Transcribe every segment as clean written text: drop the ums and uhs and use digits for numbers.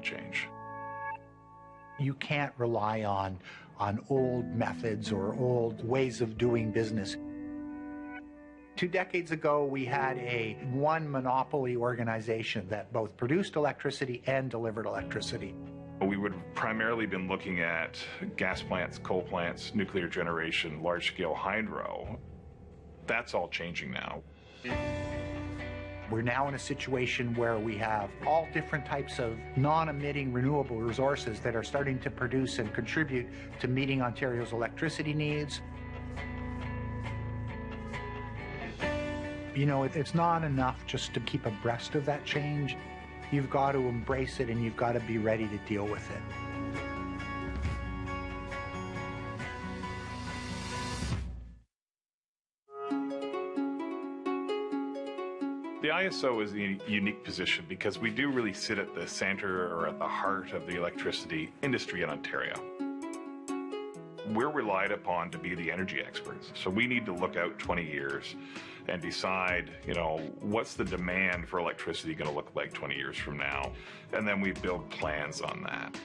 change. You can't rely on old methods or old ways of doing business. 2 decades ago, we had one monopoly organization that both produced electricity and delivered electricity. We would have primarily been looking at gas plants, coal plants, nuclear generation, large-scale hydro. That's all changing now. We're now in a situation where we have all different types of non-emitting renewable resources that are starting to produce and contribute to meeting Ontario's electricity needs. You know, it's not enough just to keep abreast of that change. You've got to embrace it and you've got to be ready to deal with it. The IESO is in a unique position because we do really sit at the center or at the heart of the electricity industry in Ontario. We're relied upon to be the energy experts. So we need to look out 20 years and decide, you know, what's the demand for electricity going to look like 20 years from now? And then we build plans on that.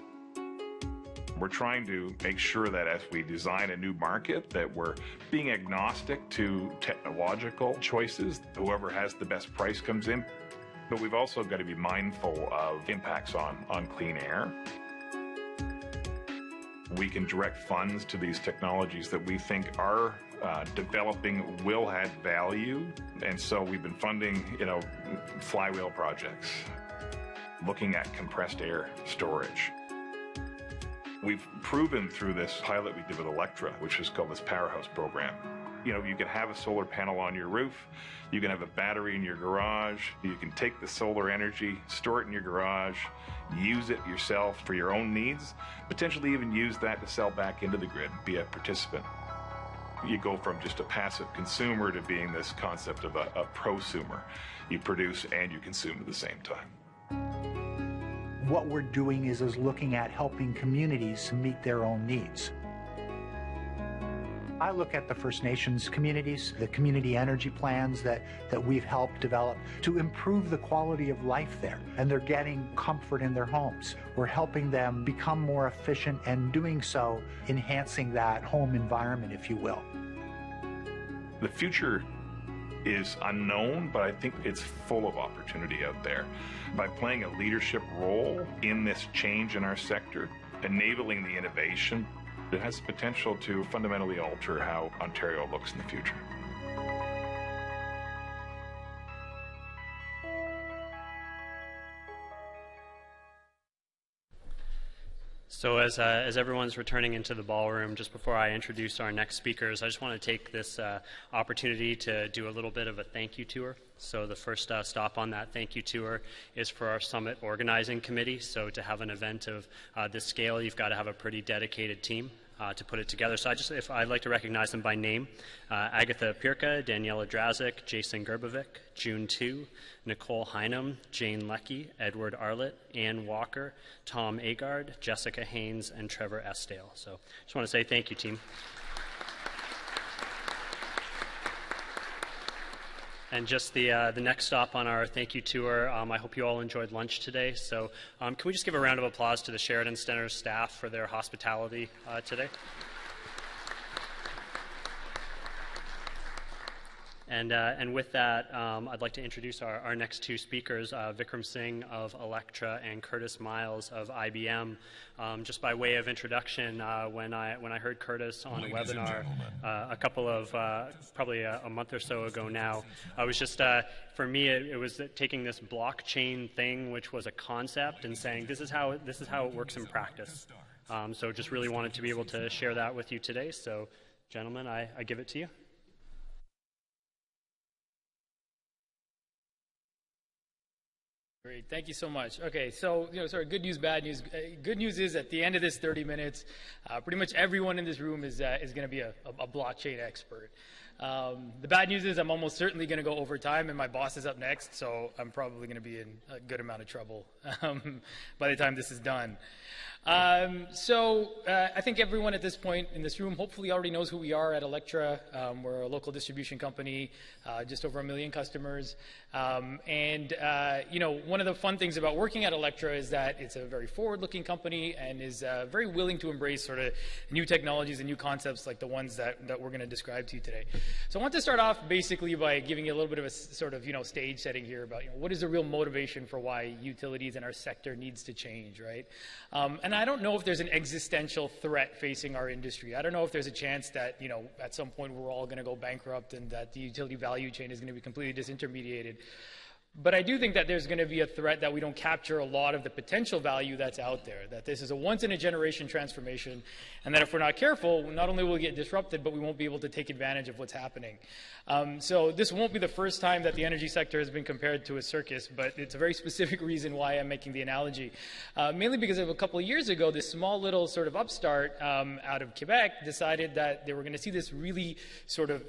We're trying to make sure that as we design a new market, that we're being agnostic to technological choices. Whoever has the best price comes in. But we've also got to be mindful of impacts on clean air. We can direct funds to these technologies that we think are developing, will add value. And so we've been funding, you know, flywheel projects, looking at compressed air storage. We've proven through this pilot we did with Elektra, which is called this Powerhouse program. You know, you can have a solar panel on your roof, you can have a battery in your garage, you can take the solar energy, store it in your garage, use it yourself for your own needs, potentially even use that to sell back into the grid, be a participant. You go from just a passive consumer to being this concept of a prosumer. You produce and you consume at the same time. What we're doing is looking at helping communities meet their own needs. I look at the First Nations communities, the community energy plans that we've helped develop to improve the quality of life there, and they're getting comfort in their homes. We're helping them become more efficient and doing so, enhancing that home environment, if you will. The future is unknown, but I think it's full of opportunity out there. By playing a leadership role in this change in our sector, enabling the innovation, it has the potential to fundamentally alter how Ontario looks in the future. So as everyone's returning into the ballroom, just before I introduce our next speakers, I just want to take this opportunity to do a little bit of a thank you tour. So the first stop on that thank you tour is for our Summit Organizing Committee. So to have an event of this scale, you've got to have a pretty dedicated team to put it together. So I'd like to recognize them by name. Agatha Pirka, Daniela Drazik, Jason Gerbovic, June Tu, Nicole Heinum, Jane Leckie, Edward Arlett, Ann Walker, Tom Agard, Jessica Haynes, and Trevor Estale. So just want to say thank you, team. And just the next stop on our thank you tour, I hope you all enjoyed lunch today. So can we just give a round of applause to the Sheridan Center staff for their hospitality today? And with that, I'd like to introduce our next two speakers, Vikram Singh of Elektra and Kurtis Miles of IBM. Just by way of introduction, when I heard Kurtis on a webinar a couple of, probably a month or so ago now, I was just, for me, it was taking this blockchain thing, which was a concept, and saying this is how it works in practice. So just really wanted to be able to share that with you today. So, gentlemen, I give it to you. Great, thank you so much. Okay, so sort of good news, bad news. Good news is at the end of this 30 minutes, pretty much everyone in this room is going to be a blockchain expert. The bad news is I'm almost certainly going to go over time, and my boss is up next, so I'm probably going to be in a good amount of trouble by the time this is done. I think everyone at this point in this room hopefully already knows who we are at Elektra. We're a local distribution company, just over 1 million customers. You know, one of the fun things about working at Elektra is that it's a very forward-looking company and is very willing to embrace sort of new technologies and new concepts like the ones that we're going to describe to you today. So I want to start off basically by giving you a little bit of a sort of, you know, stage setting here about, you know, what is the real motivation for why utilities in our sector needs to change, right? And I don't know if there's an existential threat facing our industry. I don't know if there's a chance that, you know, at some point we're all going to go bankrupt and that the utility value chain is going to be completely disintermediated. But I do think that there's going to be a threat that we don't capture a lot of the potential value that's out there, that this is a once-in-a-generation transformation, and that if we're not careful, not only will we get disrupted, but we won't be able to take advantage of what's happening. So this won't be the first time that the energy sector has been compared to a circus, but it's a very specific reason why I'm making the analogy. Mainly because of a couple of years ago, this small little sort of upstart out of Quebec decided that they were going to see this really sort of,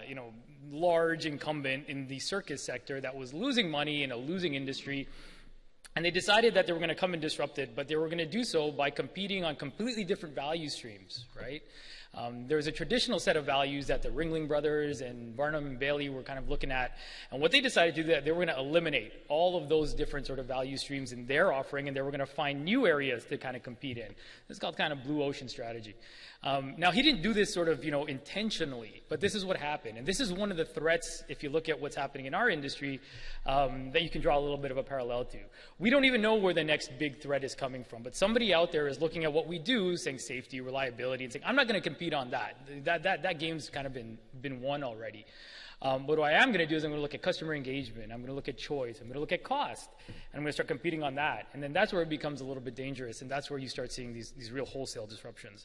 you know, large incumbent in the circus sector that was losing money in a losing industry. And they decided that they were going to come and disrupt it, but they were going to do so by competing on completely different value streams, right? There was a traditional set of values that the Ringling Brothers and Barnum and Bailey were kind of looking at. And what they decided to do, that they were going to eliminate all of those different sort of value streams in their offering, and they were going to find new areas to kind of compete in. This is called kind of blue ocean strategy. Now, he didn't do this sort of, you know, intentionally, but this is what happened. And this is one of the threats, if you look at what's happening in our industry, that you can draw a little bit of a parallel to. We don't even know where the next big threat is coming from, but somebody out there is looking at what we do, saying safety, reliability, and saying, I'm not going to compete on that. That game's kind of been won already. What I am going to do is I'm going to look at customer engagement. I'm going to look at choice. I'm going to look at cost. And I'm going to start competing on that. And then that's where it becomes a little bit dangerous. And that's where you start seeing these real wholesale disruptions.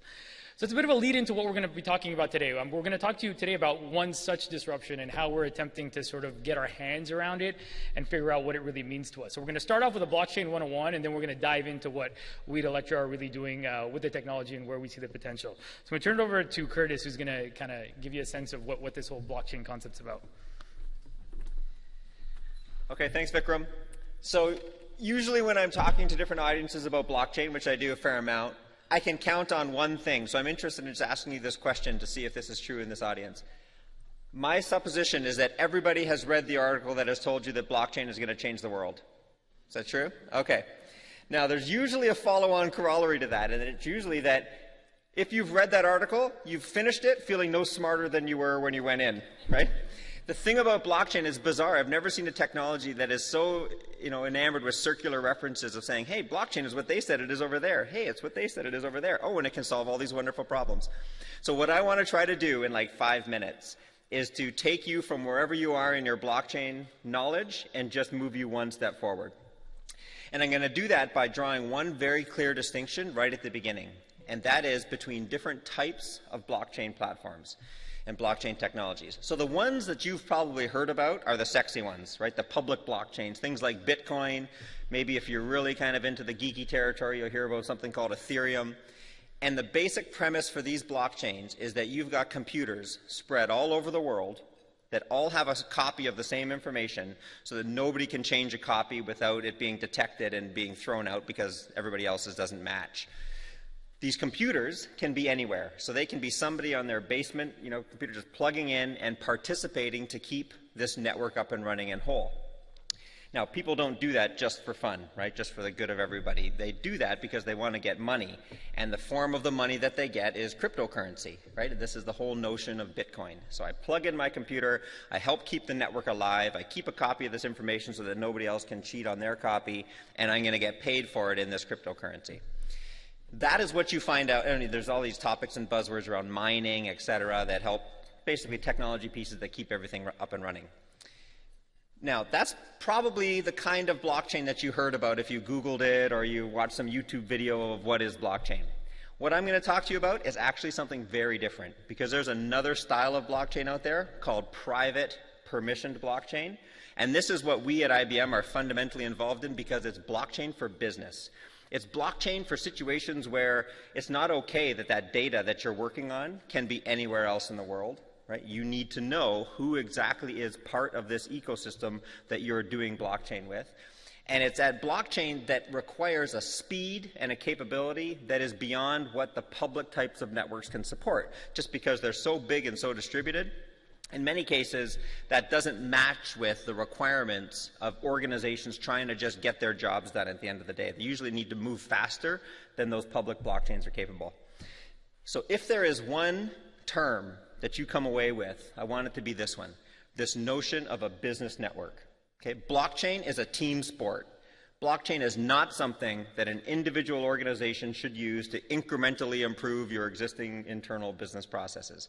So it's a bit of a lead into what we're going to be talking about today. We're going to talk to you today about one such disruption and how we're attempting to sort of get our hands around it and figure out what it really means to us. So we're going to start off with a blockchain 101, and then we're going to dive into what we at Elektra are really doing with the technology and where we see the potential. So I'm going to turn it over to Kurtis, who's going to kind of give you a sense of what this whole blockchain concept's about. Okay, thanks, Vikram. So usually when I'm talking to different audiences about blockchain, which I do a fair amount, I can count on one thing. So I'm interested in just asking you this question to see if this is true in this audience. My supposition is that everybody has read the article that has told you that blockchain is going to change the world. Is that true? Okay. Now, there's usually a follow-on corollary to that, and it's usually that if you've read that article, you've finished it feeling no smarter than you were when you went in, right? The thing about blockchain is bizarre. I've never seen a technology that is so, you know, enamored with circular references of saying, hey, blockchain is what they said it is over there. Hey, it's what they said it is over there. Oh, and it can solve all these wonderful problems. So what I want to try to do in like 5 minutes is to take you from wherever you are in your blockchain knowledge and just move you one step forward. And I'm going to do that by drawing one very clear distinction right at the beginning, and that is between different types of blockchain platforms and blockchain technologies. So the ones that you've probably heard about are the sexy ones, right? The public blockchains, things like Bitcoin. Maybe if you're really kind of into the geeky territory, you'll hear about something called Aetherium. And the basic premise for these blockchains is that you've got computers spread all over the world that all have a copy of the same information so that nobody can change a copy without it being detected and being thrown out because everybody else's doesn't match. These computers can be anywhere. So they can be somebody on their basement, you know, computer just plugging in and participating to keep this network up and running and whole. Now, people don't do that just for fun, right? Just for the good of everybody. They do that because they want to get money. And the form of the money that they get is cryptocurrency, right? This is the whole notion of Bitcoin. So I plug in my computer, I help keep the network alive, I keep a copy of this information so that nobody else can cheat on their copy, and I'm going to get paid for it in this cryptocurrency. That is what you find out. I mean, there's all these topics and buzzwords around mining, et cetera, that help, basically technology pieces that keep everything up and running. Now, that's probably the kind of blockchain that you heard about if you Googled it or you watched some YouTube video of what is blockchain. What I'm going to talk to you about is actually something very different, because there's another style of blockchain out there called private permissioned blockchain. And this is what we at IBM are fundamentally involved in because it's blockchain for business. It's blockchain for situations where it's not okay that that data that you're working on can be anywhere else in the world. Right? You need to know who exactly is part of this ecosystem that you're doing blockchain with. And it's at blockchain that requires a speed and a capability that is beyond what the public types of networks can support, just because they're so big and so distributed. In many cases, that doesn't match with the requirements of organizations trying to just get their jobs done at the end of the day. They usually need to move faster than those public blockchains are capable. So if there is one term that you come away with, I want it to be this one, this notion of a business network. Okay? Blockchain is a team sport. Blockchain is not something that an individual organization should use to incrementally improve your existing internal business processes.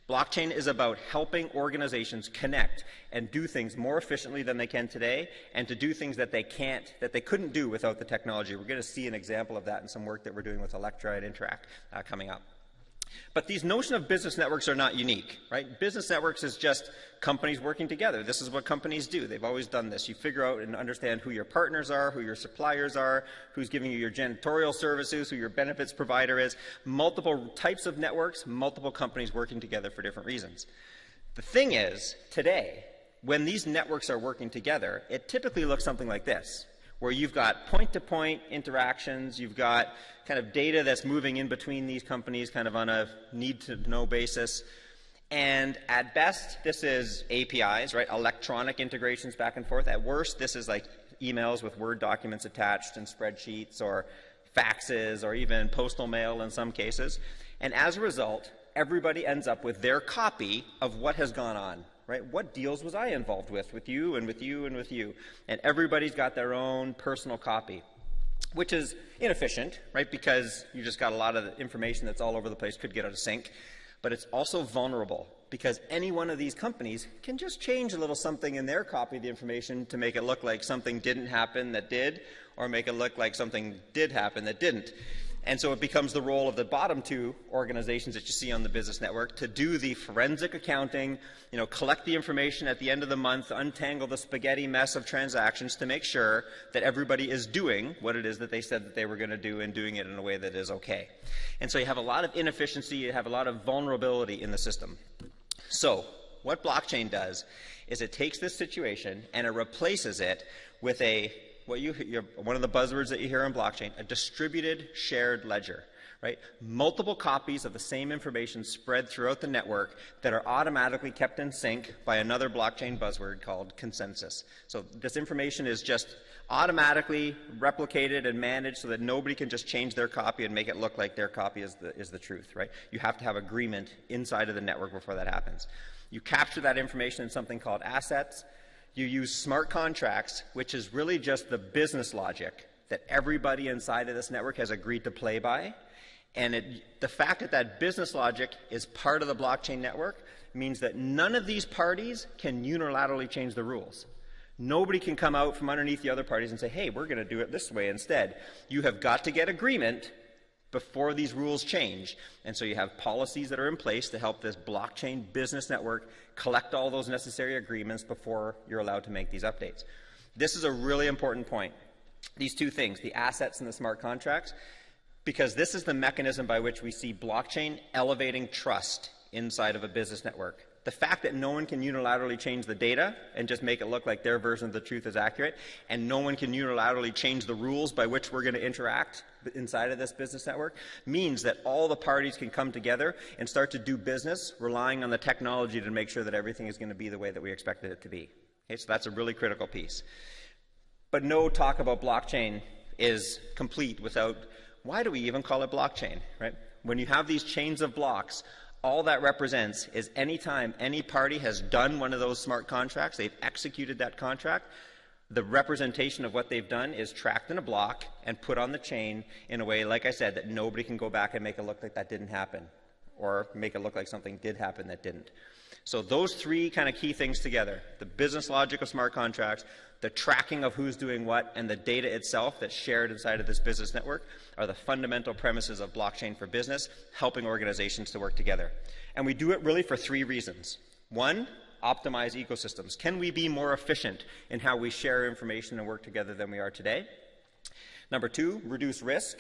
Blockchain is about helping organizations connect and do things more efficiently than they can today, and to do things that they couldn't do without the technology. We're going to see an example of that in some work that we're doing with Elektra and Interact coming up. But these notion of business networks are not unique, right? Business networks is just companies working together. This is what companies do. They've always done this. You figure out and understand who your partners are, who your suppliers are, who's giving you your janitorial services, who your benefits provider is. Multiple types of networks, multiple companies working together for different reasons. The thing is, today, when these networks are working together, it typically looks something like this, where you've got point-to-point interactions, you've got kind of data that's moving in between these companies kind of on a need-to-know basis. And at best, this is APIs, right? Electronic integrations back and forth. At worst, this is like emails with Word documents attached and spreadsheets or faxes or even postal mail in some cases. And as a result, everybody ends up with their copy of what has gone on. Right? What deals was I involved with you and with you and with you? And everybody's got their own personal copy, which is inefficient, right? Because you just got a lot of the information that's all over the place, could get out of sync. But it's also vulnerable, because any one of these companies can just change a little something in their copy of the information to make it look like something didn't happen that did, or make it look like something did happen that didn't. And so it becomes the role of the bottom two organizations that you see on the business network to do the forensic accounting, collect the information at the end of the month, untangle the spaghetti mess of transactions to make sure that everybody is doing what it is that they said that they were going to do, and doing it in a way that is okay. And so you have a lot of inefficiency, you have a lot of vulnerability in the system. So what blockchain does is it takes this situation and it replaces it with one of the buzzwords that you hear in blockchain, a distributed shared ledger, right? Multiple copies of the same information spread throughout the network that are automatically kept in sync by another blockchain buzzword called consensus. So this information is just automatically replicated and managed so that nobody can just change their copy and make it look like their copy is the truth, right? You have to have agreement inside of the network before that happens. You capture that information in something called assets. You use smart contracts, which is really just the business logic that everybody inside of this network has agreed to play by. And the fact that that business logic is part of the blockchain network means that none of these parties can unilaterally change the rules. Nobody can come out from underneath the other parties and say, hey, we're going to do it this way instead. You have got to get agreement before these rules change. And so you have policies that are in place to help this blockchain business network collect all those necessary agreements before you're allowed to make these updates. This is a really important point. These two things, the assets and the smart contracts, because this is the mechanism by which we see blockchain elevating trust inside of a business network. The fact that no one can unilaterally change the data and just make it look like their version of the truth is accurate, and no one can unilaterally change the rules by which we're going to interact inside of this business network, means that all the parties can come together and start to do business relying on the technology to make sure that everything is going to be the way that we expected it to be. Okay, so that's a really critical piece. But no talk about blockchain is complete without, why do we even call it blockchain, right? When you have these chains of blocks, all that represents is any time any party has done one of those smart contracts, they've executed that contract, the representation of what they've done is tracked in a block and put on the chain in a way, like I said, that nobody can go back and make it look like that didn't happen, or make it look like something did happen that didn't. So those three kind of key things together, the business logic of smart contracts, the tracking of who's doing what, and the data itself that's shared inside of this business network, are the fundamental premises of blockchain for business, helping organizations to work together. And we do it really for three reasons. One, optimize ecosystems. Can we be more efficient in how we share information and work together than we are today? Number two, reduce risk.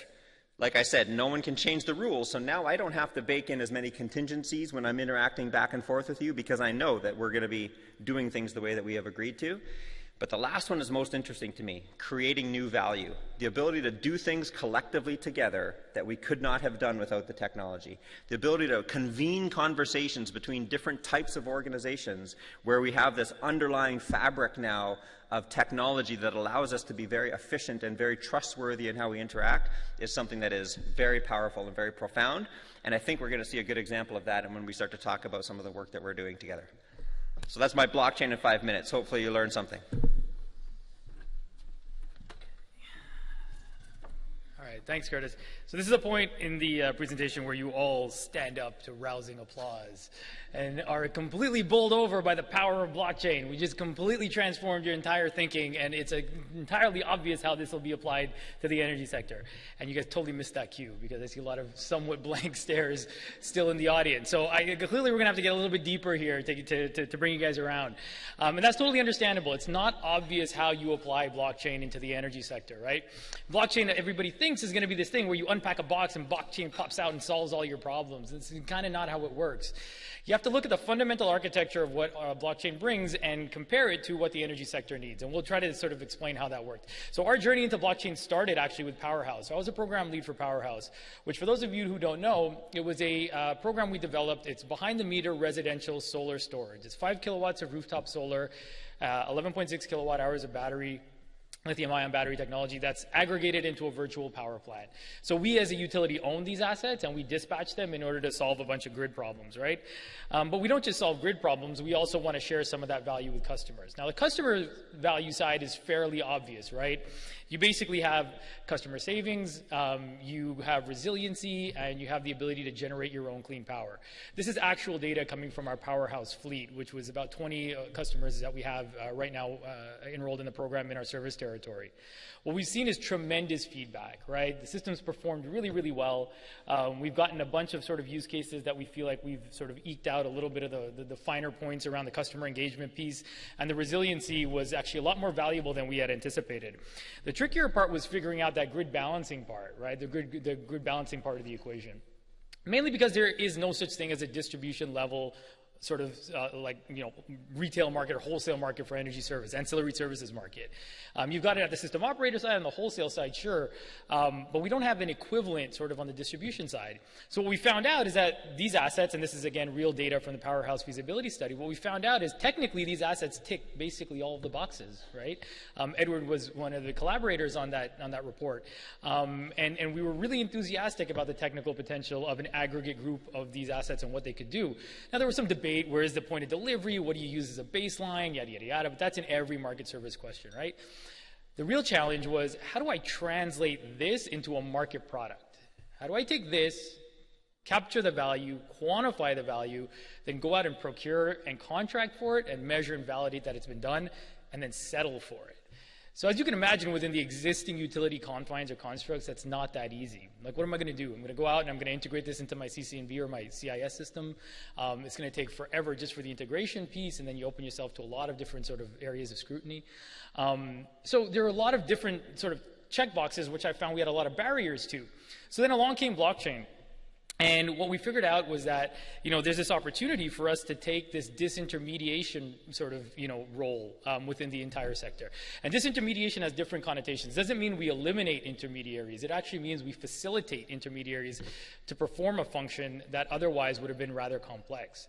Like I said, no one can change the rules, so now I don't have to bake in as many contingencies when I'm interacting back and forth with you, because I know that we're going to be doing things the way that we have agreed to. But the last one is most interesting to me, creating new value. The ability to do things collectively together that we could not have done without the technology. The ability to convene conversations between different types of organizations where we have this underlying fabric now of technology that allows us to be very efficient and very trustworthy in how we interact is something that is very powerful and very profound. And I think we're going to see a good example of that when we start to talk about some of the work that we're doing together. So that's my blockchain in 5 minutes. Hopefully you learned something. All right, thanks, Kurtis. So this is a point in the presentation where you all stand up to rousing applause and are completely bowled over by the power of blockchain. We just completely transformed your entire thinking, and it's entirely obvious how this will be applied to the energy sector. And you guys totally missed that cue, because I see a lot of somewhat blank stares still in the audience. So clearly we're going to have to get a little bit deeper here to bring you guys around. And that's totally understandable. It's not obvious how you apply blockchain into the energy sector, right? Blockchain, everybody thinks, is going to be this thing where you unpack a box and blockchain pops out and solves all your problems. It's kind of not how it works. You have to look at the fundamental architecture of what blockchain brings and compare it to what the energy sector needs. And we'll try to sort of explain how that worked. So our journey into blockchain started actually with Powerhouse. So I was a program lead for Powerhouse, which for those of you who don't know, it was a program we developed. It's behind-the-meter residential solar storage. It's 5 kilowatts of rooftop solar, 11.6 kilowatt hours of battery, lithium-ion battery technology that's aggregated into a virtual power plant. So we as a utility own these assets, and we dispatch them in order to solve a bunch of grid problems, right? But we don't just solve grid problems, we also want to share some of that value with customers. Now the customer value side is fairly obvious, right? You basically have customer savings, you have resiliency, and you have the ability to generate your own clean power. This is actual data coming from our Powerhouse fleet, which was about 20 customers that we have right now enrolled in the program in our service territory. What we've seen is tremendous feedback, right? The system's performed really, really well. We've gotten a bunch of sort of use cases that we feel like we've sort of eked out a little bit of the finer points around the customer engagement piece, and the resiliency was actually a lot more valuable than we had anticipated. The trickier part was figuring out that grid balancing part, right? The grid balancing part of the equation. Mainly because there is no such thing as a distribution level sort of retail market or wholesale market for energy service, ancillary services market. You've got it at the system operator side and the wholesale side, sure, but we don't have an equivalent sort of on the distribution side. So what we found out is that these assets, and this is again real data from the Powerhouse feasibility study, what we found out is technically these assets tick basically all of the boxes, right? Edward was one of the collaborators on that report, and we were really enthusiastic about the technical potential of an aggregate group of these assets and what they could do. Now there was some debate. Where is the point of delivery? What do you use as a baseline? Yada, yada, yada. But that's in every market service question, right? The real challenge was, how do I translate this into a market product? How do I take this, capture the value, quantify the value, then go out and procure and contract for it and measure and validate that it's been done, and then settle for it? So as you can imagine, within the existing utility confines or constructs, that's not that easy. Like, what am I going to do? I'm going to go out and I'm going to integrate this into my CCNV or my CIS system. It's going to take forever just for the integration piece, and then you open yourself to a lot of different sort of areas of scrutiny. So there are a lot of different sort of checkboxes, which I found we had a lot of barriers to. So then along came blockchain. And what we figured out was that, there's this opportunity for us to take this disintermediation sort of, role within the entire sector. And disintermediation has different connotations. It doesn't mean we eliminate intermediaries. It actually means we facilitate intermediaries to perform a function that otherwise would have been rather complex.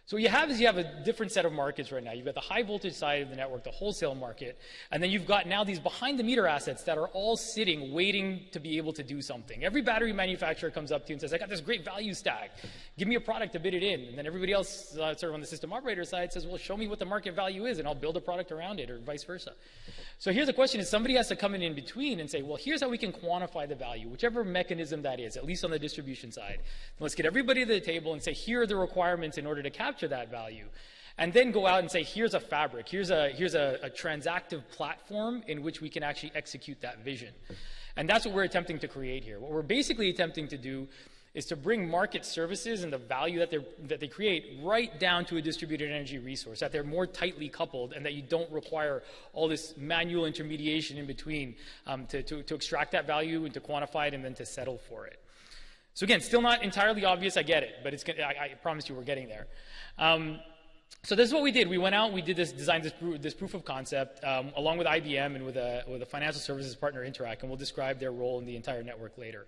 So what you have is you have a different set of markets right now. You've got the high voltage side of the network, the wholesale market, and then you've got now these behind the meter assets that are all sitting waiting to be able to do something. Every battery manufacturer comes up to you and says, I got this great value stack. Give me a product to bid it in. And then everybody else sort of on the system operator side says, well, show me what the market value is and I'll build a product around it, or vice versa. So here's the question: is somebody has to come in between and say, well, here's how we can quantify the value, whichever mechanism that is, at least on the distribution side. Let's get everybody to the table and say, here are the requirements in order to capture that value. And then go out and say, here's a fabric, here's a transactive platform in which we can actually execute that vision. And that's what we're attempting to create here. What we're basically attempting to do is to bring market services and the value that they create right down to a distributed energy resource, that they're more tightly coupled and that you don't require all this manual intermediation in between to extract that value and to quantify it and then to settle for it. So again, still not entirely obvious, I get it, but I promise you we're getting there. So this is what we did. We went out, we did designed this proof of concept along with IBM and with a financial services partner, Interact, and we'll describe their role in the entire network later.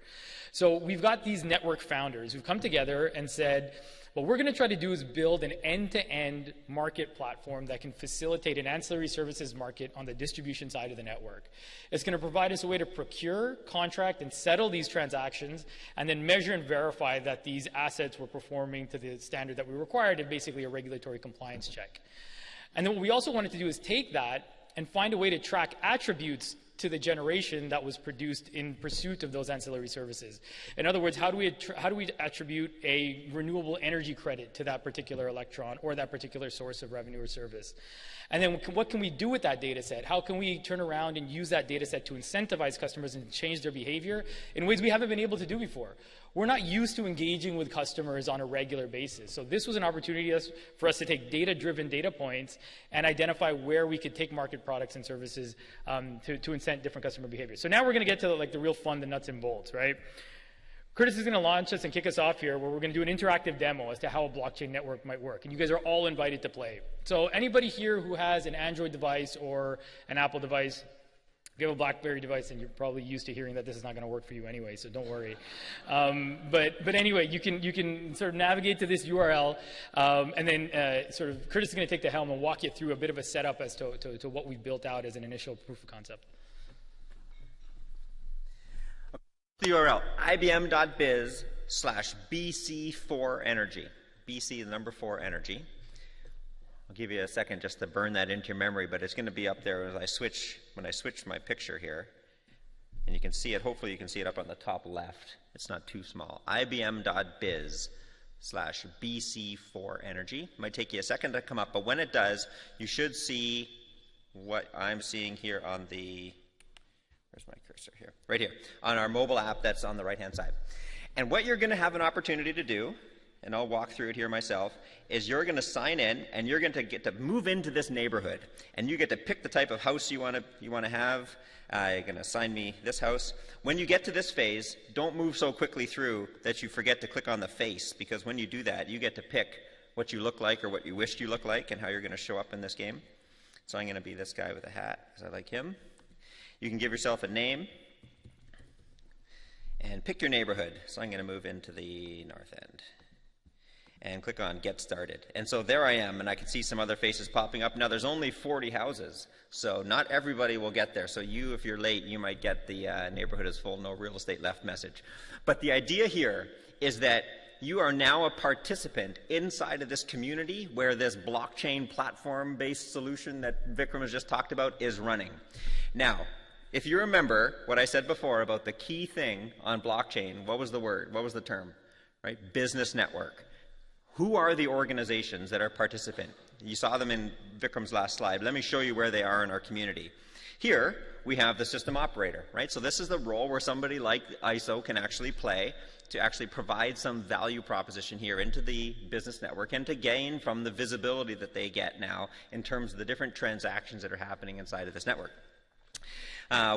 So we've got these network founders who've come together and said, what we're going to try to do is build an end-to-end market platform that can facilitate an ancillary services market on the distribution side of the network. It's going to provide us a way to procure, contract, and settle these transactions, and then measure and verify that these assets were performing to the standard that we required in basically a regulatory compliance check. And then what we also wanted to do is take that and find a way to track attributes to the generation that was produced in pursuit of those ancillary services. In other words, how do we attribute a renewable energy credit to that particular electron or that particular source of revenue or service? And then what can we do with that data set? How can we turn around and use that data set to incentivize customers and change their behavior in ways we haven't been able to do before? We're not used to engaging with customers on a regular basis. So this was an opportunity for us to take data-driven data points and identify where we could take market products and services to incent different customer behavior. So now we're going to get to the real fun, the nuts and bolts, right? Kurtis is going to launch us and kick us off here where we're going to do an interactive demo as to how a blockchain network might work. And you guys are all invited to play. So anybody here who has an Android device or an Apple device, if you have a BlackBerry device, and you're probably used to hearing that this is not going to work for you anyway, so don't worry. But anyway, you can sort of navigate to this URL, and then Kurtis is going to take the helm and walk you through a bit of a setup as to what we've built out as an initial proof of concept. The URL, ibm.biz/BC4energy. BC, the number 4 energy. I'll give you a second just to burn that into your memory, but it's going to be up there when I switch my picture here. And you can see it, hopefully you can see it up on the top left. It's not too small. ibm.biz/BC4energy. It might take you a second to come up, but when it does, you should see what I'm seeing here on the, where's my cursor here? Right here, on our mobile app that's on the right-hand side. And what you're going to have an opportunity to do, and I'll walk through it here myself, is you're going to sign in and you're going to get to move into this neighborhood. And you get to pick the type of house you want to have. You're going to assign me this house. When you get to this phase, don't move so quickly through that you forget to click on the face, because when you do that, you get to pick what you look like or what you wished you looked like and how you're going to show up in this game. So I'm going to be this guy with a hat because I like him. You can give yourself a name and pick your neighborhood. So I'm going to move into the north end and click on Get Started. And so there I am, and I can see some other faces popping up. Now there's only 40 houses, so not everybody will get there. So you, if you're late, you might get the neighborhood is full, no real estate left message. But the idea here is that you are now a participant inside of this community where this blockchain platform-based solution that Vikram has just talked about is running. Now, if you remember what I said before about the key thing on blockchain, what was the word? What was the term? Right? Business network. Who are the organizations that are participant? You saw them in Vikram's last slide. Let me show you where they are in our community. Here, we have the system operator, right? So this is the role where somebody like IESO can actually play to actually provide some value proposition here into the business network and to gain from the visibility that they get now in terms of the different transactions that are happening inside of this network.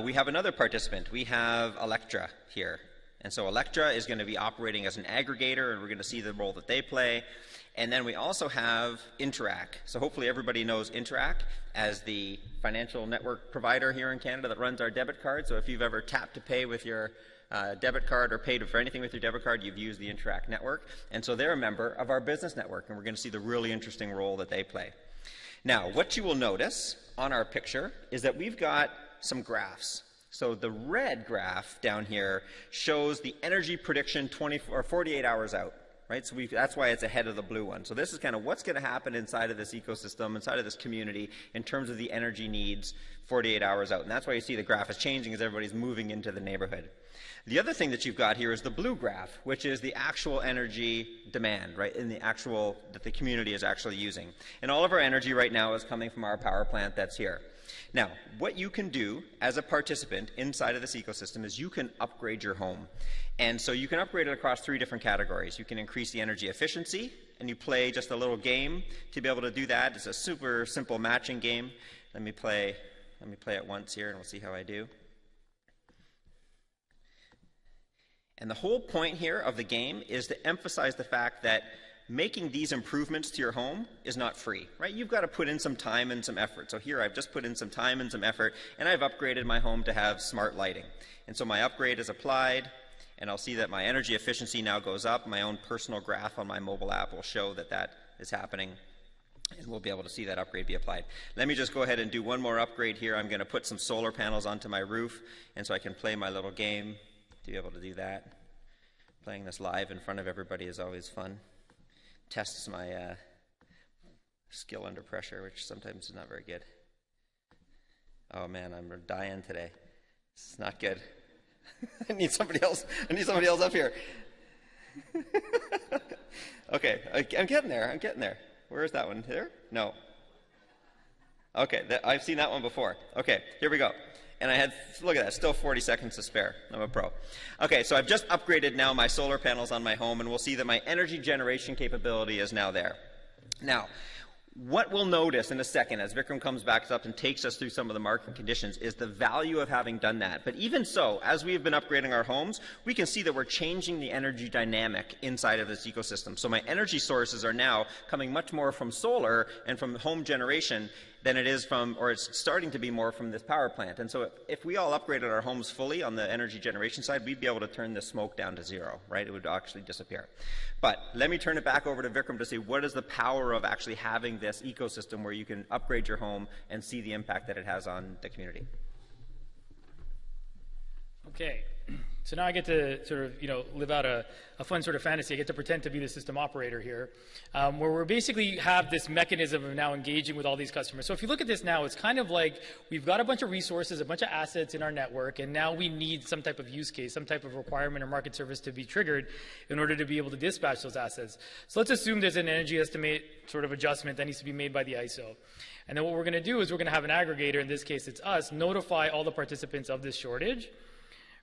We have another participant. We have Elektra here. And so Elektra is going to be operating as an aggregator, and we're going to see the role that they play. And then we also have Interact. So hopefully everybody knows Interact as the financial network provider here in Canada that runs our debit card. So if you've ever tapped to pay with your debit card or paid for anything with your debit card, you've used the Interact network. And so they're a member of our business network, and we're going to see the really interesting role that they play. Now, what you will notice on our picture is that we've got some graphs. So the red graph down here shows the energy prediction 48 hours out, right? So that's why it's ahead of the blue one. So this is kind of what's going to happen inside of this ecosystem, inside of this community, in terms of the energy needs 48 hours out. And that's why you see the graph is changing as everybody's moving into the neighborhood. The other thing that you've got here is the blue graph, which is the actual energy demand, right, in the actual, that the community is actually using. And all of our energy right now is coming from our power plant that's here. Now, what you can do as a participant inside of this ecosystem is you can upgrade your home. And so you can upgrade it across 3 different categories. You can increase the energy efficiency, and you play just a little game to be able to do that. It's a super simple matching game. Let me play it once here, and we'll see how I do. And the whole point here of the game is to emphasize the fact that making these improvements to your home is not free, right? You've got to put in some time and some effort. So here I've just put in some time and some effort, and I've upgraded my home to have smart lighting. And so my upgrade is applied, and I'll see that my energy efficiency now goes up. My own personal graph on my mobile app will show that that is happening, and we'll be able to see that upgrade be applied. Let me just go ahead and do one more upgrade here. I'm going to put some solar panels onto my roof, and so I can play my little game to be able to do that. Playing this live in front of everybody is always fun. Tests my skill under pressure, which sometimes is not very good. Oh man, I'm dying today. This is not good. I need somebody else. I need somebody else up here. Okay, I'm getting there. I'm getting there. Where is that one? There? No. Okay, I've seen that one before. Okay, here we go. And I had, look at that, still 40 seconds to spare. I'm a pro. Okay, so I've just upgraded now my solar panels on my home, and we'll see that my energy generation capability is now there. Now, what we'll notice in a second as Vikram comes back up and takes us through some of the market conditions is the value of having done that. But even so, as we've been upgrading our homes, we can see that we're changing the energy dynamic inside of this ecosystem. So my energy sources are now coming much more from solar and from home generation than it is from, or it's starting to be more from this power plant. And so if we all upgraded our homes fully on the energy generation side, we'd be able to turn the smoke down to zero, right? It would actually disappear. But let me turn it back over to Vikram to see what is the power of actually having this ecosystem where you can upgrade your home and see the impact that it has on the community. Okay, so now I get to sort of, live out a fun sort of fantasy. I get to pretend to be the system operator here, where we basically have this mechanism of now engaging with all these customers. So if you look at this now, it's kind of like we've got a bunch of resources, a bunch of assets in our network, and now we need some type of use case, some type of requirement or market service to be triggered in order to be able to dispatch those assets. So let's assume there's an energy estimate sort of adjustment that needs to be made by the IESO. And then what we're going to do is we're going to have an aggregator, in this case it's us, notify all the participants of this shortage.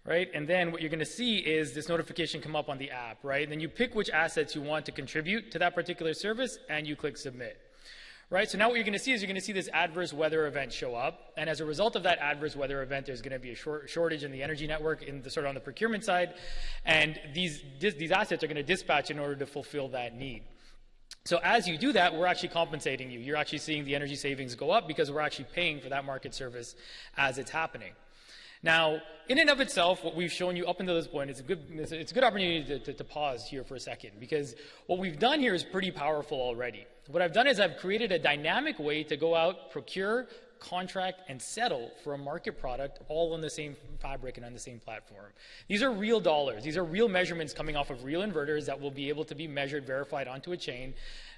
Right? And then what you're going to see is this notification come up on the app, right? And then you pick which assets you want to contribute to that particular service, and you click submit. Right? So now what you're going to see is you're going to see this adverse weather event show up, and as a result of that adverse weather event, there's going to be a shortage in the energy network, in the sort of on the procurement side, and these assets are going to dispatch in order to fulfill that need. So as you do that, we're actually compensating you. You're actually seeing the energy savings go up because we're actually paying for that market service as it's happening. Now, in and of itself, what we've shown you up until this point, it's a good opportunity to pause here for a second, because what we've done here is pretty powerful already. What I've done is I've created a dynamic way to go out, procure, contract, and settle for a market product all on the same fabric and on the same platform. These are real dollars. These are real measurements coming off of real inverters that will be able to be measured, verified onto a chain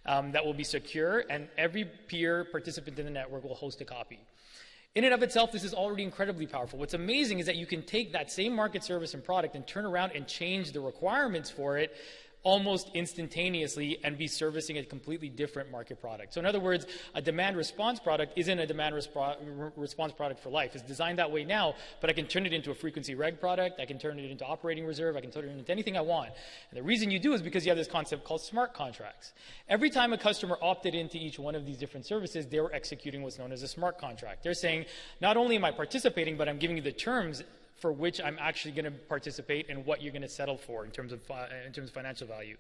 that will be secure, and every peer participant in the network will host a copy. In and of itself, this is already incredibly powerful. What's amazing is that you can take that same market service and product and turn around and change the requirements for it almost instantaneously and be servicing a completely different market product. So in other words, a demand response product isn't a demand response product for life. It's designed that way now, but I can turn it into a frequency reg product, I can turn it into operating reserve, I can turn it into anything I want. And the reason you do is because you have this concept called smart contracts. Every time a customer opted into each one of these different services, they were executing what's known as a smart contract. They're saying, not only am I participating, but I'm giving you the terms for which I'm actually going to participate and what you're going to settle for in terms of financial value.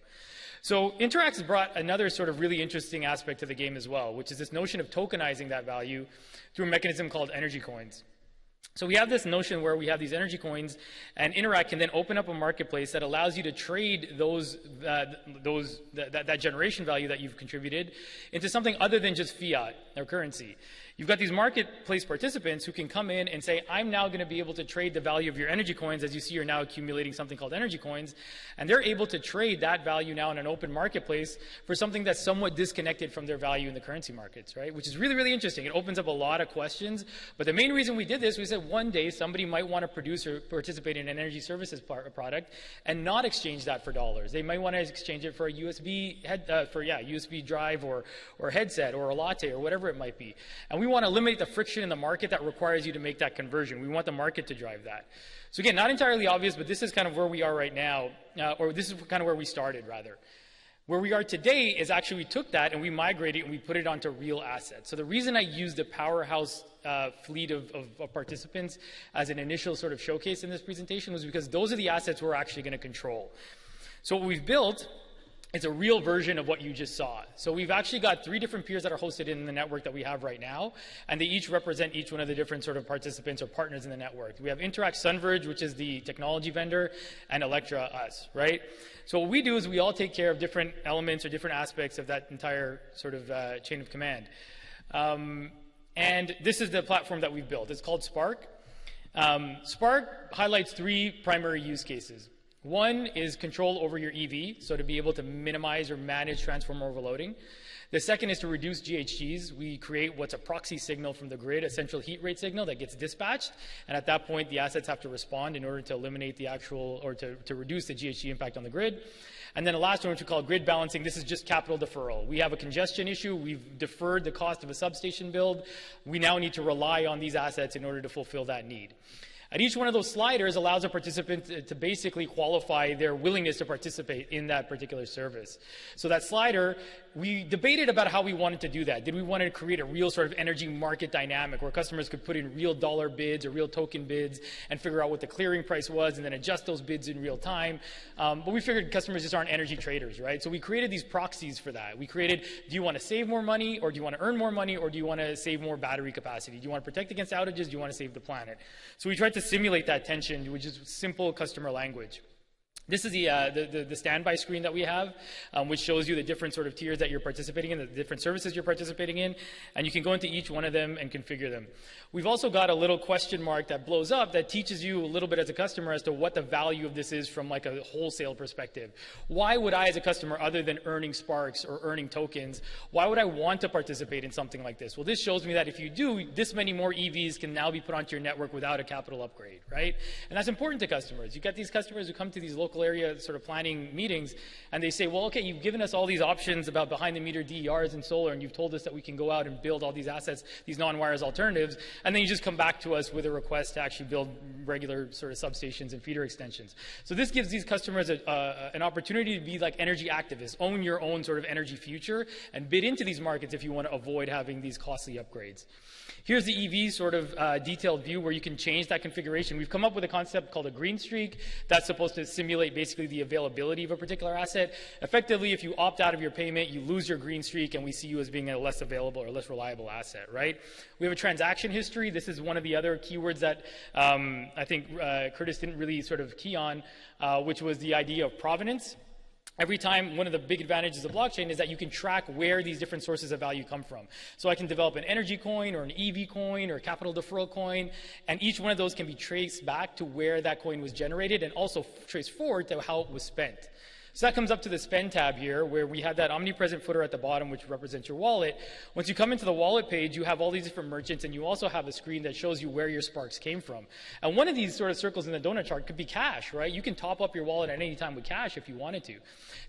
So Interact has brought another sort of really interesting aspect to the game as well, which is this notion of tokenizing that value through a mechanism called energy coins. So we have this notion where we have these energy coins, and Interact can then open up a marketplace that allows you to trade that generation value that you've contributed into something other than just fiat or currency. You've got these marketplace participants who can come in and say, I'm now going to be able to trade the value of your energy coins. As you see, you're now accumulating something called energy coins, and they're able to trade that value now in an open marketplace for something that's somewhat disconnected from their value in the currency markets, right? Which is really, really interesting. It opens up a lot of questions, but the main reason we did this, we said one day somebody might want to produce or participate in an energy services product and not exchange that for dollars. They might want to exchange it for a USB USB drive or headset or a latte or whatever it might be. And we want to eliminate the friction in the market that requires you to make that conversion. We want the market to drive that. So again, not entirely obvious, but this is kind of where we are right now, or this is kind of where we started, rather. Where we are today is actually we took that and we migrated it and we put it onto real assets. So the reason I used the powerhouse fleet of participants as an initial sort of showcase in this presentation was because those are the assets we're actually going to control. So what we've built it's a real version of what you just saw. So we've actually got 3 different peers that are hosted in the network that we have right now, and they each represent each one of the different sort of participants or partners in the network. We have Interact Sunverge, which is the technology vendor, and Elektra, us, right? So what we do is we all take care of different elements or different aspects of that entire sort of chain of command. And this is the platform that we've built. It's called Spark. Spark highlights 3 primary use cases. One is control over your EV, so to be able to minimize or manage transformer overloading. The second is to reduce GHGs. We create what's a proxy signal from the grid, a central heat rate signal that gets dispatched, and at that point the assets have to respond in order to eliminate the actual, or to reduce the GHG impact on the grid. And then the last one, which we call grid balancing, this is just capital deferral. We have a congestion issue, we've deferred the cost of a substation build, we now need to rely on these assets in order to fulfill that need. And each one of those sliders allows a participant to basically qualify their willingness to participate in that particular service. So that slider, we debated about how we wanted to do that. Did we want to create a real sort of energy market dynamic where customers could put in real dollar bids or real token bids and figure out what the clearing price was and then adjust those bids in real time? But we figured customers just aren't energy traders, right? So we created these proxies for that. We created, do you want to save more money, or do you want to earn more money, or do you want to save more battery capacity? Do you want to protect against outages? Do you want to save the planet? So we tried to simulate that tension, which is simple customer language. This is the standby screen that we have, which shows you the different sort of tiers that you're participating in, the different services you're participating in, and you can go into each one of them and configure them. We've also got a little question mark that blows up that teaches you a little bit as a customer as to what the value of this is from like a wholesale perspective. Why would I as a customer, other than earning sparks or earning tokens, why would I want to participate in something like this? Well, this shows me that if you do, this many more EVs can now be put onto your network without a capital upgrade, right? And that's important to customers. You've got these customers who come to these local area sort of planning meetings, and they say, well, okay, you've given us all these options about behind-the-meter DERs and solar, and you've told us that we can go out and build all these assets, these non-wires alternatives, and then you just come back to us with a request to actually build regular sort of substations and feeder extensions. So this gives these customers an opportunity to be like energy activists, own your own sort of energy future, and bid into these markets if you want to avoid having these costly upgrades. Here's the EV sort of detailed view where you can change that configuration. We've come up with a concept called a green streak that's supposed to simulate basically the availability of a particular asset. Effectively, if you opt out of your payment, you lose your green streak, and we see you as being a less available or less reliable asset, right? We have a transaction history. This is one of the other keywords that I think Kurtis didn't really sort of key on, which was the idea of provenance. Every time, one of the big advantages of blockchain is that you can track where these different sources of value come from. So I can develop an energy coin or an EV coin or a capital deferral coin, and each one of those can be traced back to where that coin was generated and also traced forward to how it was spent. So that comes up to the spend tab here, where we have that omnipresent footer at the bottom, which represents your wallet. Once you come into the wallet page, you have all these different merchants, and you also have a screen that shows you where your sparks came from. And one of these sort of circles in the donut chart could be cash, right? You can top up your wallet at any time with cash if you wanted to.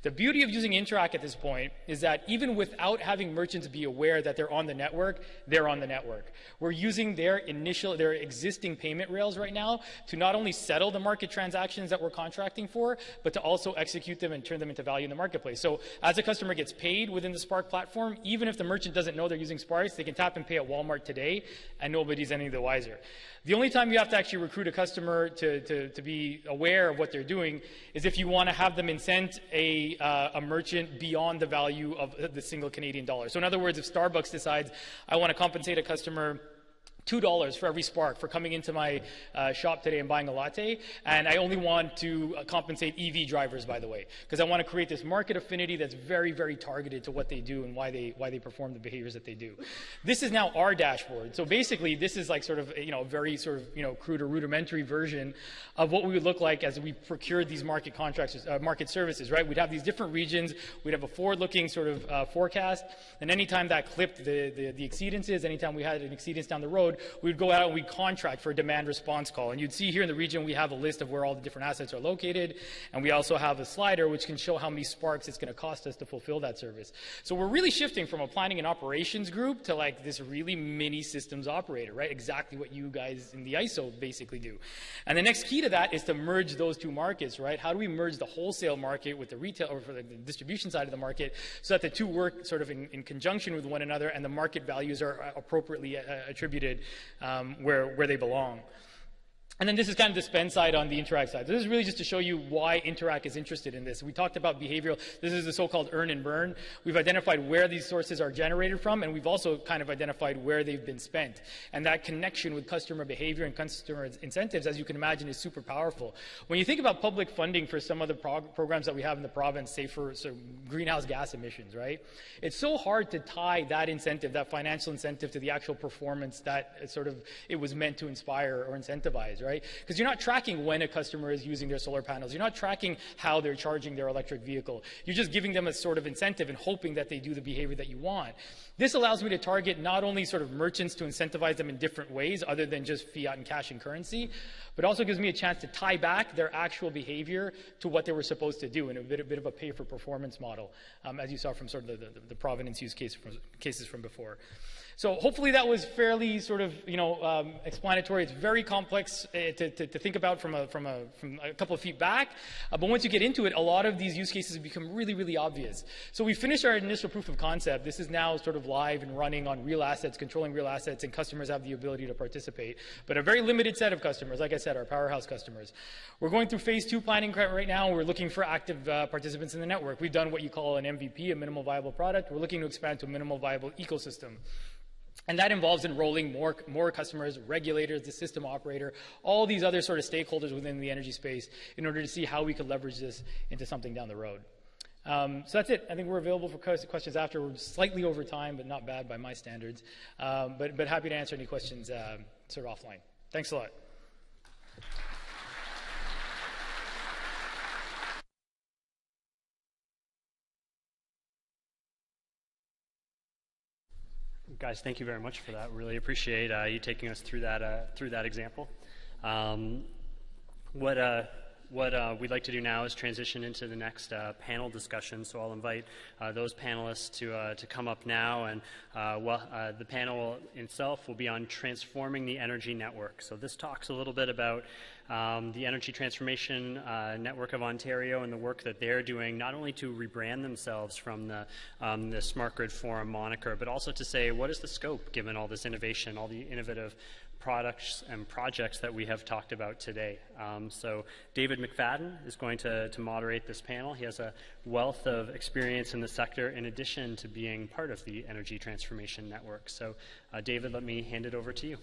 The beauty of using Interact at this point is that even without having merchants be aware that they're on the network, they're on the network. We're using their existing payment rails right now to not only settle the market transactions that we're contracting for, but to also execute them and turn them into value in the marketplace. So as a customer gets paid within the Spark platform, even if the merchant doesn't know they're using Sparks, they can tap and pay at Walmart today, and nobody's any the wiser. The only time you have to actually recruit a customer to be aware of what they're doing is if you want to have them incent a merchant beyond the value of the single Canadian dollar. So in other words, if Starbucks decides, I want to compensate a customer $2 for every spark for coming into my shop today and buying a latte, and I only want to compensate EV drivers, by the way, because I want to create this market affinity that's very, very targeted to what they do and why they perform the behaviors that they do. This is now our dashboard. So basically, this is like sort of a very sort of crude or rudimentary version of what we would look like as we procured these market contracts, market services. Right? We'd have these different regions. We'd have a forward-looking sort of forecast, and anytime that clipped the exceedances, anytime we had an exceedance down the road, we would go out and we'd contract for a demand response call. And you'd see here in the region, we have a list of where all the different assets are located. And we also have a slider which can show how many sparks it's going to cost us to fulfill that service. So we're really shifting from a planning and operations group to like this really mini systems operator, right? Exactly what you guys in the IESO basically do. And the next key to that is to merge those two markets, right? How do we merge the wholesale market with the retail or for the distribution side of the market so that the two work sort of in conjunction with one another and the market values are appropriately attributed where they belong. And then this is kind of the spend side on the Interact side. So this is really just to show you why Interact is interested in this. We talked about behavioral. This is the so-called earn and burn. We've identified where these sources are generated from, and we've also kind of identified where they've been spent. And that connection with customer behavior and customer incentives, as you can imagine, is super powerful. When you think about public funding for some of the programs that we have in the province, say for greenhouse gas emissions, right? It's so hard to tie that incentive, that financial incentive, to the actual performance that it was meant to inspire or incentivize, right? Because you're not tracking when a customer is using their solar panels. You're not tracking how they're charging their electric vehicle. You're just giving them a sort of incentive and hoping that they do the behavior that you want. This allows me to target not only sort of merchants to incentivize them in different ways other than just fiat and cash and currency, but also gives me a chance to tie back their actual behavior to what they were supposed to do in a bit of a pay-for-performance model, as you saw from sort of the provenance use cases from before. So hopefully that was fairly sort of, explanatory. It's very complex to think about from a couple of feet back. But once you get into it, a lot of these use cases become really, really obvious. So we finished our initial proof of concept. This is now sort of live and running on real assets, controlling real assets, and customers have the ability to participate. But a very limited set of customers, like I said, our powerhouse customers. We're going through phase 2 planning right now. We're looking for active participants in the network. We've done what you call an MVP, a minimal viable product. We're looking to expand to a minimal viable ecosystem. And that involves enrolling more customers, regulators, the system operator, all these other sort of stakeholders within the energy space in order to see how we could leverage this into something down the road. So that's it. I think we're available for questions after. We're slightly over time, but not bad by my standards. But happy to answer any questions sort of offline. Thanks a lot. Guys, thank you very much for that. Really appreciate you taking us through that example. What we'd like to do now is transition into the next panel discussion. So I'll invite those panelists to come up now, and the panel itself will be on transforming the energy network. So this talks a little bit about the Energy Transformation Network of Ontario and the work that they're doing, not only to rebrand themselves from the Smart Grid Forum moniker, but also to say, what is the scope given all this innovation, all the innovative products and projects that we have talked about today. So David Mcfadden is going to moderate this panel. He has a wealth of experience in the sector in addition to being part of the Energy Transformation Network. So David, let me hand it over to you.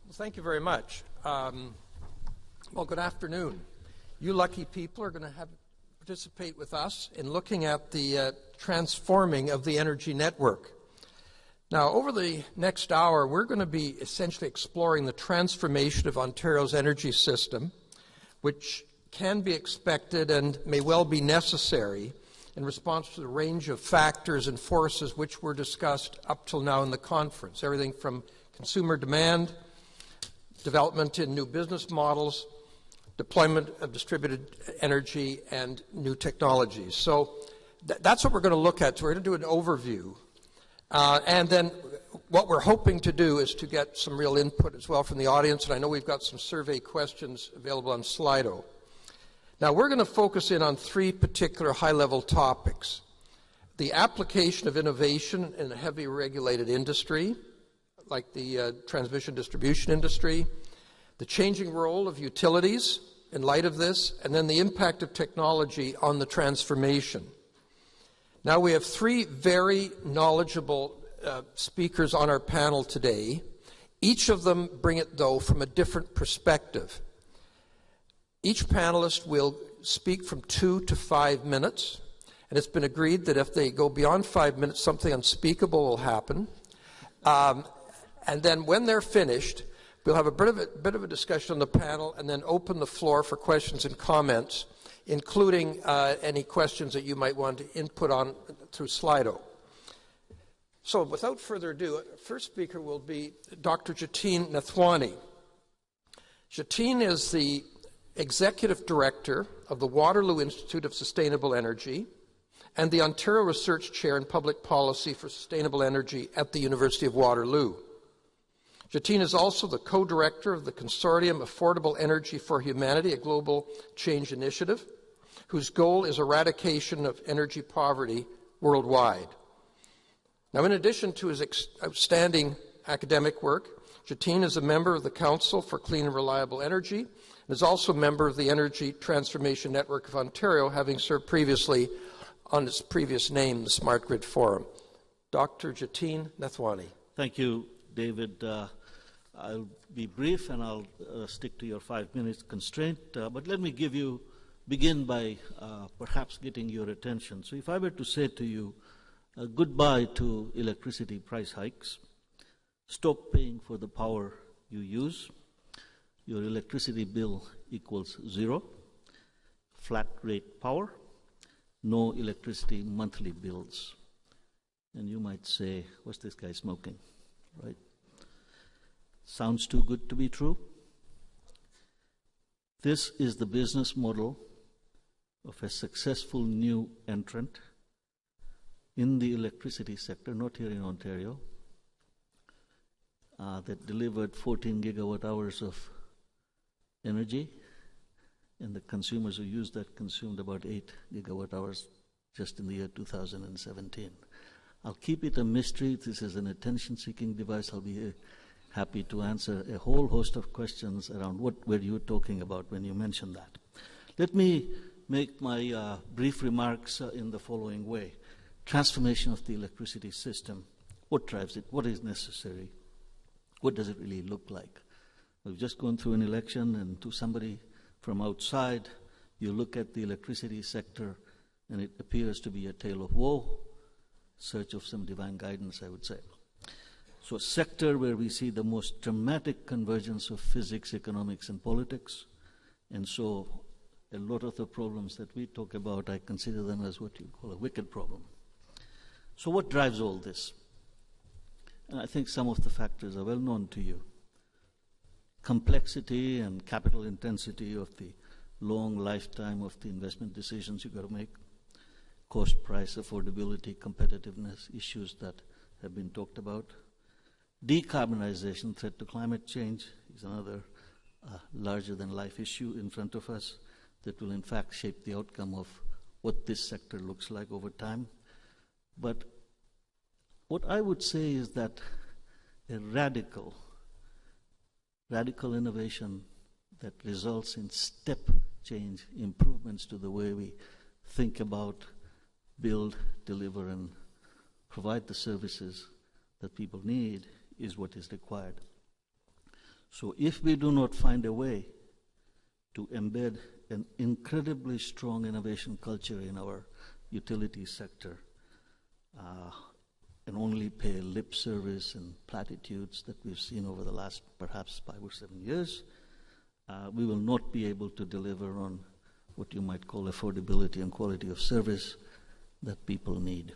Well, thank you very much. Well, good afternoon. You lucky people are going to participate with us in looking at the transforming of the energy network. Now, over the next hour, we're going to be essentially exploring the transformation of Ontario's energy system, which can be expected and may well be necessary in response to the range of factors and forces which were discussed up till now in the conference, everything from consumer demand, development in new business models, deployment of distributed energy, and new technologies. So that's what we're going to look at. So we're going to do an overview. And then what we're hoping to do is to get some real input as well from the audience, and I know we've got some survey questions available on Slido. Now, we're going to focus in on 3 particular high-level topics. The application of innovation in a heavily regulated industry, like the transmission distribution industry, the changing role of utilities in light of this, and then the impact of technology on the transformation. Now, we have 3 very knowledgeable speakers on our panel today. Each of them bring it, though, from a different perspective. Each panelist will speak from 2 to 5 minutes, and it's been agreed that if they go beyond 5 minutes, something unspeakable will happen. And then when they're finished, we'll have a bit of a discussion on the panel and then open the floor for questions and comments, including any questions that you might want to input on through Slido. So without further ado, first speaker will be Dr. Jatin Nathwani. Jatin is the Executive Director of the Waterloo Institute of Sustainable Energy and the Ontario Research Chair in Public Policy for Sustainable Energy at the University of Waterloo. Jatin is also the co-director of the consortium Affordable Energy for Humanity, a global change initiative, whose goal is eradication of energy poverty worldwide. Now, in addition to his outstanding academic work, Jatin is a member of the Council for Clean and Reliable Energy and is also a member of the Energy Transformation Network of Ontario, having served previously on its previous name, the Smart Grid Forum. Dr. Jatin Nathwani. Thank you, David. I'll be brief and I'll stick to your 5 minutes constraint, but let me begin by perhaps getting your attention. So if I were to say to you, goodbye to electricity price hikes, stop paying for the power you use, your electricity bill equals 0, flat rate power, no electricity monthly bills. And you might say, what's this guy smoking, right? Sounds too good to be true? This is the business model of a successful new entrant in the electricity sector, not here in Ontario, that delivered 14 gigawatt hours of energy, and the consumers who used that consumed about 8 gigawatt hours just in the year 2017. I'll keep it a mystery. This is an attention-seeking device. I'll be happy to answer a whole host of questions around what were you talking about when you mentioned that. Let me make my brief remarks in the following way. Transformation of the electricity system. What drives it? What is necessary? What does it really look like? We've just gone through an election, and to somebody from outside, you look at the electricity sector, and it appears to be a tale of woe, search of some divine guidance, I would say. So a sector where we see the most dramatic convergence of physics, economics, and politics, and so a lot of the problems that we talk about, I consider them as what you call a wicked problem. So what drives all this? And I think some of the factors are well known to you. Complexity and capital intensity of the long lifetime of the investment decisions you've got to make, cost, price, affordability, competitiveness, issues that have been talked about. Decarbonization, threat to climate change, is another larger-than-life issue in front of us that will in fact shape the outcome of what this sector looks like over time. But what I would say is that a radical innovation that results in step change improvements to the way we think about, build, deliver, and provide the services that people need is what is required. So if we do not find a way to embed an incredibly strong innovation culture in our utility sector, and only pay lip service and platitudes that we've seen over the last perhaps 5 or 7 years, we will not be able to deliver on what you might call affordability and quality of service that people need.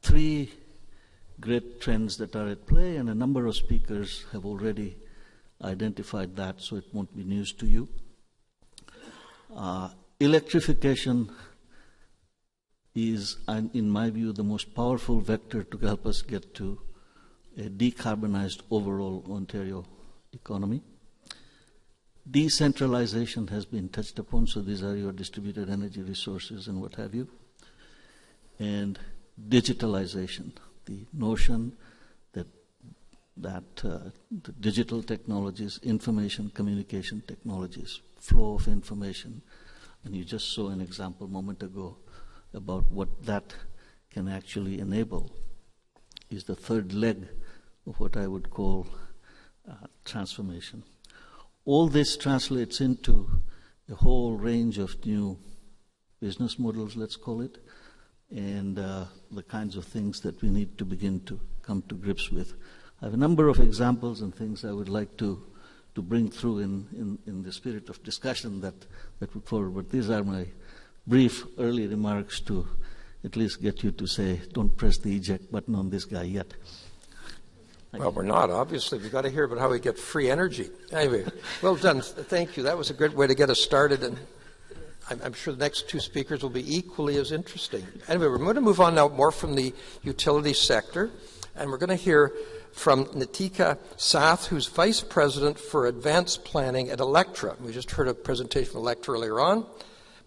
3 great trends that are at play, and a number of speakers have already identified that, so it won't be news to you. Electrification is, in my view, the most powerful vector to help us get to a decarbonized overall Ontario economy. Decentralization has been touched upon, so these are your distributed energy resources and what have you. And digitalization, the notion that the digital technologies, information communication technologies, flow of information, and you just saw an example a moment ago about what that can actually enable, is the third leg of what I would call transformation. All this translates into a whole range of new business models, let's call it, and the kinds of things that we need to begin to come to grips with. I have a number of examples and things I would like to bring through in the spirit of discussion that would forward, but these are my brief early remarks to at least get you to say, don't press the eject button on this guy yet. Well, we're not, obviously. We've got to hear about how we get free energy. Anyway, well done. Thank you. That was a great way to get us started, and I'm sure the next 2 speakers will be equally as interesting. Anyway, we're going to move on now more from the utility sector, and we're going to hear from Natika Sath, who's Vice President for Advanced Planning at Elektra. We just heard a presentation from Elektra earlier on.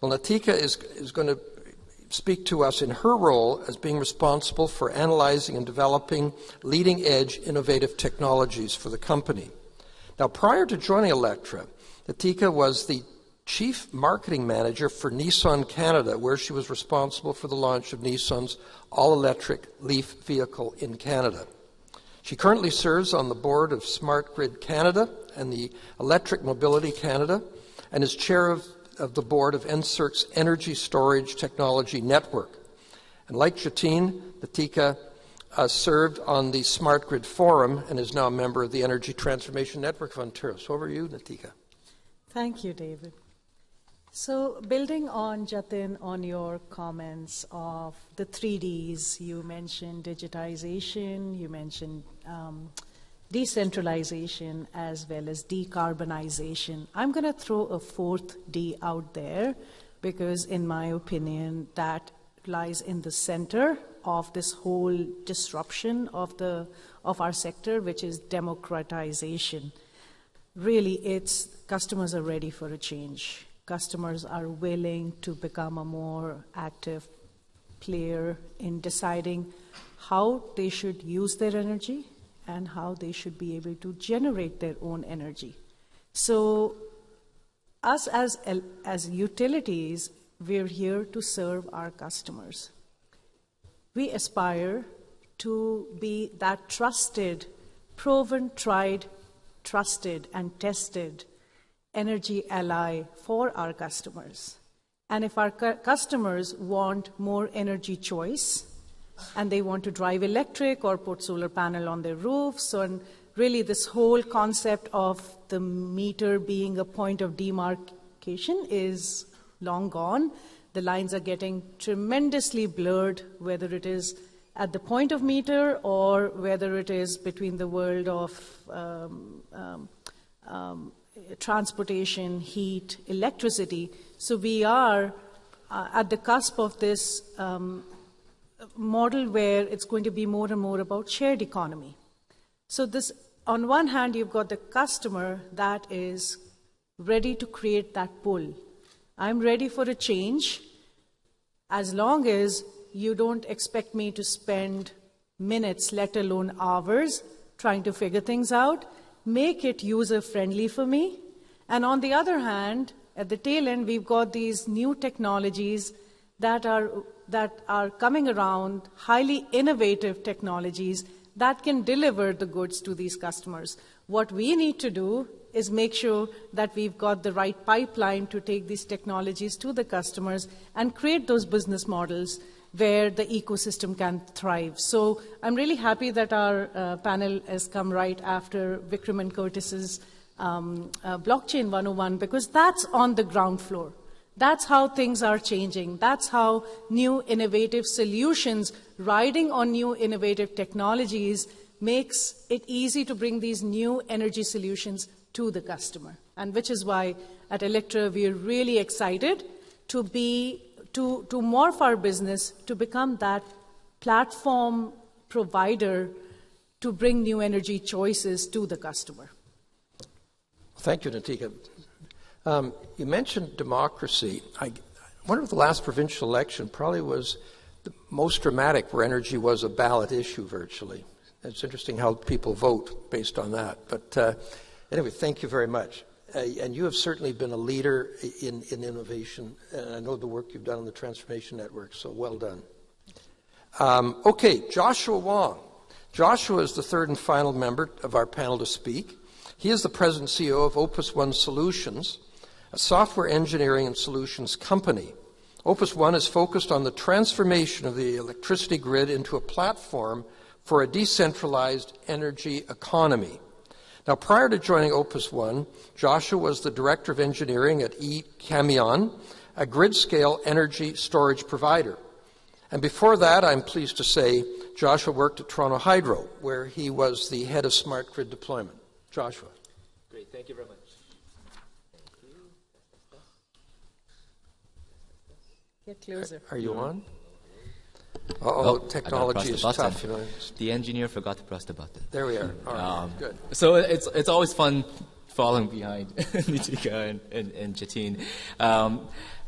Well, Natika is going to speak to us in her role as being responsible for analyzing and developing leading-edge innovative technologies for the company. Now, prior to joining Elektra, Natika was the Chief Marketing Manager for Nissan Canada, where she was responsible for the launch of Nissan's all-electric Leaf vehicle in Canada. She currently serves on the board of Smart Grid Canada and the Electric Mobility Canada, and is chair of the board of NSERC's Energy Storage Technology Network. And like Jatine, Natika served on the Smart Grid Forum and is now a member of the Energy Transformation Network of Ontario. So over to you, Natika. Thank you, David. So building on, Jatin, on your comments of the 3Ds, you mentioned digitization, you mentioned decentralization as well as decarbonization. I'm going to throw a fourth D out there because, in my opinion, that lies in the center of this whole disruption of our sector, which is democratization. Really, it's customers are ready for a change. Customers are willing to become a more active player in deciding how they should use their energy and how they should be able to generate their own energy. So us as utilities, we're here to serve our customers. We aspire to be that trusted, proven, tried, trusted, and tested energy ally for our customers. And if our customers want more energy choice, and they want to drive electric or put solar panel on their roofs, and really this whole concept of the meter being a point of demarcation is long gone. The lines are getting tremendously blurred, whether it is at the point of meter or whether it is between the world of transportation, heat, electricity. So we are at the cusp of this model where it's going to be more and more about shared economy. So this, on one hand, you've got the customer that is ready to create that pull. I'm ready for a change as long as you don't expect me to spend minutes, let alone hours, trying to figure things out. Make it user-friendly for me. And on the other hand, at the tail end, we've got these new technologies that are coming around, highly innovative technologies that can deliver the goods to these customers. What we need to do is make sure that we've got the right pipeline to take these technologies to the customers and create those business models where the ecosystem can thrive. So I'm really happy that our panel has come right after Vikram and Kurtis's Blockchain 101, because that's on the ground floor. That's how things are changing. That's how new innovative solutions riding on new innovative technologies makes it easy to bring these new energy solutions to the customer. And which is why at Elektra we're really excited to morph our business to become that platform provider to bring new energy choices to the customer. Thank you, Natika. You mentioned democracy. I wonder if the last provincial election probably was the most dramatic, where energy was a ballot issue virtually. It's interesting how people vote based on that. But anyway, thank you very much. And you have certainly been a leader in innovation. And I know the work you've done on the Transformation Network, so well done. Okay, Joshua Wong. Joshua is the third and final member of our panel to speak. He is the President and CEO of Opus One Solutions, a software engineering and solutions company. Opus One is focused on the transformation of the electricity grid into a platform for a decentralized energy economy. Now, prior to joining Opus One, Joshua was the Director of Engineering at eCamion, a grid-scale energy storage provider. And before that, I'm pleased to say, Joshua worked at Toronto Hydro, where he was the head of smart grid deployment. Joshua. Great, thank you very much. Get closer. Are you on? Uh-oh, technology is tough. You know. The engineer forgot to press the button. There we are. All right, good. So it's always fun following behind Nitika and Jatin.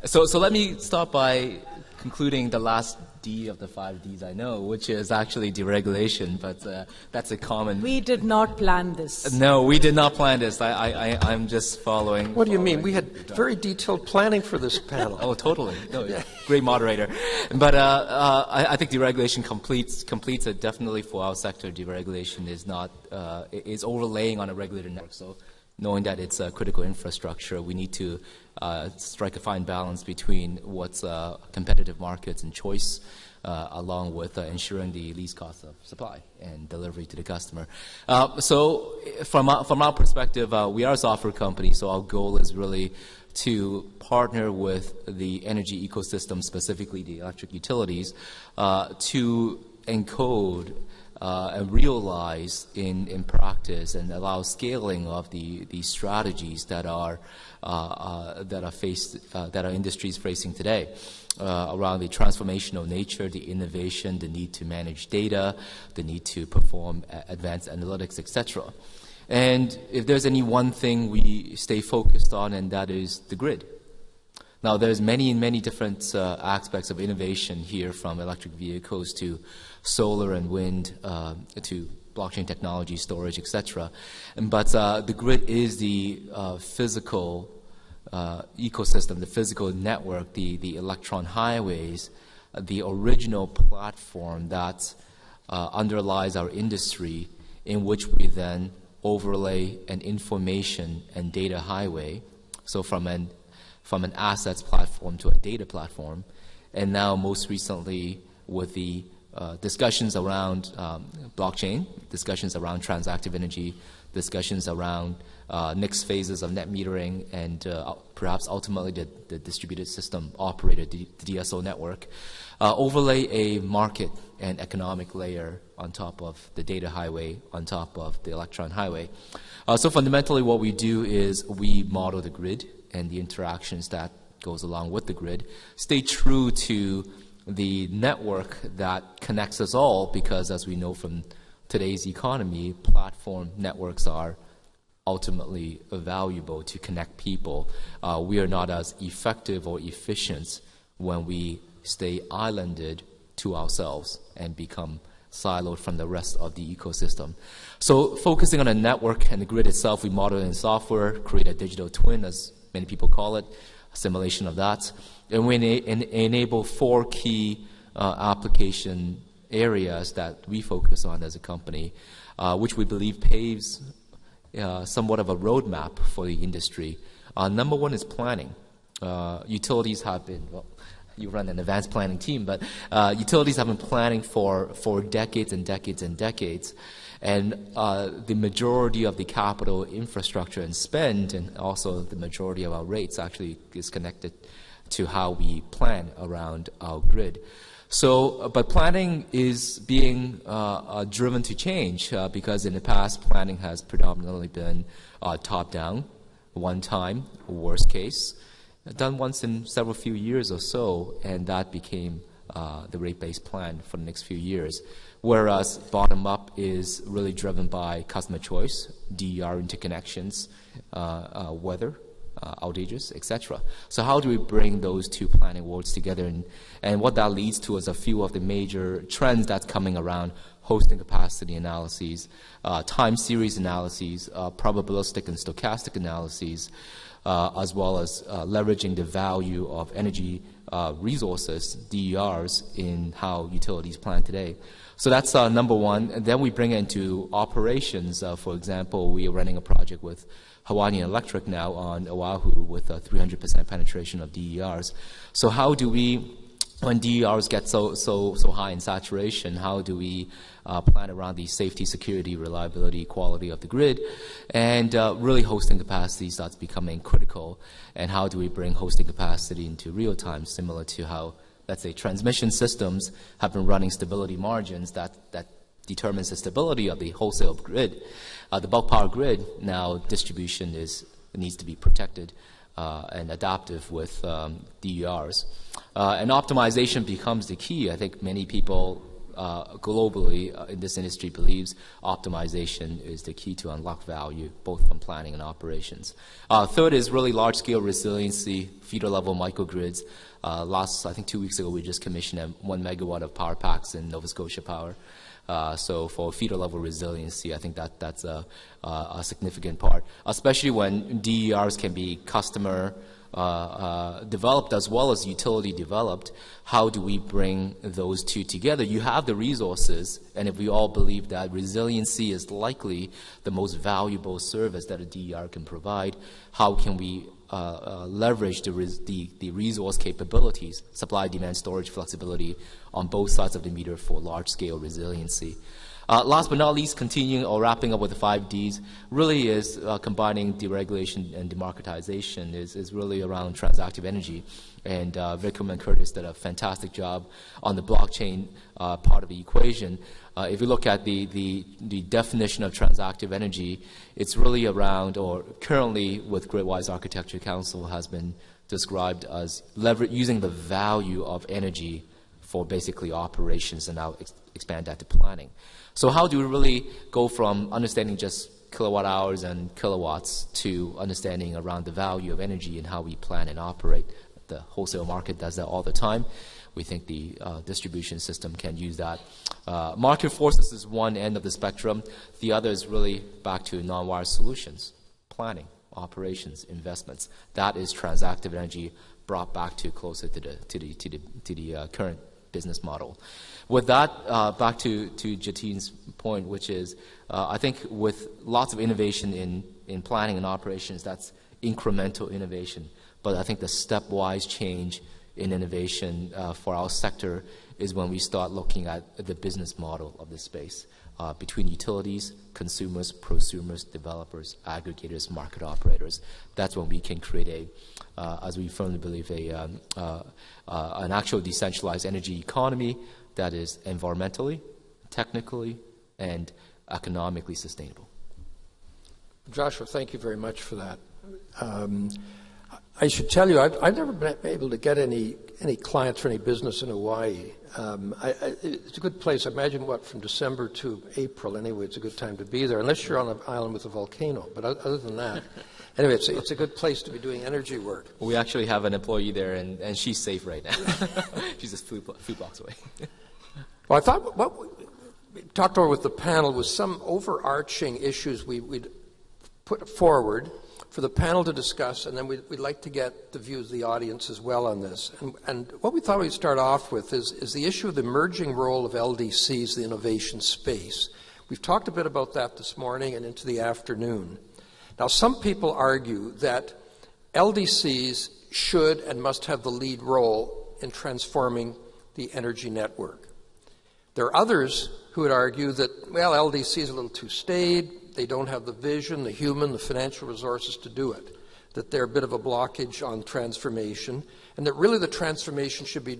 So let me start by concluding the last D of the 5 Ds I know, which is actually deregulation, but that's a common... We did not plan this. No, we did not plan this. I'm just following... What do you mean? We had very detailed planning for this panel. Oh, totally. No, great moderator. But I think deregulation completes it. Definitely for our sector, deregulation is not is overlaying on a regulated network. So knowing that it's a critical infrastructure, we need to strike a fine balance between what's competitive markets and choice, along with ensuring the least cost of supply and delivery to the customer. So from our perspective, we are a software company, so our goal is really to partner with the energy ecosystem, specifically the electric utilities, to encode and realize in practice and allow scaling of the strategies that our industry is facing today, around the transformational nature, the innovation, the need to manage data, the need to perform advanced analytics, etc. And if there's any one thing we stay focused on, and that is the grid. Now, there's many different aspects of innovation here, from electric vehicles to solar and wind to blockchain technology, storage, etc. But the grid is the physical ecosystem, the physical network, the electron highways, the original platform that underlies our industry, in which we then overlay an information and data highway. So from an assets platform to a data platform, and now most recently with the discussions around blockchain, discussions around transactive energy, discussions around next phases of net metering, and perhaps ultimately the distributed system operator, the DSO network, overlay a market and economic layer on top of the data highway, on top of the electron highway. So fundamentally what we do is we model the grid and the interactions that goes along with the grid, stay true to the network that connects us all, because as we know from today's economy, platform networks are ultimately valuable to connect people. We are not as effective or efficient when we stay islanded to ourselves and become siloed from the rest of the ecosystem. So focusing on a network and the grid itself, we model it in software, create a digital twin, as many people call it, a simulation of that. And we enable 4 key application areas that we focus on as a company, which we believe paves somewhat of a roadmap for the industry. Number 1 is planning. Utilities have been, well, you run an advanced planning team, but utilities have been planning for decades and decades and decades. And the majority of the capital infrastructure and spend, and also the majority of our rates, actually is connected to how we plan around our grid. So, but planning is being driven to change because in the past, planning has predominantly been top-down, one time, worst case, done once in several few years or so, and that became the rate-based plan for the next few years. Whereas bottom-up is really driven by customer choice, DER interconnections, weather, outages, etc. So how do we bring those two planning worlds together? And what that leads to is a few of the major trends that's coming around: hosting capacity analyses, time series analyses, probabilistic and stochastic analyses, as well as leveraging the value of energy resources, DERs, in how utilities plan today. So that's number 1. And then we bring it into operations. For example, we are running a project with Hawaiian Electric now on Oahu with 300% penetration of DERs. So how do we, when DERs get so high in saturation, how do we plan around the safety, security, reliability, quality of the grid? And really hosting capacity starts becoming critical. And how do we bring hosting capacity into real time, similar to how, let's say, transmission systems have been running stability margins that determines the stability of the wholesale grid. The bulk power grid, now distribution needs to be protected and adaptive with DERs. And optimization becomes the key. I think many people globally in this industry believes optimization is the key to unlock value, both from planning and operations. Third is really large-scale resiliency, feeder-level microgrids. I think 2 weeks ago, we just commissioned 1 megawatt of power packs in Nova Scotia Power. So for feeder-level resiliency, I think that's a significant part, especially when DERs can be customer developed as well as utility developed. How do we bring those two together? You have the resources, and if we all believe that resiliency is likely the most valuable service that a DER can provide, how can we leverage the resource capabilities, supply, demand, storage, flexibility on both sides of the meter for large-scale resiliency? Last but not least, continuing or wrapping up with the 5 Ds, really is combining deregulation and democratization is really around transactive energy. And Vikram and Kurtis did a fantastic job on the blockchain part of the equation. If you look at the definition of transactive energy, it's really around, or currently with Gridwise Architecture Council has been described as using the value of energy for basically operations and now expand that to planning. So how do we really go from understanding just kilowatt hours and kilowatts to understanding around the value of energy and how we plan and operate? The wholesale market does that all the time. We think the distribution system can use that. Market forces is one end of the spectrum. The other is really back to non-wire solutions, planning, operations, investments. That is transactive energy brought back to closer to the current business model. With that, back to Jatin's point, which is I think with lots of innovation in planning and operations, that's incremental innovation. But I think the stepwise change in innovation for our sector is when we start looking at the business model of this space between utilities, consumers, prosumers, developers, aggregators, market operators. That's when we can create as we firmly believe, an actual decentralized energy economy that is environmentally, technically, and economically sustainable. Joshua, thank you very much for that. I should tell you, I've never been able to get any clients or any business in Hawaii. It's a good place. I imagine, from December to April, anyway, it's a good time to be there, unless you're on an island with a volcano. But other than that, anyway, it's a good place to be doing energy work. We actually have an employee there, and she's safe right now. She's just a few blocks away. Well, I thought what we talked over with the panel was some overarching issues we'd put forward for the panel to discuss, and then we'd like to get the views of the audience as well on this. And what we thought we'd start off with is the issue of the emerging role of LDCs, the innovation space. We've talked a bit about that this morning and into the afternoon. Now, some people argue that LDCs should and must have the lead role in transforming the energy network. There are others who would argue that, well, LDC is a little too staid, they don't have the vision, the human, the financial resources to do it, that they're a bit of a blockage on transformation, and that really the transformation should be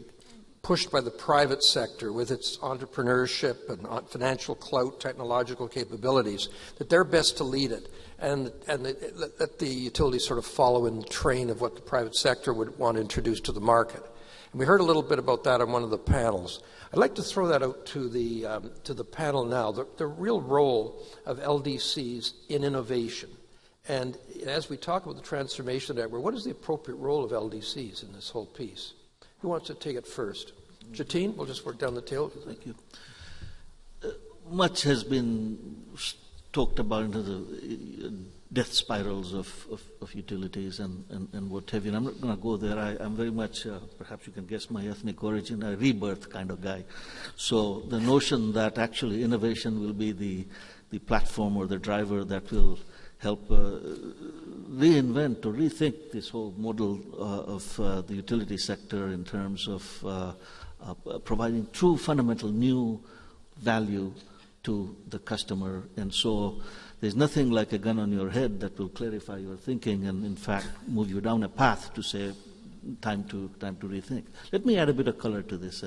pushed by the private sector with its entrepreneurship and financial clout, technological capabilities, that they're best to lead it, and that the utilities sort of follow in the train of what the private sector would want to introduce to the market. And we heard a little bit about that on one of the panels. I'd like to throw that out to the panel now, the real role of LDCs in innovation. And as we talk about the transformation network, what is the appropriate role of LDCs in this whole piece? Who wants to take it first? Jatin, we'll just work down the tail. Thank you. Much has been talked about into the death spirals of utilities and what have you. And I'm not going to go there. I'm very much, perhaps you can guess my ethnic origin, a rebirth kind of guy. So the notion that actually innovation will be the platform or the driver that will help reinvent or rethink this whole model of the utility sector in terms of providing true fundamental new value to the customer. And so there's nothing like a gun on your head that will clarify your thinking and, in fact, move you down a path to say, time to rethink. Let me add a bit of color to this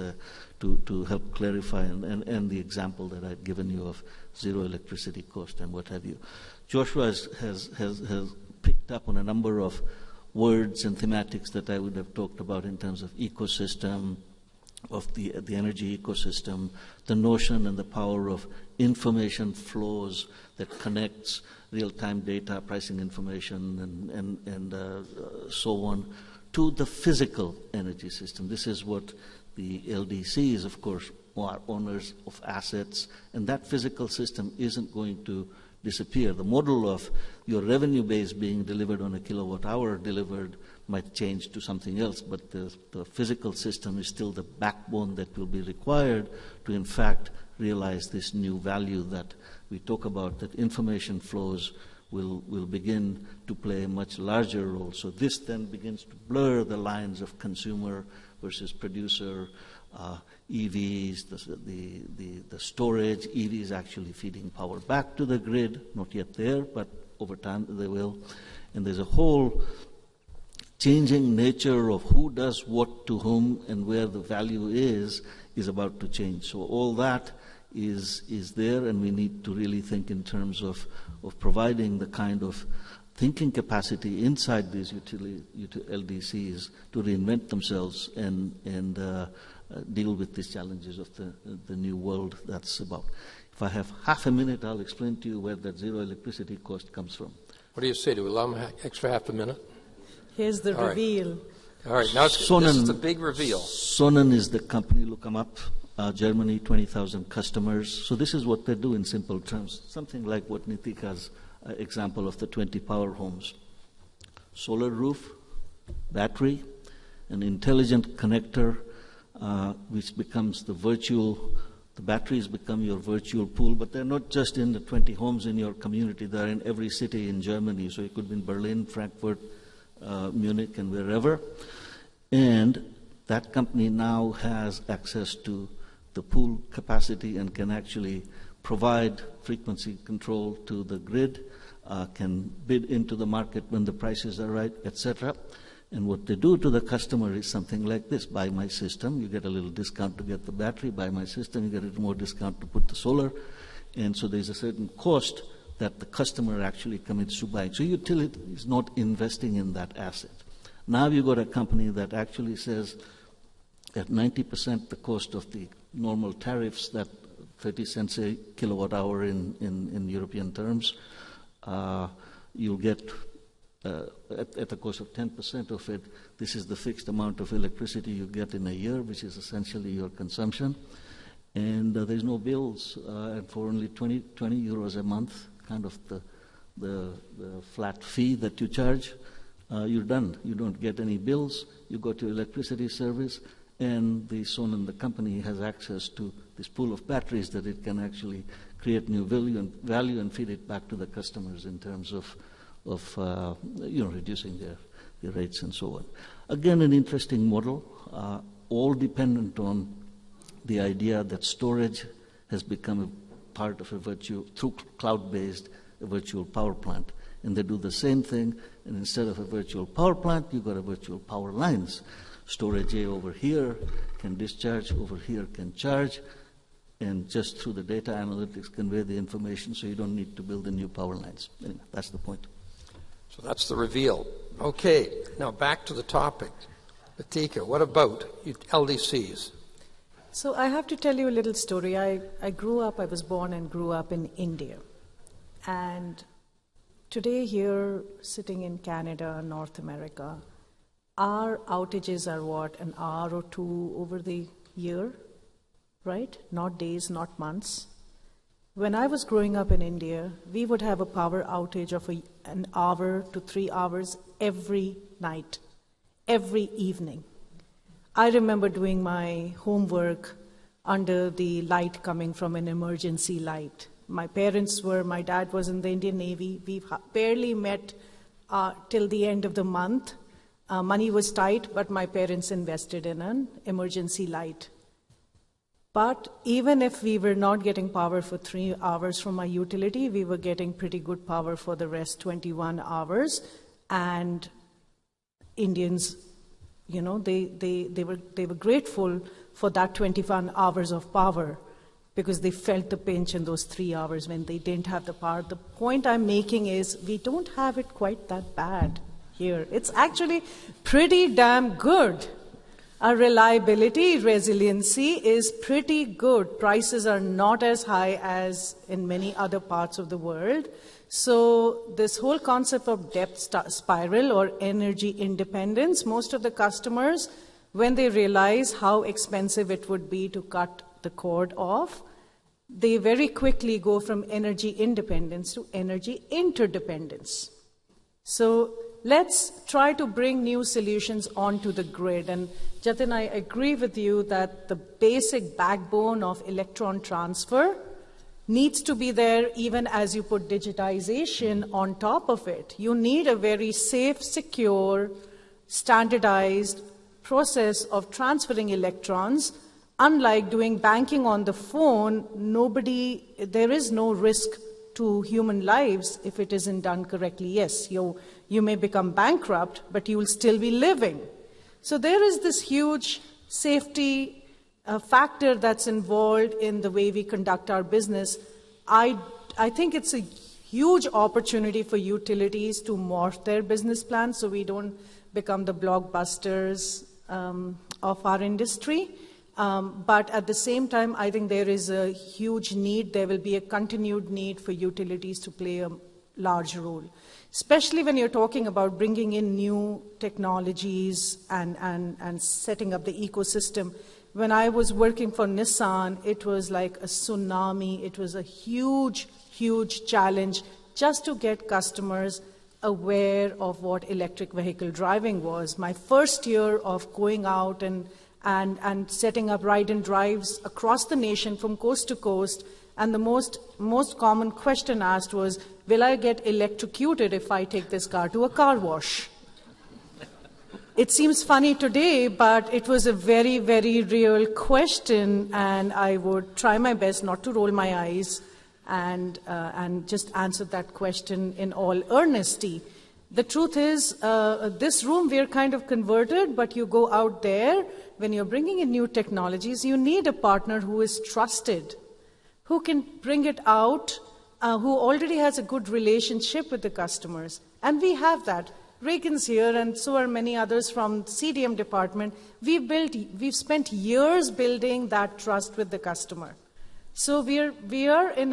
to help clarify and the example that I've given you of zero electricity cost and what have you. Joshua has picked up on a number of words and thematics that I would have talked about in terms of ecosystem, the energy ecosystem, the notion and the power of information flows that connects real-time data, pricing information, and so on, to the physical energy system. This is what the LDCs, of course, are owners of assets, and that physical system isn't going to disappear. The model of your revenue base being delivered on a kilowatt hour delivered might change to something else, but the physical system is still the backbone that will be required to, in fact, realize this new value that we talk about, that information flows will begin to play a much larger role. So this then begins to blur the lines of consumer versus producer, EVs, the storage, EVs actually feeding power back to the grid, not yet there, but over time they will. And there's a whole changing nature of who does what to whom and where the value is about to change. So all that is there, and we need to really think in terms of providing the kind of thinking capacity inside these LDCs to reinvent themselves and deal with these challenges of the new world that's about. If I have half a minute, I'll explain to you where that zero electricity cost comes from. What do you say? Do we allow them extra half a minute? Here's the reveal. All right, now this is the big reveal. Sonnen is the company, look them up. Germany, 20,000 customers. So this is what they do in simple terms, something like what Nitika's example of the 20 power homes. Solar roof, battery, an intelligent connector, which becomes the batteries become your virtual pool, but they're not just in the 20 homes in your community, they're in every city in Germany. So it could be in Berlin, Frankfurt, Munich, and wherever. And that company now has access to the pool capacity and can actually provide frequency control to the grid, can bid into the market when the prices are right, etc. And what they do to the customer is something like this. Buy my system, you get a little discount to get the battery. Buy my system, you get a little more discount to put the solar. And so there's a certain cost that the customer actually commits to buying. So utility is not investing in that asset. Now you've got a company that actually says at 90% the cost of the normal tariffs, that 30 cents a kilowatt hour in European terms, you'll get at the cost of 10% of it, this is the fixed amount of electricity you get in a year, which is essentially your consumption. And there's no bills, and for only 20 euros a month, kind of the flat fee that you charge, you're done. You don't get any bills. You go to electricity service, and the Sonnen, the company, has access to this pool of batteries that it can actually create new value and feed it back to the customers in terms of reducing their rates and so on. Again, an interesting model, all dependent on the idea that storage has become a part of through cloud-based, a virtual power plant. And they do the same thing, and instead of a virtual power plant, you've got a virtual power lines. Storage A over here can discharge, over here can charge, and just through the data analytics convey the information, so you don't need to build the new power lines. Anyway, that's the point. So that's the reveal. Okay, now back to the topic. Atika, what about LDCs? So I have to tell you a little story. I was born and grew up in India. And today here, sitting in Canada, North America, our outages are what, an hour or two over the year, right? Not days, not months. When I was growing up in India, we would have a power outage of an hour to 3 hours every night, every evening. I remember doing my homework under the light coming from an emergency light. My dad was in the Indian Navy. We barely met till the end of the month. Money was tight, but my parents invested in an emergency light. But even if we were not getting power for 3 hours from our utility, we were getting pretty good power for the rest 21 hours. And Indians, they were grateful for that 21 hours of power because they felt the pinch in those 3 hours when they didn't have the power. The point I'm making is we don't have it quite that bad here. It's actually pretty damn good. Our reliability, resiliency is pretty good. Prices are not as high as in many other parts of the world. So this whole concept of debt spiral or energy independence, most of the customers, when they realize how expensive it would be to cut the cord off, they very quickly go from energy independence to energy interdependence. So let's try to bring new solutions onto the grid. And Jatin, I agree with you that the basic backbone of electron transfer needs to be there even as you put digitization on top of it. You need a very safe, secure, standardized process of transferring electrons. Unlike doing banking on the phone, there is no risk to human lives if it isn't done correctly. Yes, you may become bankrupt, but you will still be living. So there is this huge safety factor that's involved in the way we conduct our business. I think it's a huge opportunity for utilities to morph their business plans so we don't become the blockbusters of our industry. But at the same time, I think there is a huge need. There will be a continued need for utilities to play a large role, especially when you're talking about bringing in new technologies and setting up the ecosystem. When I was working for Nissan, it was like a tsunami. It was a huge, huge challenge just to get customers aware of what electric vehicle driving was. My first year of going out and setting up ride and drives across the nation from coast to coast, and the most common question asked was, will I get electrocuted if I take this car to a car wash? It seems funny today, but it was a very, very real question, and I would try my best not to roll my eyes and just answer that question in all earnesty. The truth is, this room, we're kind of converted, but you go out there, when you're bringing in new technologies, you need a partner who is trusted, who can bring it out, who already has a good relationship with the customers. And we have that. Reagan's here, and so are many others from the CDM department. We've spent years building that trust with the customer. So we are in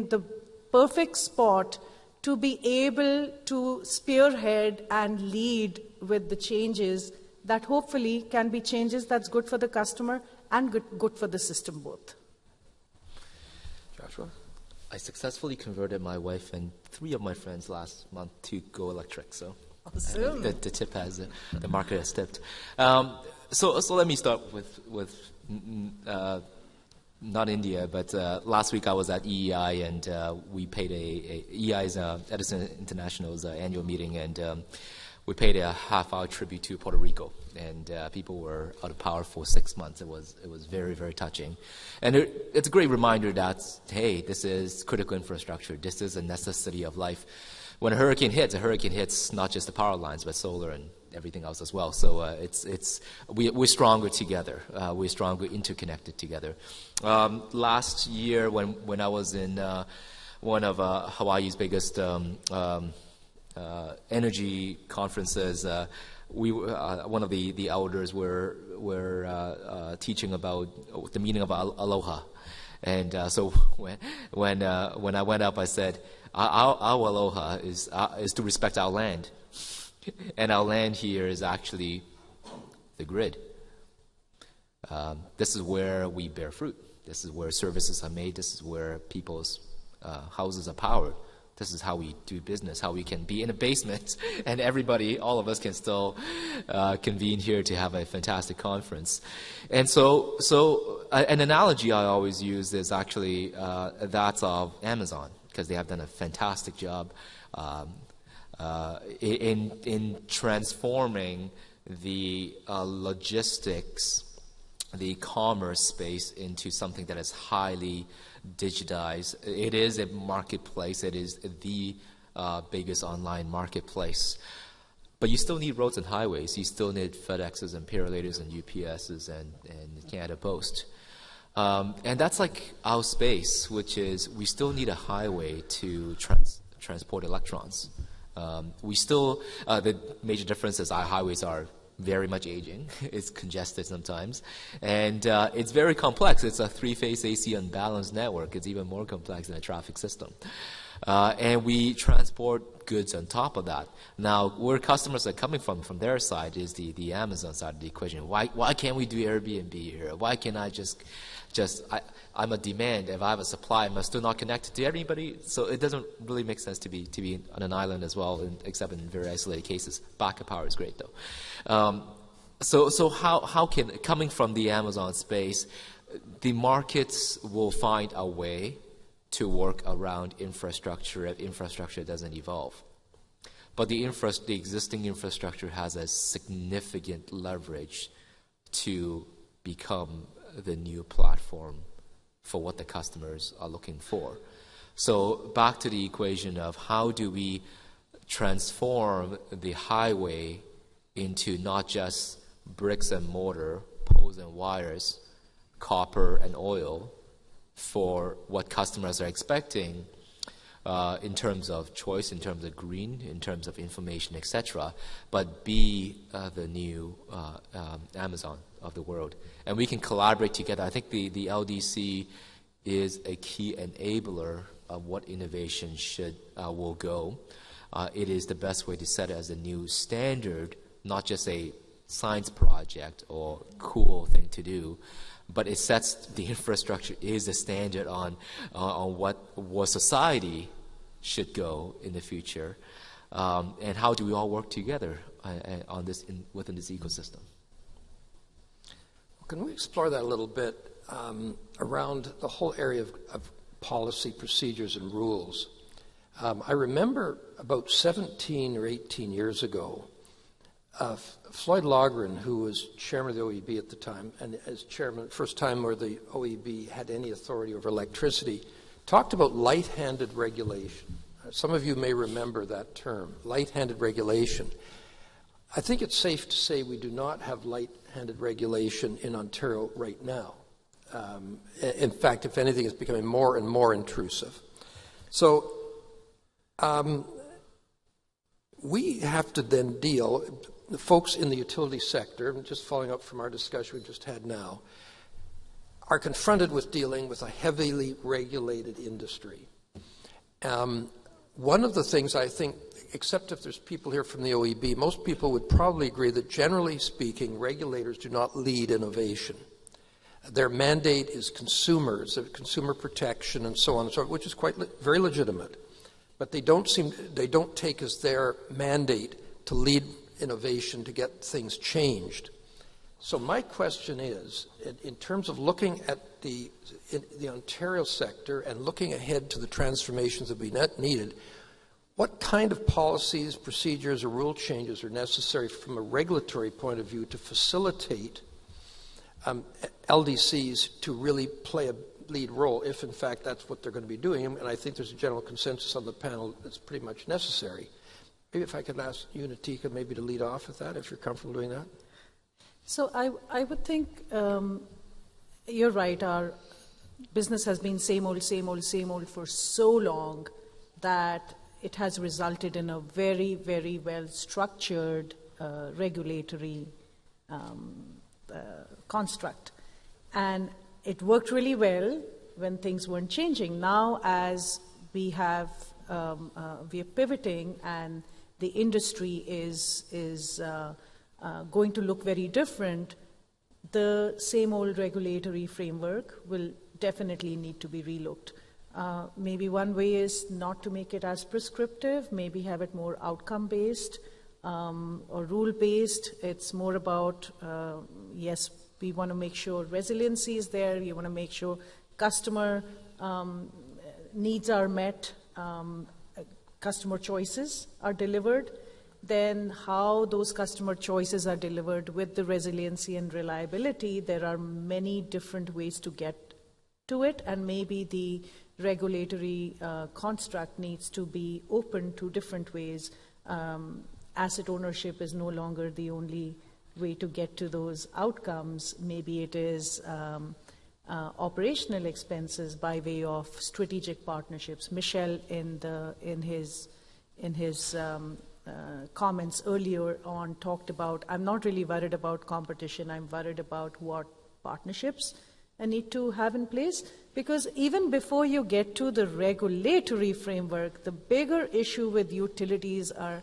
the perfect spot to be able to spearhead and lead with the changes that hopefully can be changes that's good for the customer and good for the system both. Joshua? I successfully converted my wife and 3 of my friends last month to go electric. So awesome. The tip has the market has tipped. So let me start with not India, but last week I was at EEI, and we paid EEI's Edison International's annual meeting, and we paid a half-hour tribute to Puerto Rico, and people were out of power for 6 months. It was very, very touching, and it's a great reminder that, hey, this is critical infrastructure. This is a necessity of life. When a hurricane hits not just the power lines, but solar and everything else as well. So we're stronger together. We're stronger interconnected together. Last year, when I was in one of Hawaii's biggest energy conferences, one of the elders were teaching about the meaning of aloha, and so when I went up, I said, our aloha is to respect our land, and our land here is actually the grid. This is where we bear fruit. This is where services are made. This is where people's houses are powered. This is how we do business, how we can be in a basement and everybody, all of us can still convene here to have a fantastic conference. And so an analogy I always use is actually that of Amazon, because they have done a fantastic job in transforming the logistics, the commerce space into something that is highly digitized. It is a marketplace. It is the biggest online marketplace. But you still need roads and highways. You still need FedExes and Purilators and UPSs and Canada Post. And that's like our space, which is we still need a highway to transport electrons. We still, the major difference is our highways are very much aging. It's congested sometimes. And it's very complex. It's a three-phase AC unbalanced network. It's even more complex than a traffic system. And we transport goods on top of that. Now, where customers are coming from their side is the Amazon side of the equation. Why can't we do Airbnb here? Why can't I I'm a demand. If I have a supply, am I still not connected to everybody? So it doesn't really make sense to be on an island as well, except in very isolated cases. Backup power is great, though. So how can, coming from the Amazon space, the markets will find a way to work around infrastructure if infrastructure doesn't evolve. But the existing infrastructure has a significant leverage to become the new platform for what the customers are looking for. So back to the equation of how do we transform the highway into not just bricks and mortar, poles and wires, copper and oil for what customers are expecting in terms of choice, in terms of green, in terms of information, etc., but be the new Amazon of the world. And we can collaborate together. I think the LDC is a key enabler of what innovation will go. It is the best way to set it as a new standard, not just a science project or cool thing to do, but it sets the infrastructure is the standard on what society should go in the future, and how do we all work together on this within this ecosystem. Can we explore that a little bit around the whole area of policy, procedures, and rules? I remember about 17 or 18 years ago, Floyd Logren, who was chairman of the OEB at the time, and as chairman, first time where the OEB had any authority over electricity, talked about light-handed regulation. Some of you may remember that term, light-handed regulation. I think it's safe to say we do not have light-handed regulation in Ontario right now. In fact, if anything, it's becoming more and more intrusive. So we have to then deal, the folks in the utility sector, just following up from our discussion we just had now, are confronted with dealing with a heavily regulated industry. One of the things I think, except if there's people here from the OEB, most people would probably agree that generally speaking, regulators do not lead innovation. Their mandate is consumers, consumer protection, and so on and so forth, which is very legitimate. But they don't take as their mandate to lead innovation to get things changed. So my question is, in terms of looking at the Ontario sector and looking ahead to the transformations that will be needed, what kind of policies, procedures, or rule changes are necessary from a regulatory point of view to facilitate LDCs to really play a lead role, if in fact that's what they're going to be doing? And I think there's a general consensus on the panel that's pretty much necessary. Maybe if I could ask you, Natika, maybe to lead off with that, if you're comfortable doing that. So I would think you're right. Our business has been same old for so long that it has resulted in a very, very well-structured regulatory construct. And it worked really well when things weren't changing. Now, as we are pivoting and the industry is going to look very different, the same old regulatory framework will definitely need to be relooked. Maybe one way is not to make it as prescriptive, maybe have it more outcome-based or rule-based. It's more about, yes, we want to make sure resiliency is there, we want to make sure customer needs are met, customer choices are delivered. Then how those customer choices are delivered with the resiliency and reliability, there are many different ways to get to it, and maybe the regulatory construct needs to be open to different ways. Asset ownership is no longer the only way to get to those outcomes. Maybe it is operational expenses by way of strategic partnerships. Michel, in his comments earlier on talked about, I'm not really worried about competition, I'm worried about what partnerships I need to have in place. Because even before you get to the regulatory framework, the bigger issue with utilities are,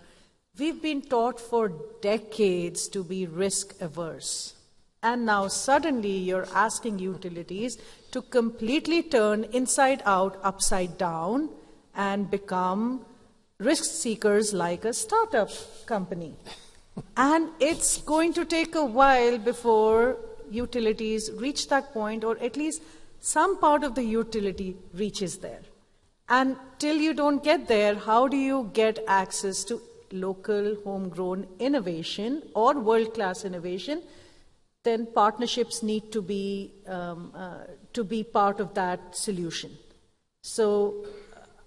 we've been taught for decades to be risk averse. And now suddenly you're asking utilities to completely turn inside out, upside down, and become risk seekers like a startup company. And it's going to take a while before utilities reach that point, or at least some part of the utility reaches there. And till you don't get there, how do you get access to local homegrown innovation or world-class innovation? Then partnerships need to be part of that solution. So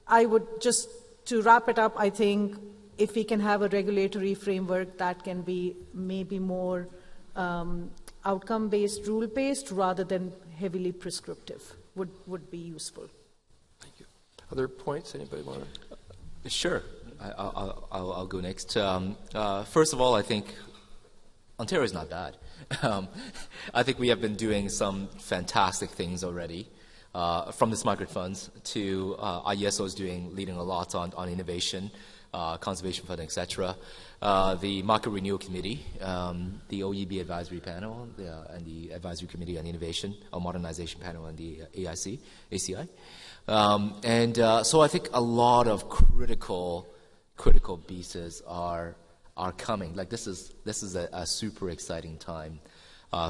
I would just, to wrap it up, I think if we can have a regulatory framework that can be maybe more outcome-based, rule-based, rather than heavily prescriptive, would be useful. Thank you. Other points? Anybody want to? Sure. I'll go next. First of all, I think Ontario is not bad. I think we have been doing some fantastic things already, from the smart grid funds to IESO is leading a lot on innovation, conservation funding, etc. The Market Renewal Committee, the OEB Advisory Panel, and the Advisory Committee on Innovation, or Modernization Panel, and the ACI. So I think a lot of critical pieces are coming. Like this is a super exciting time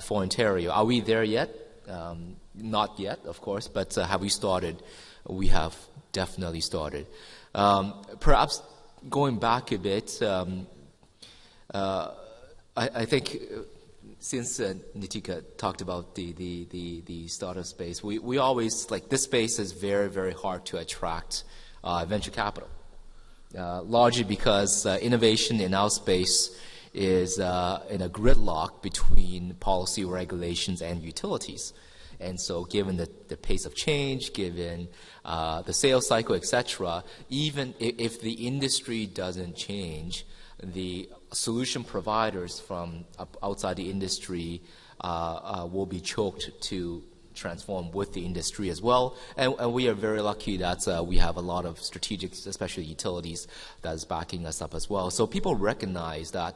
for Ontario. Are we there yet? Not yet, of course, but have we started? We have definitely started. Perhaps going back a bit, I think since Nitika talked about the startup space, we always, like, this space is very, very hard to attract venture capital. Largely because innovation in our space is in a gridlock between policy regulations and utilities. And so given the pace of change, given the sales cycle, etc., even if the industry doesn't change, the solution providers from outside the industry will be choked to transform with the industry as well. And we are very lucky that we have a lot of strategics, especially utilities, that is backing us up as well. So people recognize that,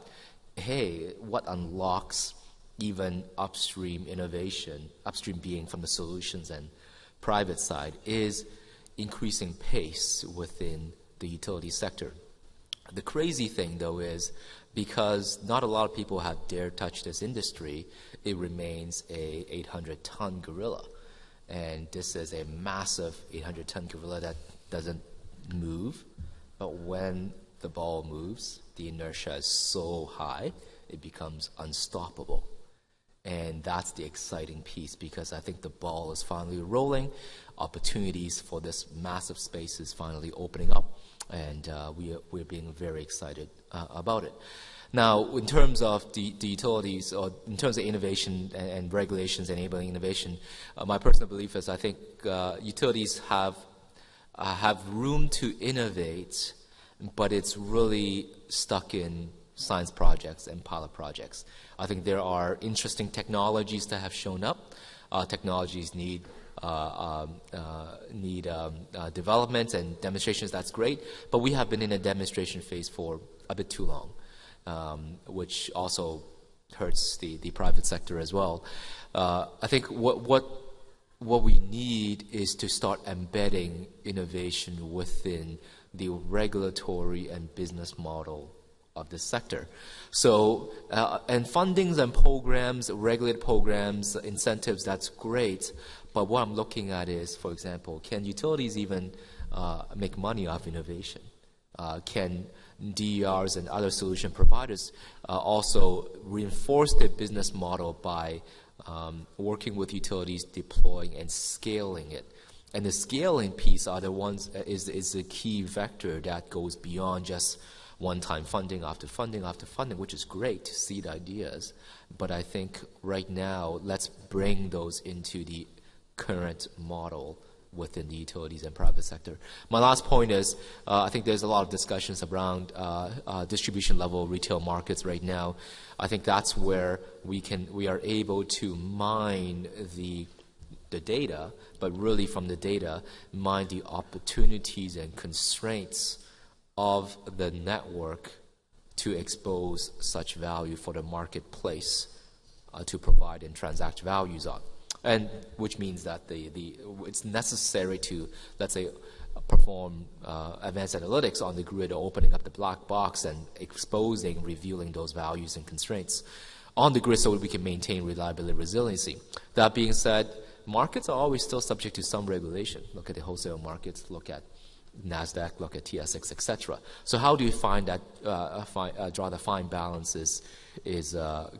hey, what unlocks even upstream innovation, upstream being from the solutions and private side, is increasing pace within the utility sector. The crazy thing, though, is because not a lot of people have dared touch this industry, it remains a 800-ton gorilla. And this is a massive 800-ton gorilla that doesn't move. But when the ball moves, the inertia is so high, it becomes unstoppable. And that's the exciting piece, because I think the ball is finally rolling. Opportunities for this massive space is finally opening up. And we're being very excited about it. Now, in terms of the utilities, or in terms of innovation and regulations enabling innovation, my personal belief is I think utilities have room to innovate, but it's really stuck in science projects and pilot projects. I think there are interesting technologies that have shown up. Technologies need development and demonstrations. That's great, but we have been in a demonstration phase for a bit too long, which also hurts the private sector as well. I think what we need is to start embedding innovation within the regulatory and business model of the sector. So, and fundings and programs, regulated programs, incentives, that's great. But what I'm looking at is, for example, can utilities even make money off innovation? Can DERs and other solution providers also reinforce their business model by working with utilities, deploying and scaling it? And the scaling piece are the ones is the key vector that goes beyond just one-time funding after funding after funding, which is great to seed ideas. But I think right now, let's bring those into the current model within the utilities and private sector. My last point is, I think there's a lot of discussions around distribution level retail markets right now. I think that's where we are able to mine the data, but really from the data, mine the opportunities and constraints of the network to expose such value for the marketplace to provide and transact values on. And which means that it's necessary to, let's say, perform advanced analytics on the grid, or opening up the black box and exposing, revealing those values and constraints on the grid so we can maintain reliability and resiliency. That being said, markets are always still subject to some regulation. Look at the wholesale markets, look at NASDAQ, look at TSX, etc. So how do you find that, draw the fine balance is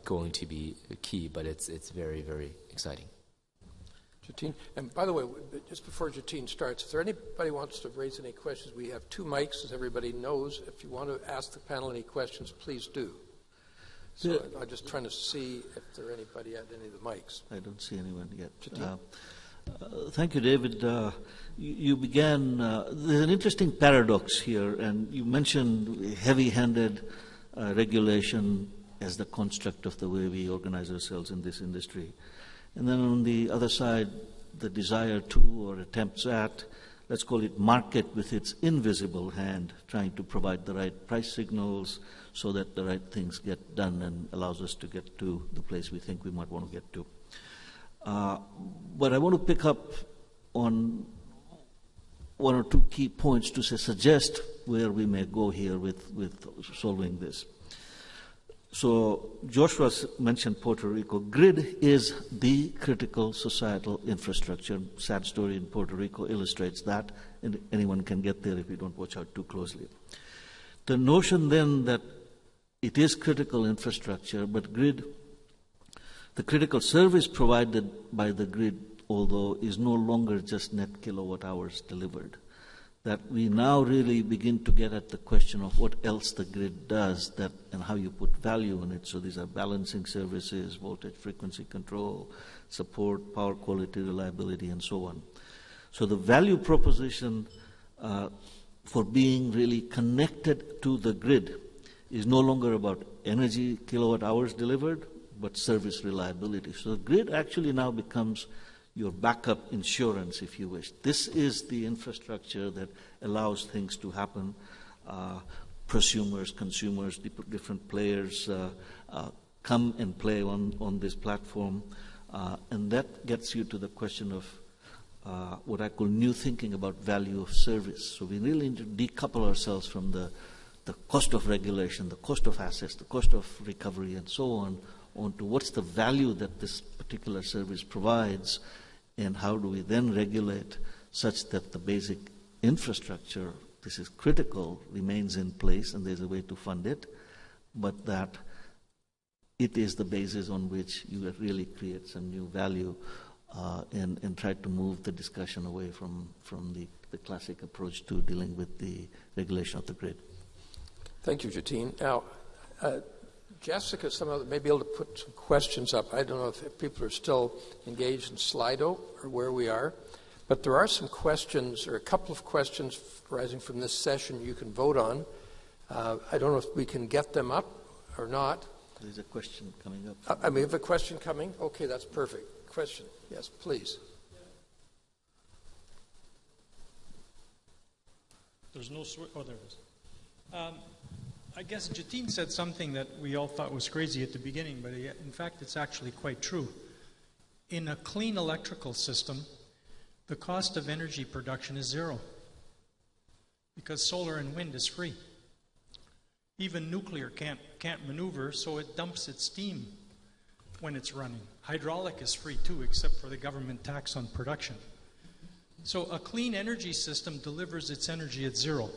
going to be key, but it's very, very exciting. Jatine, and by the way, just before Jatine starts, if there anybody wants to raise any questions, we have 2 mics, as everybody knows. If you want to ask the panel any questions, please do. So I'm just trying to see if there are anybody at any of the mics. I don't see anyone yet. Jatine? Thank you, David. You began, there's an interesting paradox here, and you mentioned heavy-handed regulation as the construct of the way we organize ourselves in this industry. And then on the other side, the desire to, or attempts at, let's call it market with its invisible hand, trying to provide the right price signals so that the right things get done and allows us to get to the place we think we might want to get to. But I want to pick up on 1 or 2 key points to suggest where we may go here with solving this. So Joshua mentioned Puerto Rico. Grid is the critical societal infrastructure. Sad story in Puerto Rico illustrates that, and anyone can get there if you don't watch out too closely. The notion then that it is critical infrastructure, but grid, the critical service provided by the grid, although, is no longer just net kilowatt hours delivered. That we now really begin to get at the question of what else the grid does and how you put value in it. So these are balancing services, voltage frequency control, support, power quality, reliability, and so on. So the value proposition for being really connected to the grid is no longer about energy kilowatt hours delivered, but service reliability. So the grid actually now becomes your backup insurance, if you wish. This is the infrastructure that allows things to happen. Prosumers, consumers, different players come and play on this platform. And that gets you to the question of what I call new thinking about value of service. So we really need to decouple ourselves from the cost of regulation, the cost of assets, the cost of recovery, and so on to what's the value that this particular service provides, and how do we then regulate such that the basic infrastructure, this is critical, remains in place and there's a way to fund it, but that it is the basis on which you really create some new value and try to move the discussion away from the classic approach to dealing with the regulation of the grid. Thank you, Jatine. Now, Jessica somehow may be able to put some questions up. I don't know if people are still engaged in Slido or where we are, but there are some questions, or a couple of questions arising from this session you can vote on. I don't know if we can get them up or not. There's a question coming up. We have a question coming? Okay, that's perfect. Question. Yes, please. There's no oh, there it is. I guess Jatine said something that we all thought was crazy at the beginning, but in fact it's actually quite true. In a clean electrical system, the cost of energy production is zero because solar and wind is free. Even nuclear can't maneuver, so it dumps its steam when it's running. Hydraulic is free too, except for the government tax on production. So a clean energy system delivers its energy at zero.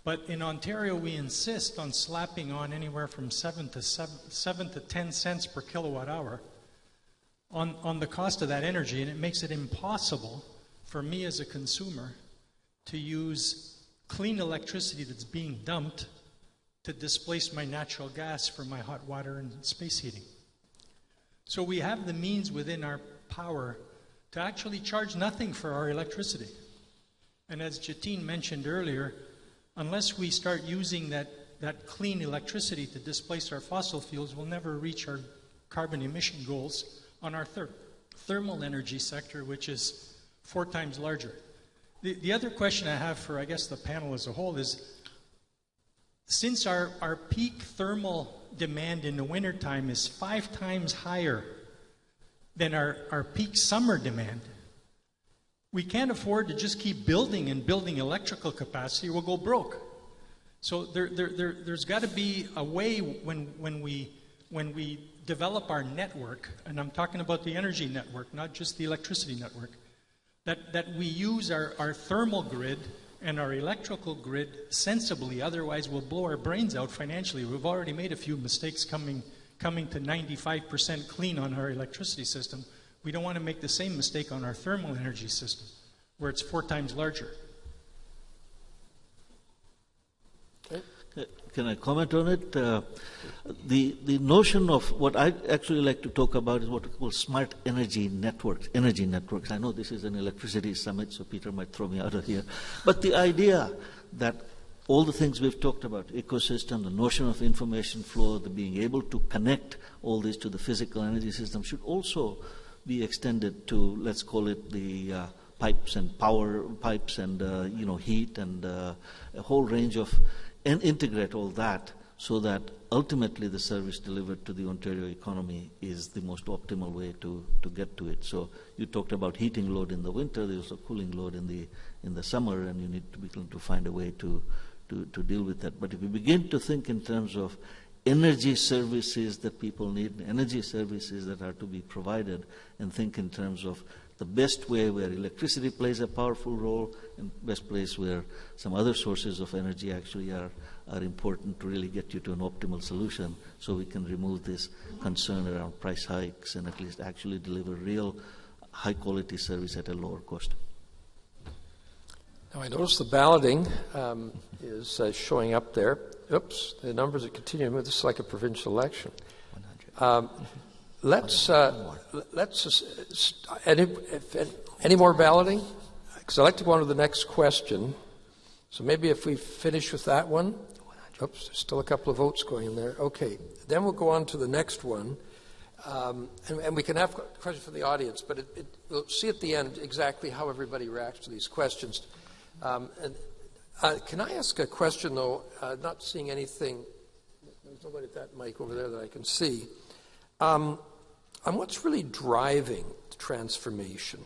But in Ontario, we insist on slapping on anywhere from 7 to 10 cents per kilowatt hour on the cost of that energy, and it makes it impossible for me as a consumer to use clean electricity that's being dumped to displace my natural gas for my hot water and space heating. So we have the means within our power to actually charge nothing for our electricity. And as Jatin mentioned earlier, unless we start using that clean electricity to displace our fossil fuels, we'll never reach our carbon emission goals on our thermal energy sector, which is 4 times larger. The other question I have for, I guess, the panel as a whole is, since our peak thermal demand in the wintertime is 5 times higher than our peak summer demand, we can't afford to just keep building and building electrical capacity. We'll go broke. So there's got to be a way when we develop our network, and I'm talking about the energy network, not just the electricity network, that we use our thermal grid and our electrical grid sensibly. Otherwise, we'll blow our brains out financially. We've already made a few mistakes coming to 95% clean on our electricity system. We don't want to make the same mistake on our thermal energy system, where it's 4 times larger. Can I comment on it? The notion of what I actually like to talk about is what we call smart energy networks. I know this is an electricity summit, so Peter might throw me out of here. But the idea that all the things we've talked about, ecosystem, the notion of information flow, the being able to connect all this to the physical energy system should also be extended to, let's call it, the pipes and power pipes and heat and a whole range of, and integrate all that so that ultimately the service delivered to the Ontario economy is the most optimal way to get to it. So you talked about heating load in the winter, there's also cooling load in the summer, and you need to be able to find a way to deal with that. But if you begin to think in terms of energy services that people need, energy services that are to be provided, and think in terms of the best way where electricity plays a powerful role, and best place where some other sources of energy actually are important to really get you to an optimal solution, so we can remove this concern around price hikes and at least actually deliver real high-quality service at a lower cost. Now, I notice the balloting is showing up there. Oops, the numbers are continuing. This is like a provincial election. Any more balloting? Because I'd like to go on to the next question. So maybe if we finish with that one. Oops, there's still a couple of votes going in there. Okay, then we'll go on to the next one. And we can have questions from the audience, but we'll see at the end exactly how everybody reacts to these questions. Can I ask a question, though? Not seeing anything. There's nobody at that mic over there that I can see. On what's really driving the transformation?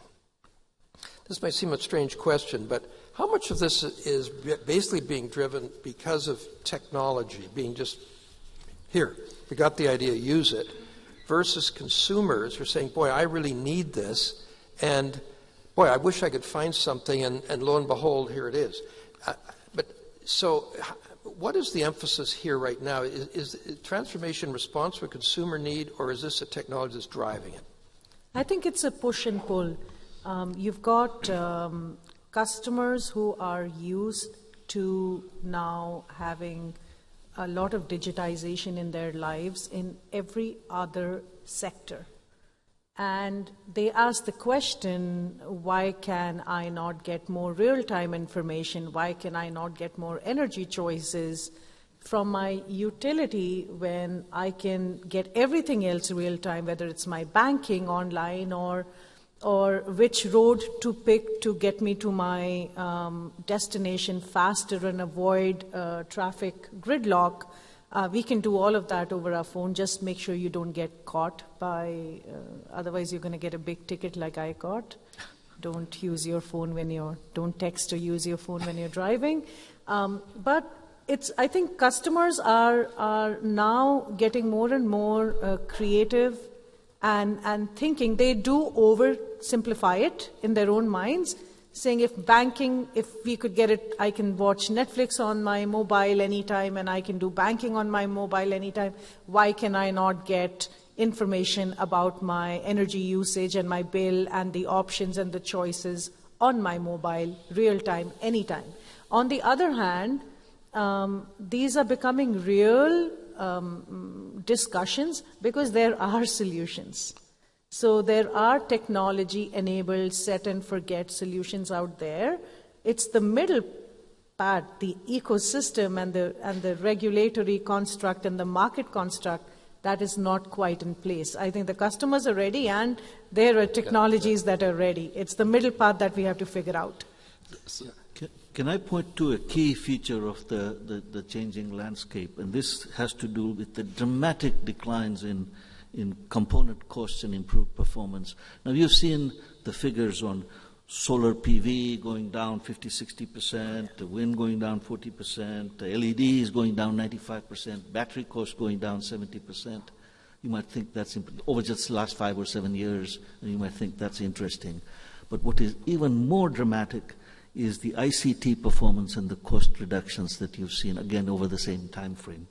This might seem a strange question, but how much of this is basically being driven because of technology, being just, here, we got the idea, use it, versus consumers who are saying, boy, I really need this, and boy, I wish I could find something, and lo and behold, here it is. So what is the emphasis here right now? Is transformation response to a consumer need, or is this a technology that's driving it? I think it's a push and pull. You've got customers who are used to now having a lot of digitization in their lives in every other sector. And they ask the question, why can I not get more real-time information? Why can I not get more energy choices from my utility when I can get everything else real-time, whether it's my banking online or which road to pick to get me to my destination faster and avoid traffic gridlock. We can do all of that over our phone. Just make sure you don't get caught by, otherwise you're going to get a big ticket like I got. Don't use your phone don't text or use your phone when you're driving. But I think customers are now getting more and more creative and thinking. They do oversimplify it in their own minds, saying if we could get it, I can watch Netflix on my mobile anytime and I can do banking on my mobile anytime. Why can I not get information about my energy usage and my bill and the options and the choices on my mobile, real time, anytime? On the other hand, these are becoming real discussions because there are solutions. So there are technology-enabled set-and-forget solutions out there. It's the middle part, the ecosystem and the regulatory construct and the market construct that is not quite in place. I think the customers are ready and there are technologies that are ready. It's the middle part that we have to figure out. Can I point to a key feature of the changing landscape? And this has to do with the dramatic declines in component costs and improved performance. Now, you've seen the figures on solar PV going down 50-60%, the wind going down 40%, the LEDs going down 95%, battery costs going down 70%. You might think that's over just the last 5 or 7 years, and you might think that's interesting. But what is even more dramatic is the ICT performance and the cost reductions that you've seen, again, over the same time frame.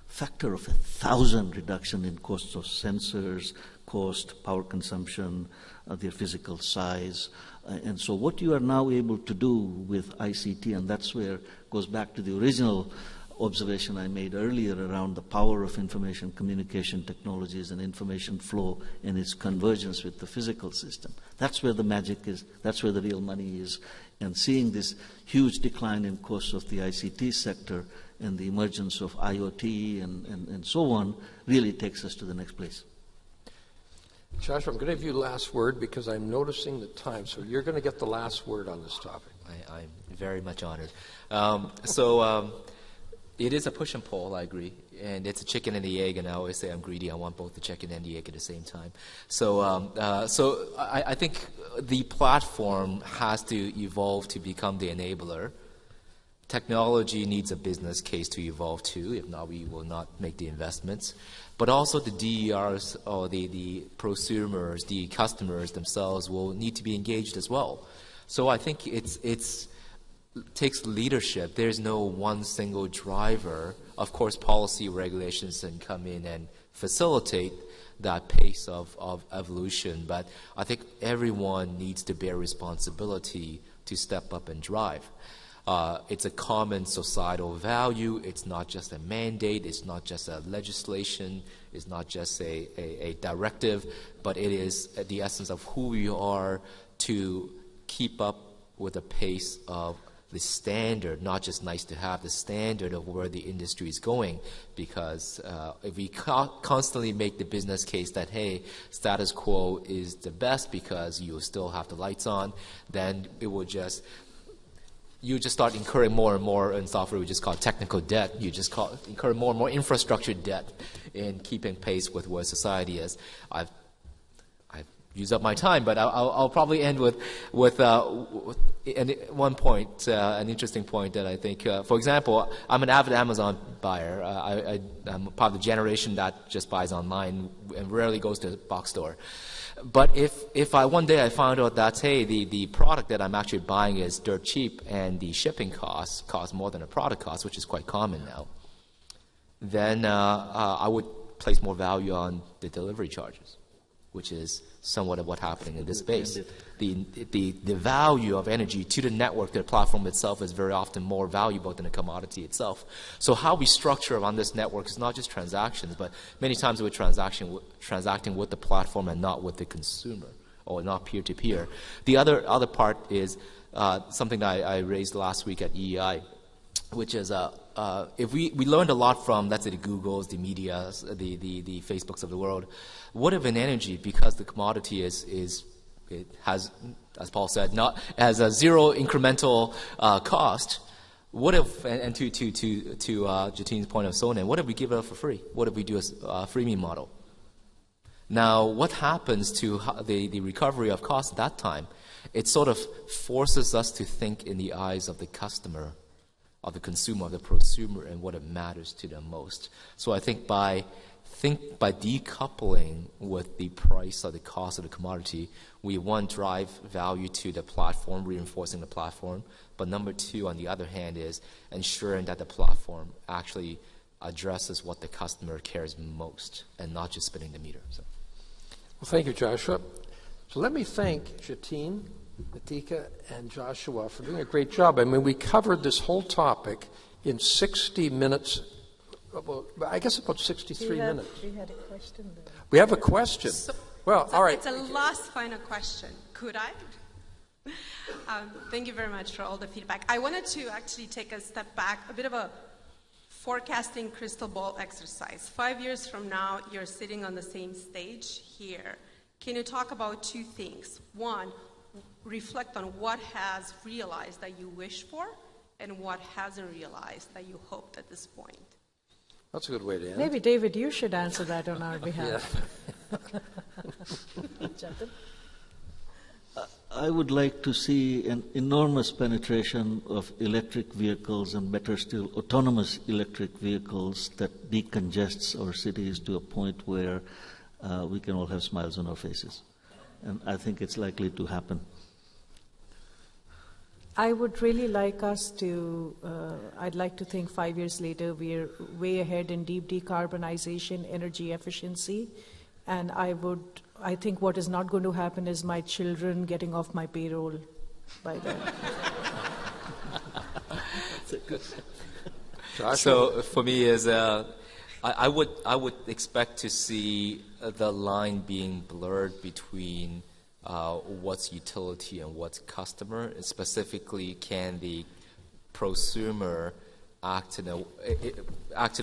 Factor of 1,000 reduction in costs of sensors, cost, power consumption, their physical size. And so what you are now able to do with ICT, and that's where it goes back to the original observation I made earlier around the power of information communication technologies and information flow and its convergence with the physical system. That's where the magic is. That's where the real money is. And seeing this huge decline in costs of the ICT sector and the emergence of IoT and so on really takes us to the next place. Joshua, I'm going to give you the last word because I'm noticing the time. So you're going to get the last word on this topic. I'm very much honored. It is a push and pull, I agree. And it's a chicken and the egg, and I always say I'm greedy. I want both the chicken and the egg at the same time. So I think the platform has to evolve to become the enabler. Technology needs a business case to evolve too. If not, we will not make the investments. But also the DERs or the prosumers, the customers themselves will need to be engaged as well. So I think it takes leadership. There's no one single driver. Of course, policy regulations can come in and facilitate that pace of evolution, but I think everyone needs to bear responsibility to step up and drive. It's a common societal value. It's not just a mandate. It's not just a legislation. It's not just a directive, but it is the essence of who we are to keep up with the pace of the standard, not just nice to have, the standard of where the industry is going. Because if we constantly make the business case that, hey, status quo is the best because you still have the lights on, then it will just, you just start incurring more and more in software we just call technical debt. You just incur more and more infrastructure debt in keeping pace with where society is. I've used up my time, but I'll probably end with one point, an interesting point that I think, for example, I'm an avid Amazon buyer. I'm part of the generation that just buys online and rarely goes to a box store. But if one day I found out that, hey, the product that I'm actually buying is dirt cheap and the shipping costs cost more than a product cost, which is quite common now, then I would place more value on the delivery charges, which is somewhat of what's happening in this space. The value of energy to the network, to the platform itself, is very often more valuable than the commodity itself. So how we structure on this network is not just transactions, but many times we're transacting with the platform and not with the consumer, or not peer-to-peer. The other part is something that I raised last week at EEI, which is if we learned a lot from, let's say, the Googles, the medias, the Facebooks of the world. What if in energy, because the commodity it has, as Paul said, not as a zero incremental cost? What if, and to Jatin's point of Sonnen, what if we give it up for free? What if we do a freemium model? Now, what happens to the recovery of cost at that time? It sort of forces us to think in the eyes of the customer, of the consumer, of the prosumer, and what it matters to them most. So I think by decoupling with the price or the cost of the commodity, we, one, drive value to the platform, reinforcing the platform. But number two, on the other hand, is ensuring that the platform actually addresses what the customer cares most and not just spinning the meter. So. Well, thank you, Joshua. So let me thank Jatin, Natika, and Joshua for doing a great job. I mean, we covered this whole topic in 60 minutes. I guess about 63 minutes. We had a question there. We have a question. Well, So all right. it's a last final question. Could I? Thank you very much for all the feedback. I wanted to actually take a step back, a bit of a forecasting crystal ball exercise. 5 years from now, you're sitting on the same stage here. Can you talk about two things? One, reflect on what has realized that you wish for and what hasn't realized that you hoped at this point. That's a good way to end. Maybe, David, you should answer that on our behalf. Yeah. I would like to see an enormous penetration of electric vehicles and, better still, autonomous electric vehicles that decongests our cities to a point where we can all have smiles on our faces. And I think it's likely to happen. I would really like us to, I'd like to think 5 years later we're way ahead in deep decarbonization, energy efficiency, and I think what is not going to happen is my children getting off my payroll by then. So for me is I would expect to see the line being blurred between what's utility and what's customer. And specifically, can the prosumer act in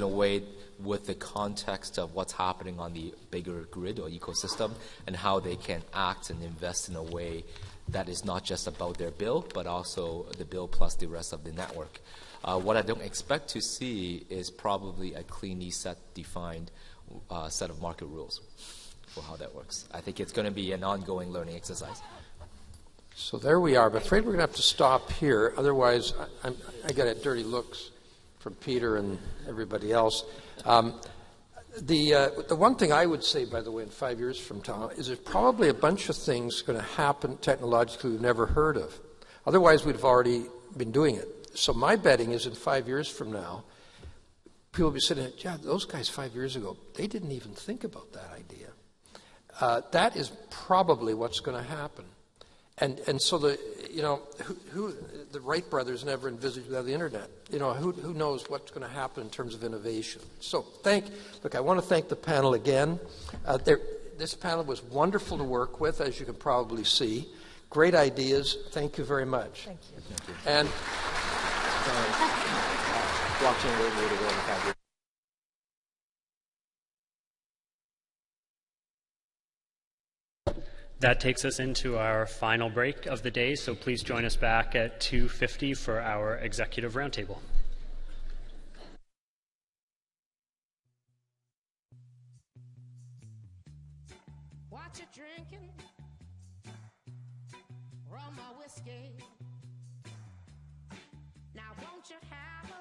a way with the context of what's happening on the bigger grid or ecosystem, and how they can act and invest in a way that is not just about their bill, but also the bill plus the rest of the network. What I don't expect to see is probably a cleanly defined set of market rules for how that works. I think it's going to be an ongoing learning exercise. So there we are. I'm afraid we're going to have to stop here. Otherwise, I get dirty looks from Peter and everybody else. The one thing I would say, by the way, in 5 years from now, is there's probably a bunch of things going to happen technologically we've never heard of. Otherwise, we'd have already been doing it. So my betting is in 5 years from now, people will be sitting there, yeah, those guys 5 years ago, they didn't even think about that idea. That is probably what's going to happen. And so the Wright brothers never envisaged without the internet. Who knows what's going to happen in terms of innovation. So I want to thank the panel again. This panel was wonderful to work with, as you can probably see. Great ideas. Thank you very much. Thank you. Thank you. And Blockchain way to go in 5 years. That takes us into our final break of the day, so please join us back at 2:50 for our executive roundtable. What you drinking? Rum or whiskey? Now won't you have a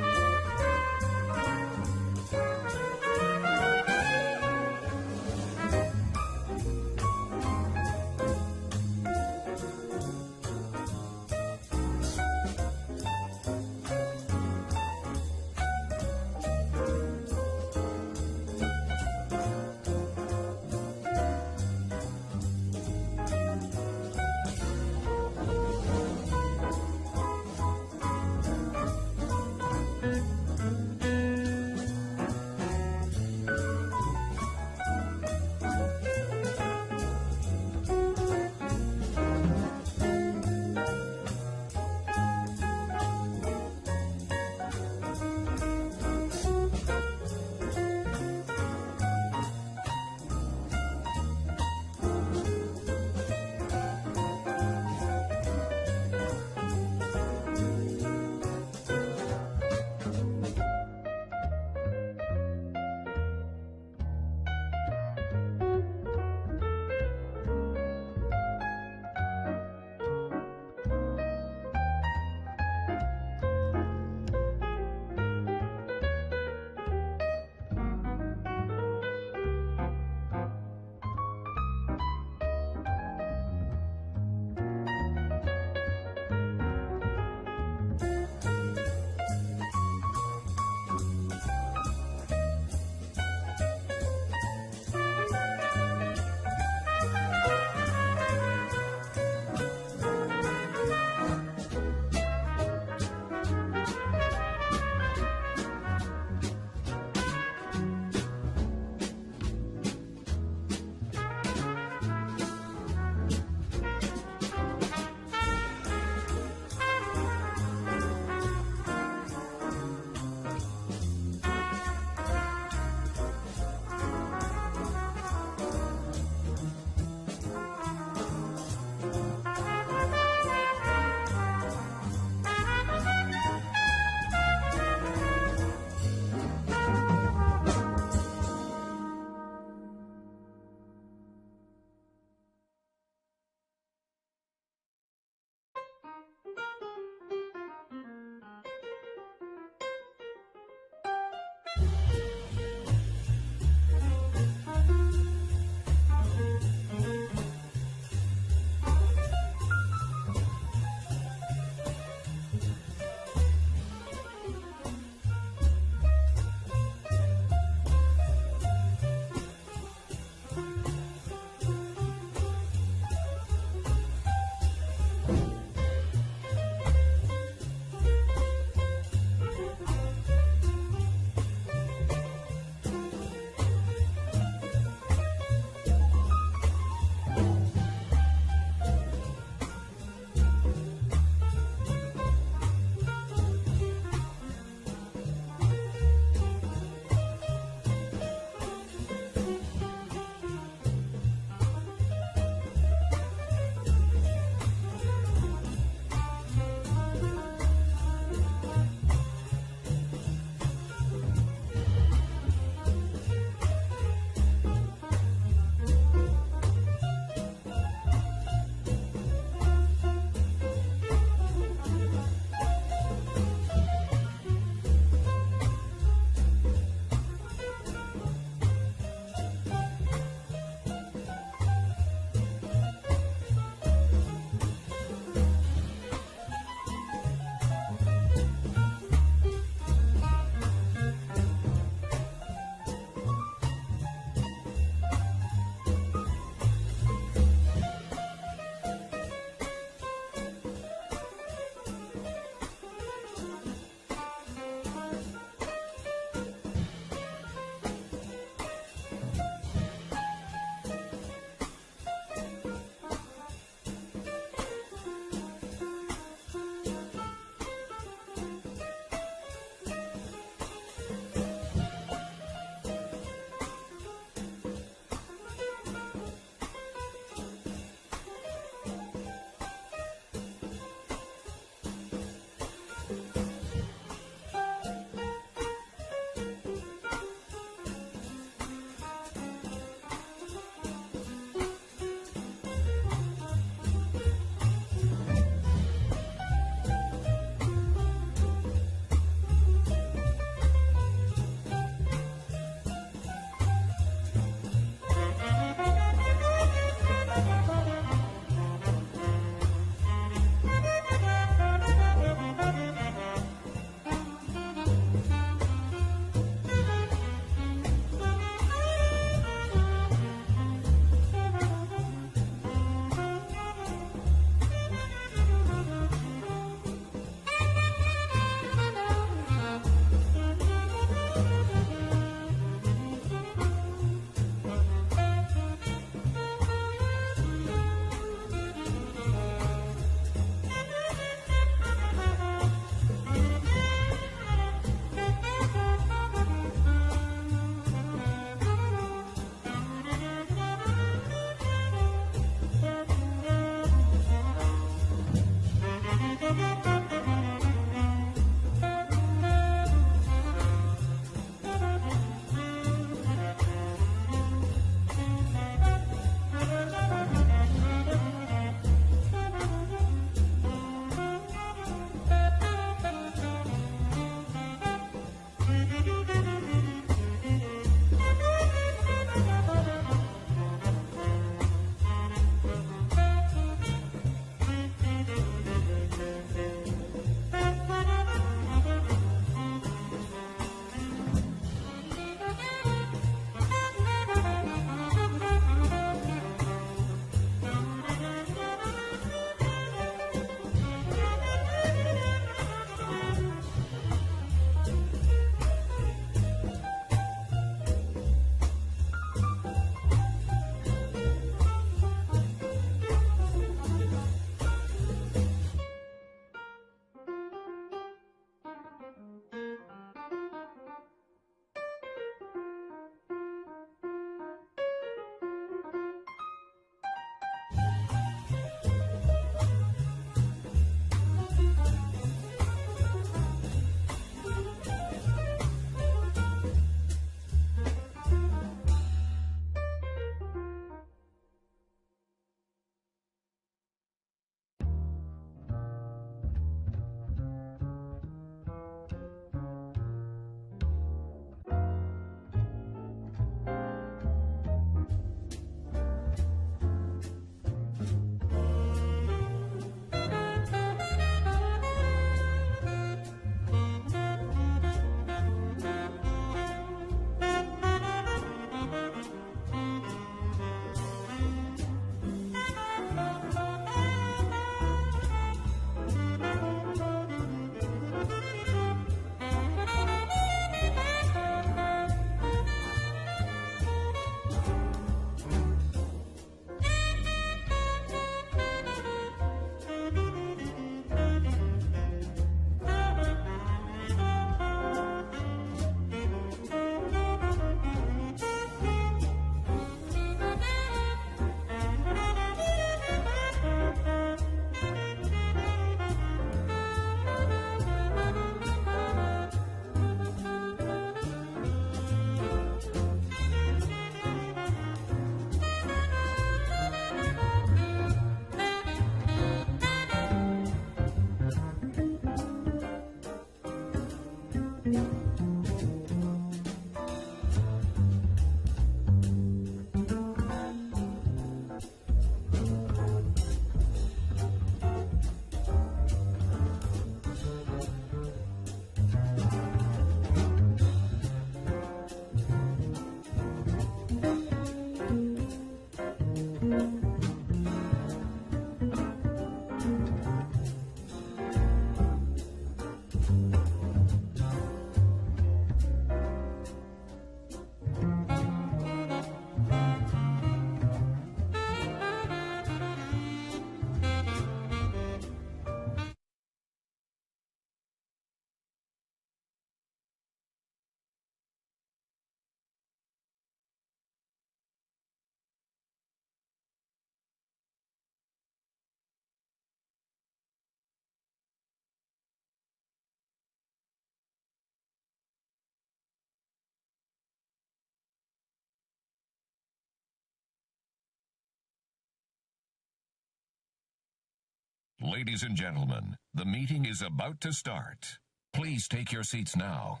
Ladies and gentlemen, the meeting is about to start. Please take your seats now.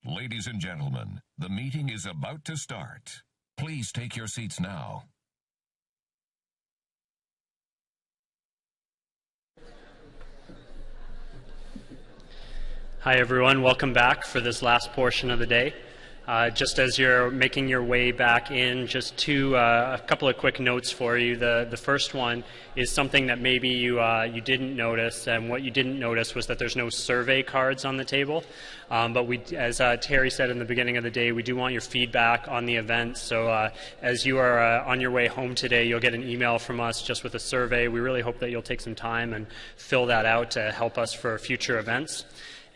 Ladies and gentlemen, the meeting is about to start. Please take your seats now. Hi everyone, welcome back for this last portion of the day. Just as you're making your way back in, just a couple of quick notes for you. The first one is something that maybe you didn't notice, and what you didn't notice was that there's no survey cards on the table. But we, as Terry said in the beginning of the day, we do want your feedback on the event. So as you are on your way home today, you'll get an email from us just with a survey. We really hope that you'll take some time and fill that out to help us for future events.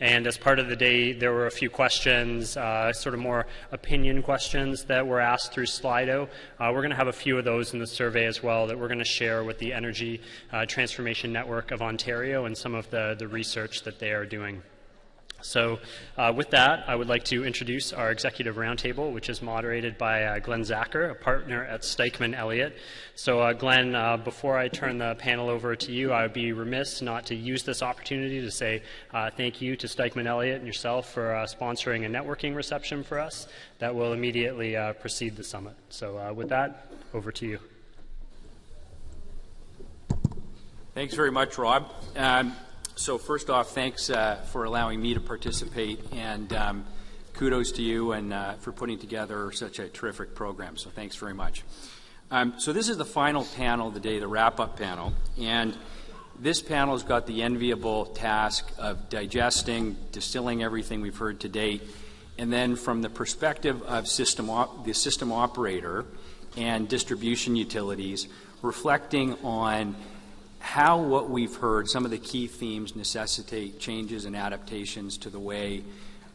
And as part of the day, there were a few questions, sort of more opinion questions that were asked through Slido. We're going to have a few of those in the survey as well that we're going to share with the Energy Transformation Network of Ontario and some of the research that they are doing. So with that, I would like to introduce our Executive Roundtable, which is moderated by Glenn Zacher, a partner at Stikeman Elliott. So Glenn, before I turn the panel over to you, I would be remiss not to use this opportunity to say thank you to Stikeman Elliott and yourself for sponsoring a networking reception for us that will immediately precede the summit. So with that, over to you. Thanks very much, Rob. So first off, thanks for allowing me to participate, and kudos to you and for putting together such a terrific program. So thanks very much. So this is the final panel of the day, the wrap-up panel, and this panel's got the enviable task of digesting, distilling everything we've heard to date, and then from the perspective of the system operator and distribution utilities, reflecting on how what we've heard, some of the key themes, necessitate changes and adaptations to the way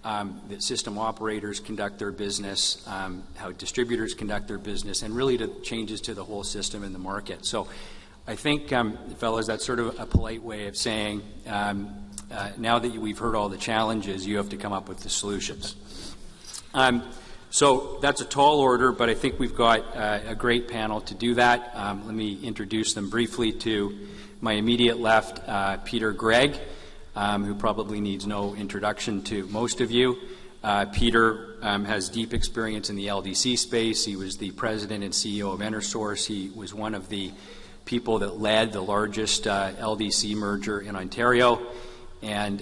that system operators conduct their business, how distributors conduct their business, and really to changes to the whole system in the market. So I think, fellas, that's sort of a polite way of saying now that we've heard all the challenges, you have to come up with the solutions. So that's a tall order, but I think we've got a great panel to do that. Let me introduce them briefly. To my immediate left, Peter Gregg, who probably needs no introduction to most of you. Peter has deep experience in the LDC space. He was the president and CEO of EnerSource. He was one of the people that led the largest LDC merger in Ontario. And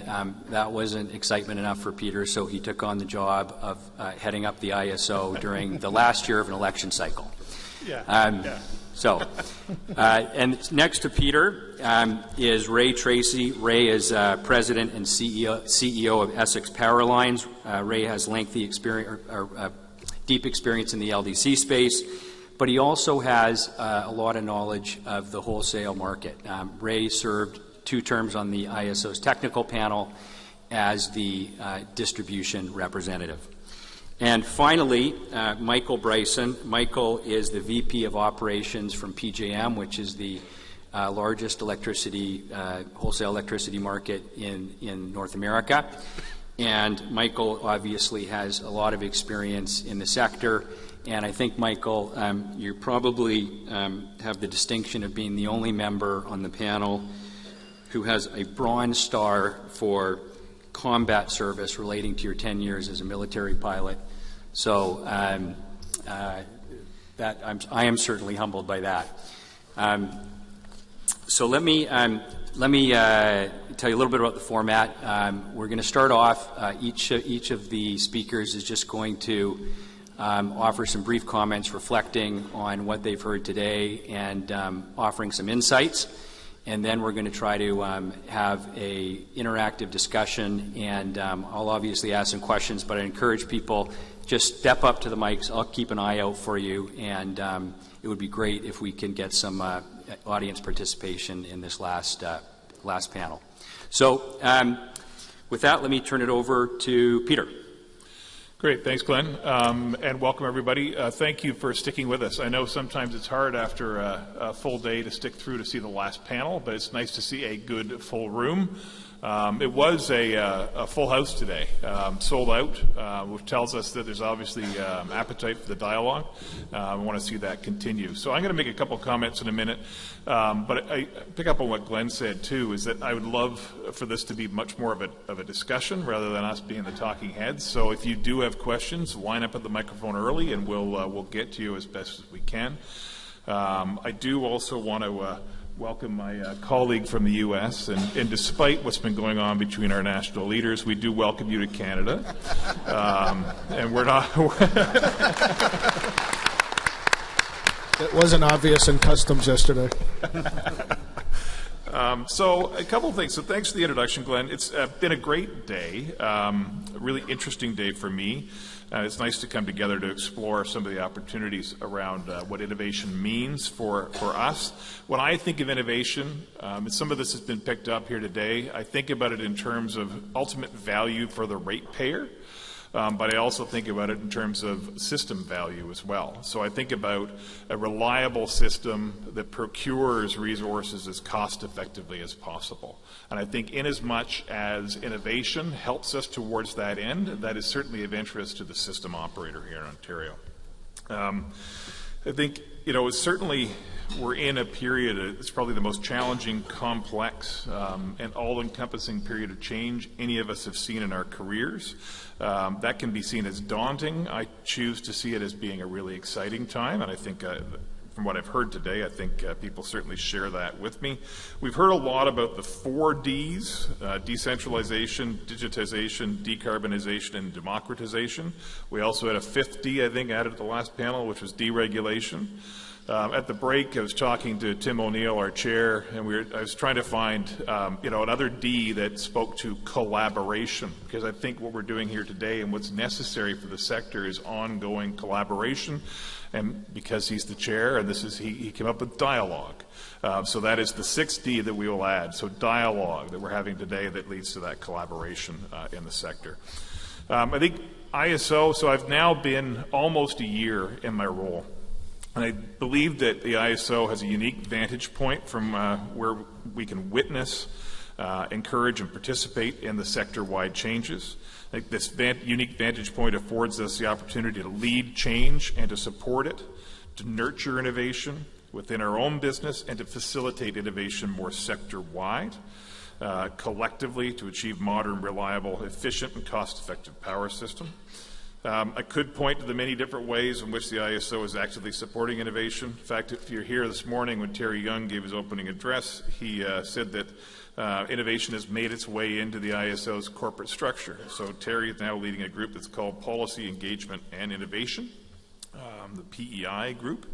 that wasn't excitement enough for Peter, so he took on the job of heading up the IESO during the last year of an election cycle. And next to Peter is Ray Tracy. Ray is president and CEO of Essex Power Lines. Ray has lengthy experience, deep experience in the LDC space, but he also has a lot of knowledge of the wholesale market. Ray served 2 terms on the IESO's technical panel as the distribution representative. And finally, Michael Bryson. Michael is the VP of Operations from PJM, which is the largest wholesale electricity market in North America. And Michael obviously has a lot of experience in the sector. And I think, Michael, you probably have the distinction of being the only member on the panel who has a Bronze Star for combat service relating to your 10 years as a military pilot. So I am certainly humbled by that. So let me tell you a little bit about the format. We're going to start off. Each of the speakers is just going to offer some brief comments reflecting on what they've heard today and offering some insights. And then we're going to try to have an interactive discussion, and I'll obviously ask some questions, but I encourage people, just step up to the mics. I'll keep an eye out for you, and it would be great if we can get some audience participation in this last panel. So with that, let me turn it over to Peter. Great. Thanks, Glenn. And welcome, everybody. Thank you for sticking with us. I know sometimes it's hard after a full day to stick through to see the last panel, but it's nice to see a good full room. It was a full house today, sold out, which tells us that there's obviously appetite for the dialogue. We want to see that continue. So I'm going to make a couple comments in a minute, but I pick up on what Glenn said too, is that I would love for this to be much more of a discussion rather than us being the talking heads. So if you do have questions, line up at the microphone early and we'll get to you as best as we can. I do also want to welcome my colleague from the U.S. And despite what's been going on between our national leaders, we do welcome you to Canada. And we're not. It wasn't obvious in customs yesterday. So a couple of things. So thanks for the introduction, Glenn. It's been a great day, a really interesting day for me. It's nice to come together to explore some of the opportunities around what innovation means for us. When I think of innovation, and some of this has been picked up here today, I think about it in terms of ultimate value for the ratepayer. But I also think about it in terms of system value as well. So I think about a reliable system that procures resources as cost effectively as possible. And I think inasmuch as innovation helps us towards that end, that is certainly of interest to the system operator here in Ontario. I think, certainly we're in a period, it's probably the most challenging, complex, and all-encompassing period of change any of us have seen in our careers. That can be seen as daunting. I choose to see it as being a really exciting time, and I think from what I've heard today, I think people certainly share that with me. We've heard a lot about the 4 Ds, decentralization, digitization, decarbonization, and democratization. We also had a 5th D, I think, added at the last panel, which was deregulation. At the break, I was talking to Tim O'Neill, our chair, and I was trying to find, another D that spoke to collaboration, because I think what we're doing here today and what's necessary for the sector is ongoing collaboration. And because he's the chair, and he came up with dialogue. So that is the 6th D that we will add. So dialogue that we're having today that leads to that collaboration in the sector. I think IESO. So I've now been almost a year in my role. And I believe that the IESO has a unique vantage point from where we can witness, encourage, and participate in the sector-wide changes. I think this unique vantage point affords us the opportunity to lead change and to support it, to nurture innovation within our own business, and to facilitate innovation more sector-wide, collectively to achieve modern, reliable, efficient, and cost-effective power system. I could point to the many different ways in which the IESO is actively supporting innovation. In fact, if you're here this morning when Terry Young gave his opening address, he said that innovation has made its way into the IESO's corporate structure. So Terry is now leading a group that's called Policy Engagement and Innovation, the PEI group.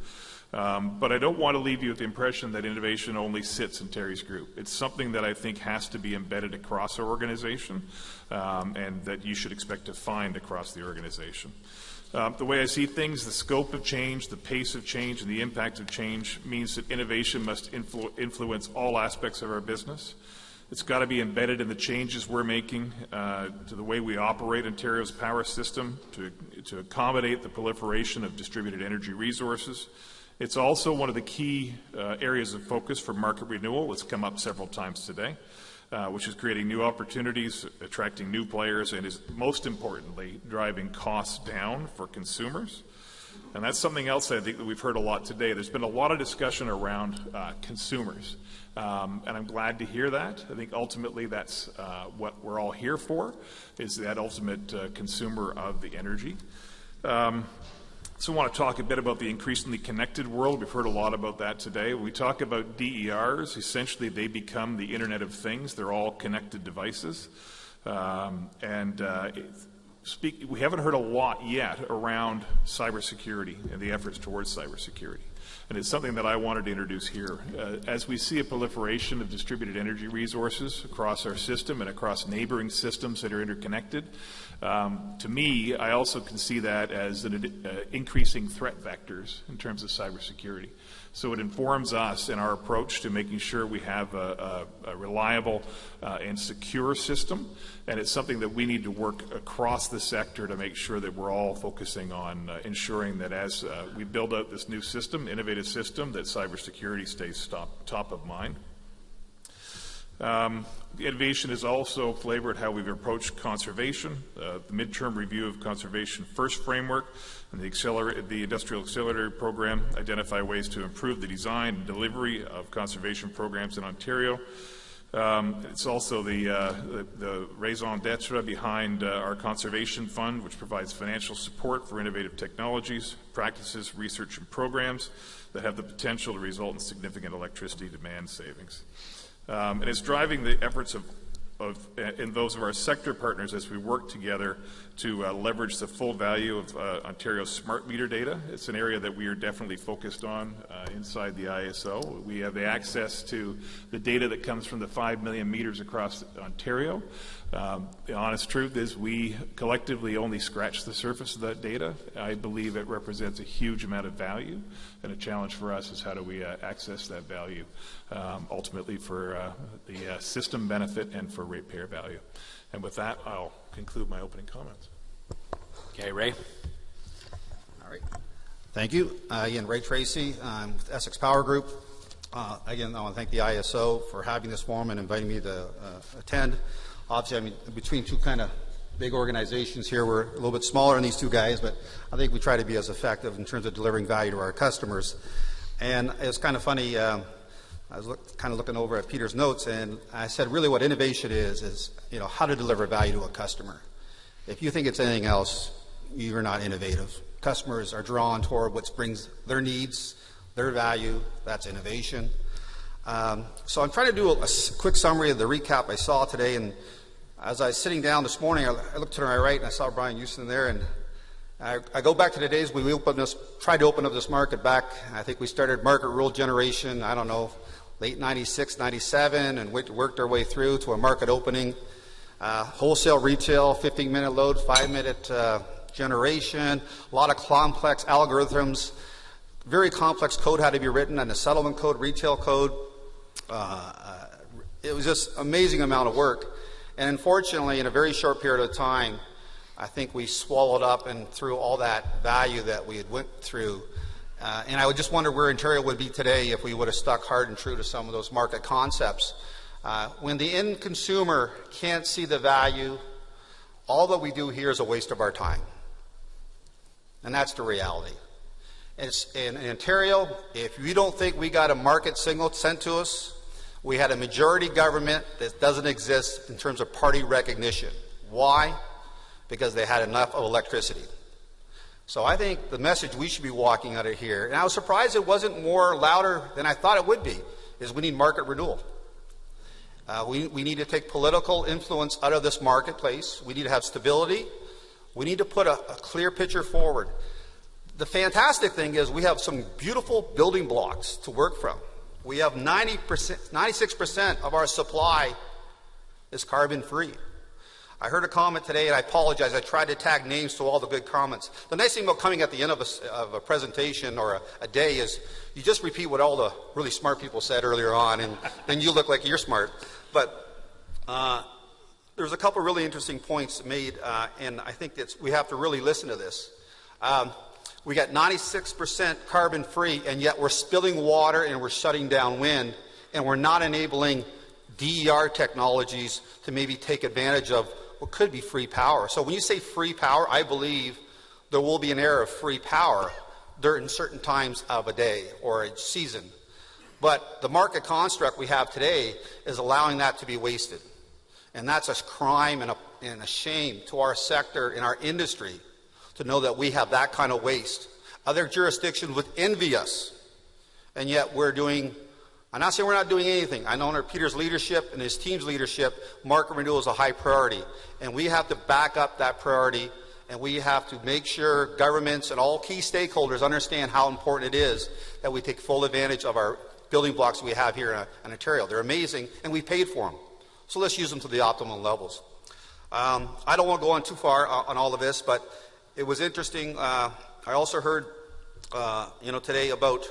But I don't want to leave you with the impression that innovation only sits in Terry's group. It's something that I think has to be embedded across our organization, and that you should expect to find across the organization. The way I see things, the scope of change, the pace of change, and the impact of change means that innovation must influence all aspects of our business. It's got to be embedded in the changes we're making to the way we operate Ontario's power system to accommodate the proliferation of distributed energy resources. It's also one of the key areas of focus for market renewal. It's come up several times today, which is creating new opportunities, attracting new players, and is most importantly driving costs down for consumers. And that's something else I think that we've heard a lot today. There's been a lot of discussion around consumers, and I'm glad to hear that. I think ultimately that's what we're all here for, is that ultimate consumer of the energy. So I want to talk a bit about the increasingly connected world. We've heard a lot about that today. When we talk about DERs, essentially they become the Internet of Things. They're all connected devices. We haven't heard a lot yet around cybersecurity and the efforts towards cybersecurity. And it's something that I wanted to introduce here. As we see a proliferation of distributed energy resources across our system and across neighboring systems that are interconnected, to me, I also can see that as increasing threat vectors in terms of cybersecurity. So it informs us in our approach to making sure we have a reliable and secure system, and it's something that we need to work across the sector to make sure that we're all focusing on ensuring that as we build out this new system, innovative system, that cybersecurity stays top of mind. Innovation is also flavored how we've approached conservation. The midterm review of Conservation First framework and the Industrial Accelerator Program identify ways to improve the design and delivery of conservation programs in Ontario. It's also the raison d'etre behind our Conservation Fund, which provides financial support for innovative technologies, practices, research, and programs that have the potential to result in significant electricity demand savings. And it's driving the efforts in those of our sector partners as we work together to leverage the full value of Ontario's smart meter data. It's an area that we are definitely focused on inside the IESO. We have the access to the data that comes from the 5 million meters across Ontario. The honest truth is we collectively only scratch the surface of that data. I believe it represents a huge amount of value, and a challenge for us is how do we access that value ultimately for the system benefit and for ratepayer value. And with that, I'll conclude my opening comments. Okay, Ray. All right. Thank you. Again, Ray Tracy, I'm with Essex Power Group. Again, I want to thank the IESO for having this forum and inviting me to attend. Obviously, I mean, between two kind of big organizations here, we're a little bit smaller than these two guys, but I think we try to be as effective in terms of delivering value to our customers. And it's kind of funny, I was kind of looking over at Peter's notes, and I said really what innovation is how to deliver value to a customer. If you think it's anything else, you're not innovative. Customers are drawn toward what brings their needs, their value. That's innovation. So I'm trying to do a quick summary of the recap I saw today, and as I was sitting down this morning, I looked to my right and I saw Brian Houston there, and I go back to the days when we tried to open up this market back. I think we started market rule generation, I don't know, late 96, 97, and worked our way through to a market opening. Wholesale, retail, 15-minute load, 5-minute generation, a lot of complex algorithms, very complex code had to be written, and the settlement code, retail code. It was just an amazing amount of work. And unfortunately, in a very short period of time, I think we swallowed up and through all that value that we had went through. And I would just wonder where Ontario would be today if we would have stuck hard and true to some of those market concepts. When the end consumer can't see the value, all that we do here is a waste of our time. And that's the reality. In Ontario, if you don't think we got a market signal sent to us, we had a majority government that doesn't exist in terms of party recognition. Why? Because they had enough of electricity. So I think the message we should be walking out of here, and I was surprised it wasn't more louder than I thought it would be, is we need market renewal. We need to take political influence out of this marketplace. We need to have stability. We need to put a clear picture forward. The fantastic thing is we have some beautiful building blocks to work from. We have 96% of our supply is carbon free. I heard a comment today, and I apologize, I tried to tag names to all the good comments. The nice thing about coming at the end of a presentation or a day is you just repeat what all the really smart people said earlier on, and then you look like you're smart. But there's a couple really interesting points made, and I think we have to really listen to this. We got 96% carbon free, and yet we're spilling water and we're shutting down wind, and we're not enabling DER technologies to maybe take advantage of what could be free power. So when you say free power, I believe there will be an era of free power during certain times of a day or a season. But the market construct we have today is allowing that to be wasted. And that's a crime and a shame to our sector and our industry to know that we have that kind of waste. Other jurisdictions would envy us, and yet we're doing, I'm not saying we're not doing anything. I know under Peter's leadership and his team's leadership, market renewal is a high priority, and we have to back up that priority, and we have to make sure governments and all key stakeholders understand how important it is that we take full advantage of our building blocks we have here in Ontario. They're amazing, and we paid for them. So let's use them to the optimal levels. I don't want to go on too far on all of this, but it was interesting. I also heard, today about,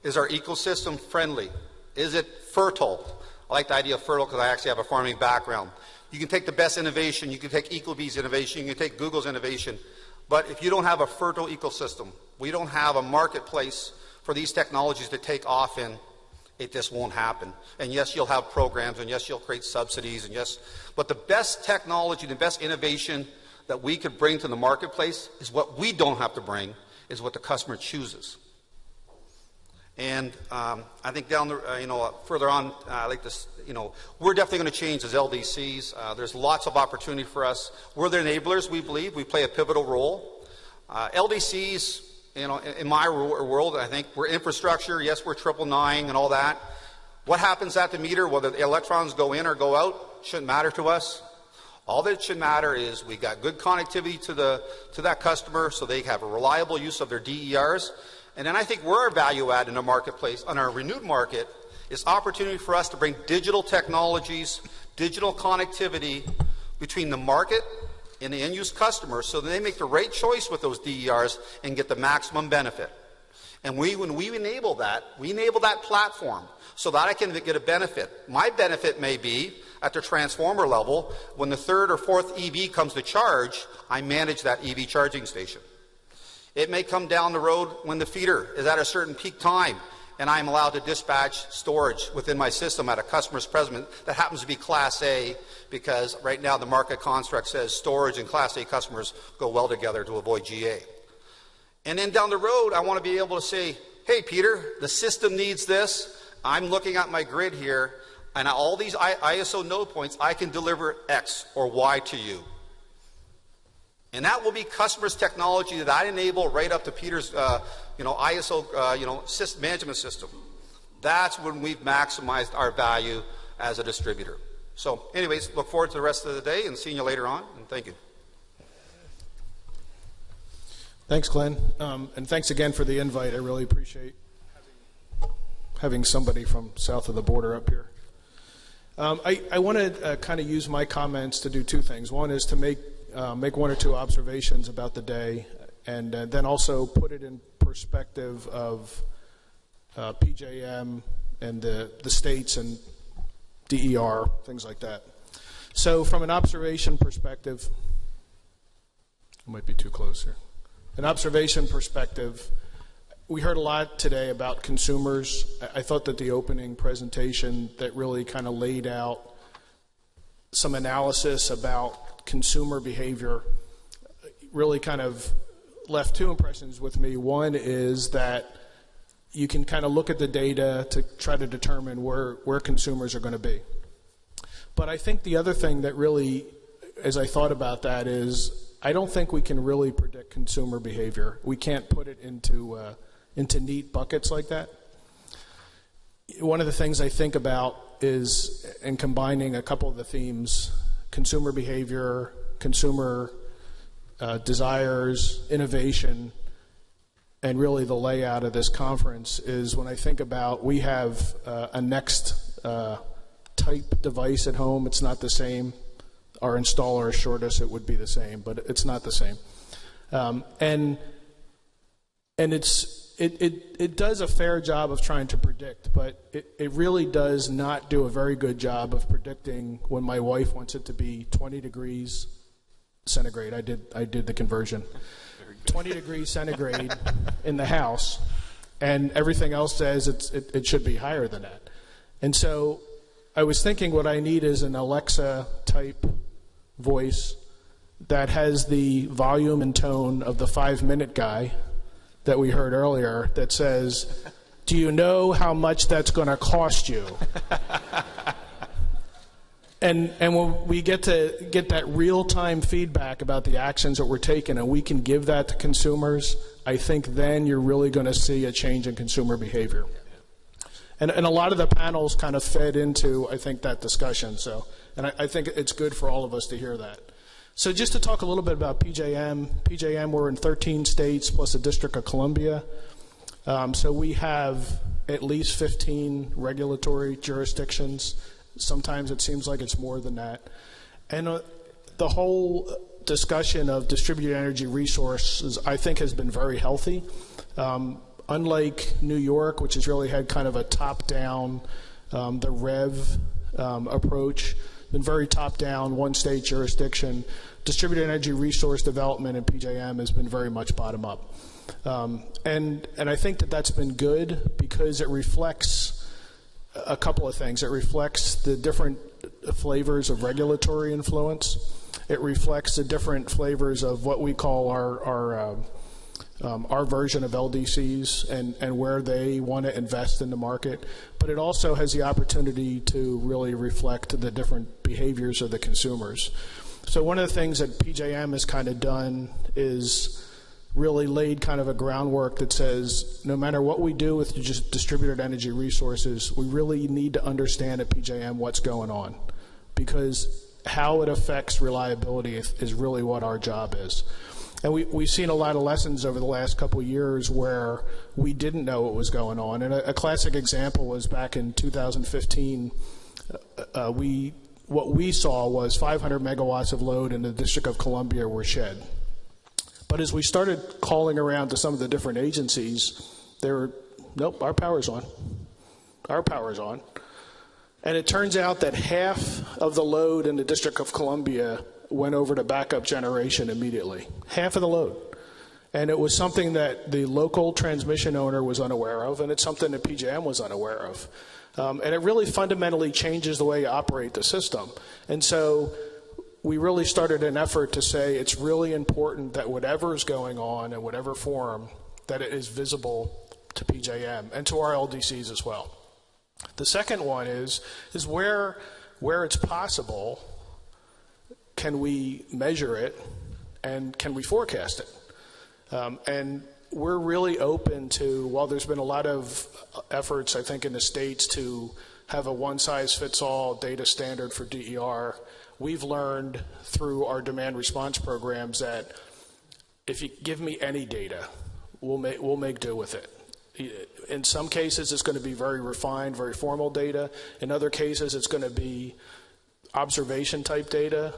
is our ecosystem friendly? Is it fertile? I like the idea of fertile because I actually have a farming background. You can take the best innovation, you can take Ecobee's innovation, you can take Google's innovation, but if you don't have a fertile ecosystem, we don't have a marketplace for these technologies to take off in, it just won't happen. And yes, you'll have programs, and yes, you'll create subsidies, and yes, but the best technology, the best innovation that we could bring to the marketplace is what we don't have to bring, is what the customer chooses. And I think down the, further on, like this, we're definitely going to change as LDCs. There's lots of opportunity for us. We're the enablers, we believe. We play a pivotal role. LDCs, in my world, I think we're infrastructure. Yes, we're 999 and all that. What happens at the meter, whether the electrons go in or go out, shouldn't matter to us. All that should matter is we got good connectivity to that customer so they have a reliable use of their DERs. And then I think we're a value add in the marketplace, on our renewed market, is opportunity for us to bring digital technologies, digital connectivity between the market and the end-use customer so that they make the right choice with those DERs and get the maximum benefit. And when we enable that platform so that I can get a benefit. My benefit may be at the transformer level, when the third or fourth EV comes to charge, I manage that EV charging station. It may come down the road when the feeder is at a certain peak time and I'm allowed to dispatch storage within my system at a customer's presence that happens to be Class A, because right now the market construct says storage and Class A customers go well together to avoid GA. And then down the road, I want to be able to say, hey, Peter, the system needs this. I'm looking at my grid here, and all these IESO node points, I can deliver X or Y to you. And that will be customers' technology that I enable right up to Peter's IESO system management system. That's when we've maximized our value as a distributor. So anyways, look forward to the rest of the day and seeing you later on, and thank you. Thanks, Glenn. And thanks again for the invite. I really appreciate having somebody from south of the border up here. I want to kind of use my comments to do two things. One is to make one or two observations about the day, and then also put it in perspective of PJM and the states and DER, things like that. So from an observation perspective, I might be too close here. An observation perspective, we heard a lot today about consumers. I thought that the opening presentation that really kind of laid out some analysis about consumer behavior really kind of left two impressions with me. One is that you can kind of look at the data to try to determine where consumers are going to be. But I think the other thing that really, as I thought about that, is I don't think we can really predict consumer behavior. We can't put it into neat buckets like that. One of the things I think about is, in combining a couple of the themes, consumer behavior, consumer desires, innovation, and really the layout of this conference, is when I think about, we have a Next type device at home. It's not the same. Our installer assured us it would be the same, but it's not the same. And it does a fair job of trying to predict, but it really does not do a very good job of predicting when my wife wants it to be 20 degrees centigrade. I did the conversion. 20 degrees centigrade in the house, and everything else says it should be higher than that. And so I was thinking what I need is an Alexa type voice that has the volume and tone of the 5-minute guy that we heard earlier, that says, do you know how much that's going to cost you? And when we get to get that real-time feedback about the actions that we're taking, and we can give that to consumers, I think then you're really going to see a change in consumer behavior. And a lot of the panels kind of fed into, I think, that discussion. So, and I think it's good for all of us to hear that. So just to talk a little bit about PJM. PJM, we're in 13 states plus the District of Columbia. So we have at least 15 regulatory jurisdictions. Sometimes it seems like it's more than that. And the whole discussion of distributed energy resources, I think, has been very healthy. Unlike New York, which has really had kind of a top-down, the REV approach, been very top-down, one-state jurisdiction. Distributed energy resource development in PJM has been very much bottom-up. And I think that that's been good because it reflects a couple of things. It reflects the different flavors of regulatory influence. It reflects the different flavors of what we call our version of LDCs and where they want to invest in the market. But it also has the opportunity to really reflect the different behaviors of the consumers. So one of the things that PJM has kind of done is really laid kind of a groundwork that says no matter what we do with just distributed energy resources, we really need to understand at PJM what's going on, because how it affects reliability is really what our job is. And we've seen a lot of lessons over the last couple of years where we didn't know what was going on. And a classic example was back in 2015, what we saw was 500 megawatts of load in the District of Columbia were shed. But as we started calling around to some of the different agencies, they were, nope, our power's on. Our power's on. And it turns out that half of the load in the District of Columbia went over to backup generation immediately. Half of the load. And it was something that the local transmission owner was unaware of, and it's something that PJM was unaware of. And it really fundamentally changes the way you operate the system. And so we really started an effort to say it's really important that whatever is going on in whatever form, that it is visible to PJM and to our LDCs as well. The second one is where it's possible, can we measure it and can we forecast it? And we're really open to, while there's been a lot of efforts, I think, in the States to have a one-size-fits-all data standard for DER, we've learned through our demand response programs that if you give me any data, we'll make do with it. In some cases, it's going to be very refined, very formal data. In other cases, it's going to be observation-type data.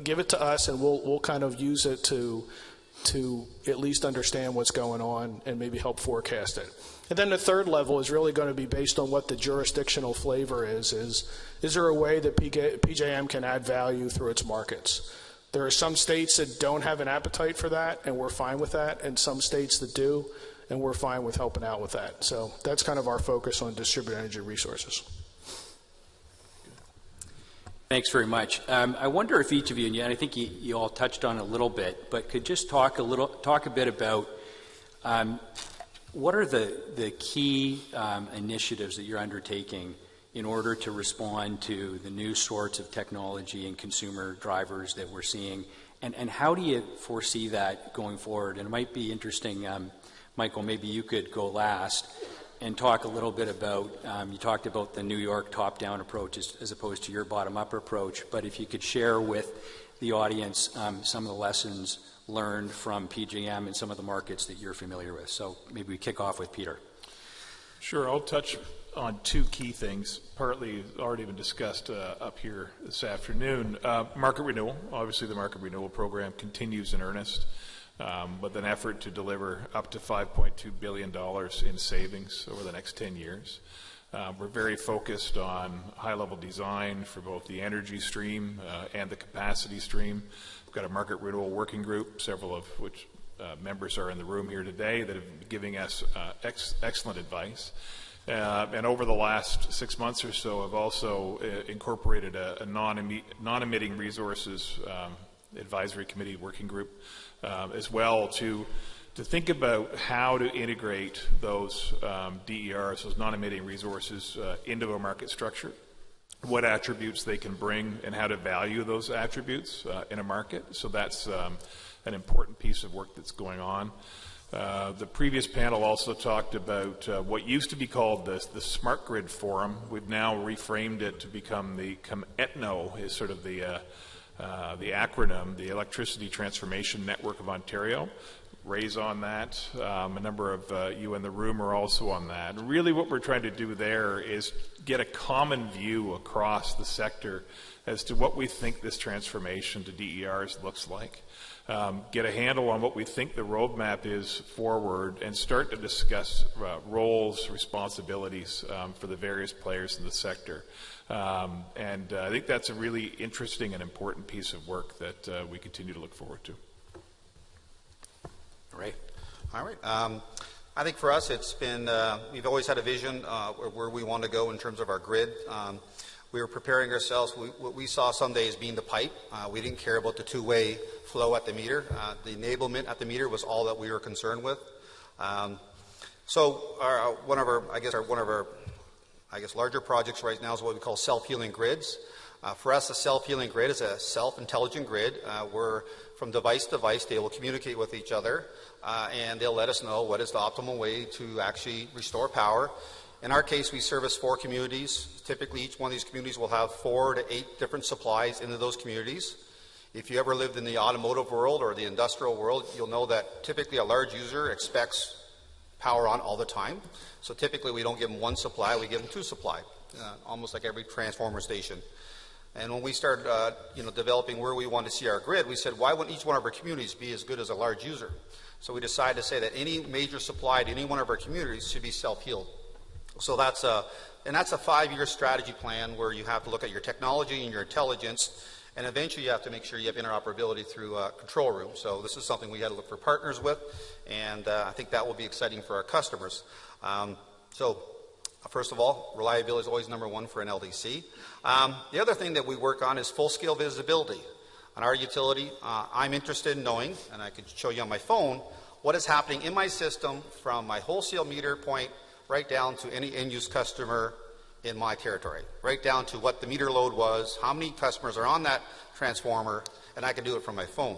Give it to us, and we'll kind of use it to at least understand what's going on and maybe help forecast it. And then the third level is really going to be based on what the jurisdictional flavor is. Is there a way that PJM can add value through its markets? There are some states that don't have an appetite for that, and we're fine with that, and some states that do, and we're fine with helping out with that. So that's kind of our focus on distributed energy resources. Thanks very much. I wonder if each of you, and I think you all touched on it a little bit, but could just talk a bit about what are the key initiatives that you're undertaking in order to respond to the new sorts of technology and consumer drivers that we're seeing, and how do you foresee that going forward? And it might be interesting, Michael, maybe you could go last and talk a little bit about, you talked about the New York top-down approach as opposed to your bottom-up approach, but if you could share with the audience some of the lessons learned from PJM and some of the markets that you're familiar with. So maybe we kick off with Peter. Sure, I'll touch on two key things, partly already been discussed up here this afternoon. Market renewal, obviously the market renewal program continues in earnest. With an effort to deliver up to $5.2 billion in savings over the next 10 years. We're very focused on high-level design for both the energy stream and the capacity stream. We've got a market renewal working group, several of which members are in the room here today, that have been giving us excellent advice. And over the last 6 months or so, I've also incorporated a non-emitting resources advisory committee working group as well to think about how to integrate those DERs, those non-emitting resources, into a market structure, what attributes they can bring, and how to value those attributes in a market. So that's an important piece of work that's going on. The previous panel also talked about what used to be called the Smart Grid Forum. We've now reframed it to become the ETNO, is sort of the acronym, the Electricity Transformation Network of Ontario. Ray's on that. A number of you in the room are also on that. And really what we're trying to do there is get a common view across the sector as to what we think this transformation to DERs looks like. Get a handle on what we think the roadmap is forward, and start to discuss roles, responsibilities for the various players in the sector. And I think that's a really interesting and important piece of work that we continue to look forward to. All right. I think for us it's been, we've always had a vision where we want to go in terms of our grid. We were preparing ourselves. What we saw someday as being the pipe. We didn't care about the two-way flow at the meter. The enablement at the meter was all that we were concerned with. One of our larger projects right now is what we call self-healing grids. For us, a self-healing grid is a self-intelligent grid where from device to device they will communicate with each other and they'll let us know what is the optimal way to actually restore power. In our case, we service 4 communities. Typically, each one of these communities will have 4 to 8 different supplies into those communities. If you ever lived in the automotive world or the industrial world, you'll know that typically a large user expects power on all the time. So typically, we don't give them 1 supply, we give them 2 supply, almost like every transformer station. And when we started developing where we want to see our grid, we said, why wouldn't each one of our communities be as good as a large user? So we decided to say that any major supply to any one of our communities should be self-healed. So that's a 5-year strategy plan where you have to look at your technology and your intelligence, and eventually you have to make sure you have interoperability through a control room. So this is something we had to look for partners with, and I think that will be exciting for our customers. First of all, reliability is always number 1 for an LDC. The other thing that we work on is full-scale visibility. On our utility, I'm interested in knowing, and I could show you on my phone, what is happening in my system from my wholesale meter point right down to any end-use customer in my territory, right down to what the meter load was, how many customers are on that transformer, and I can do it from my phone.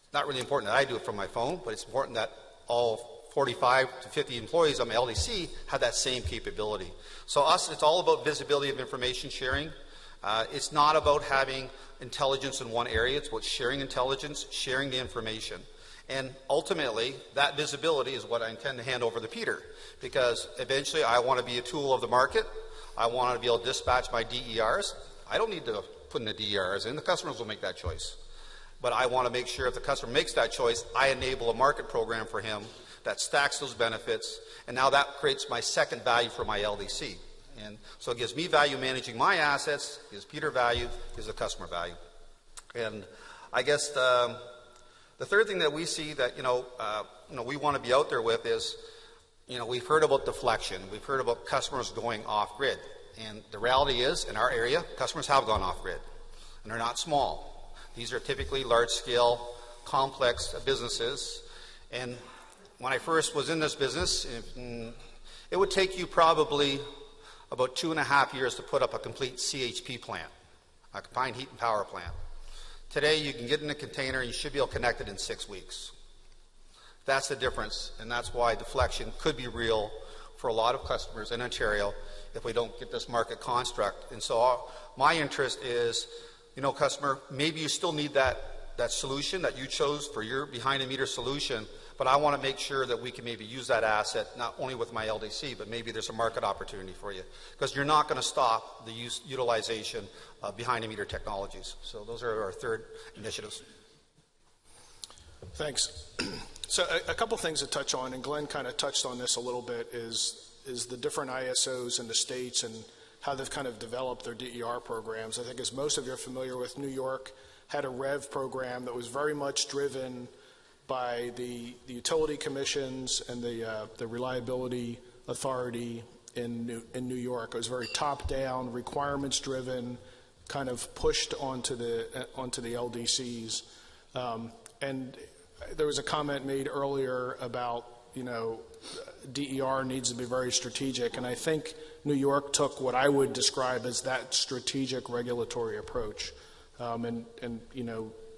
It's not really important that I do it from my phone, but it's important that all 45 to 50 employees on my LDC have that same capability. So us, it's all about visibility of information sharing. It's not about having intelligence in one area. It's about sharing intelligence, sharing the information. And ultimately, that visibility is what I intend to hand over to Peter, because eventually I want to be a tool of the market. I want to be able to dispatch my DERs. I don't need to put in the DERs in. The customers will make that choice. But I want to make sure if the customer makes that choice, I enable a market program for him that stacks those benefits, and now that creates my second value for my LDC. And so it gives me value managing my assets, gives Peter value, gives the customer value. And I guess the third thing that we see that we want to be out there with is, we've heard about deflection, we've heard about customers going off grid, and the reality is, in our area, customers have gone off grid, and they're not small. These are typically large-scale, complex businesses, and when I first was in this business, it would take you probably about 2.5 years to put up a complete CHP plant, a combined heat and power plant. Today, you can get in a container and you should be able to connect it in 6 weeks. That's the difference, and that's why deflection could be real for a lot of customers in Ontario if we don't get this market construct. And so my interest is, customer, maybe you still need that solution that you chose for your behind-the-meter solution, but I want to make sure that we can maybe use that asset not only with my LDC, but maybe there's a market opportunity for you, because you're not going to stop the utilization of behind-the-meter technologies. So those are our 3rd initiatives. Thanks. So a couple things to touch on, and Glenn kind of touched on this a little bit, is the different IESOs in the states and how they've kind of developed their DER programs. I think as most of you are familiar with, New York had a REV program that was very much driven by the utility commissions and the reliability authority in New York. It was very top-down, requirements-driven, kind of pushed onto the LDCs. And there was a comment made earlier about DER needs to be very strategic, and I think New York took what I would describe as that strategic regulatory approach.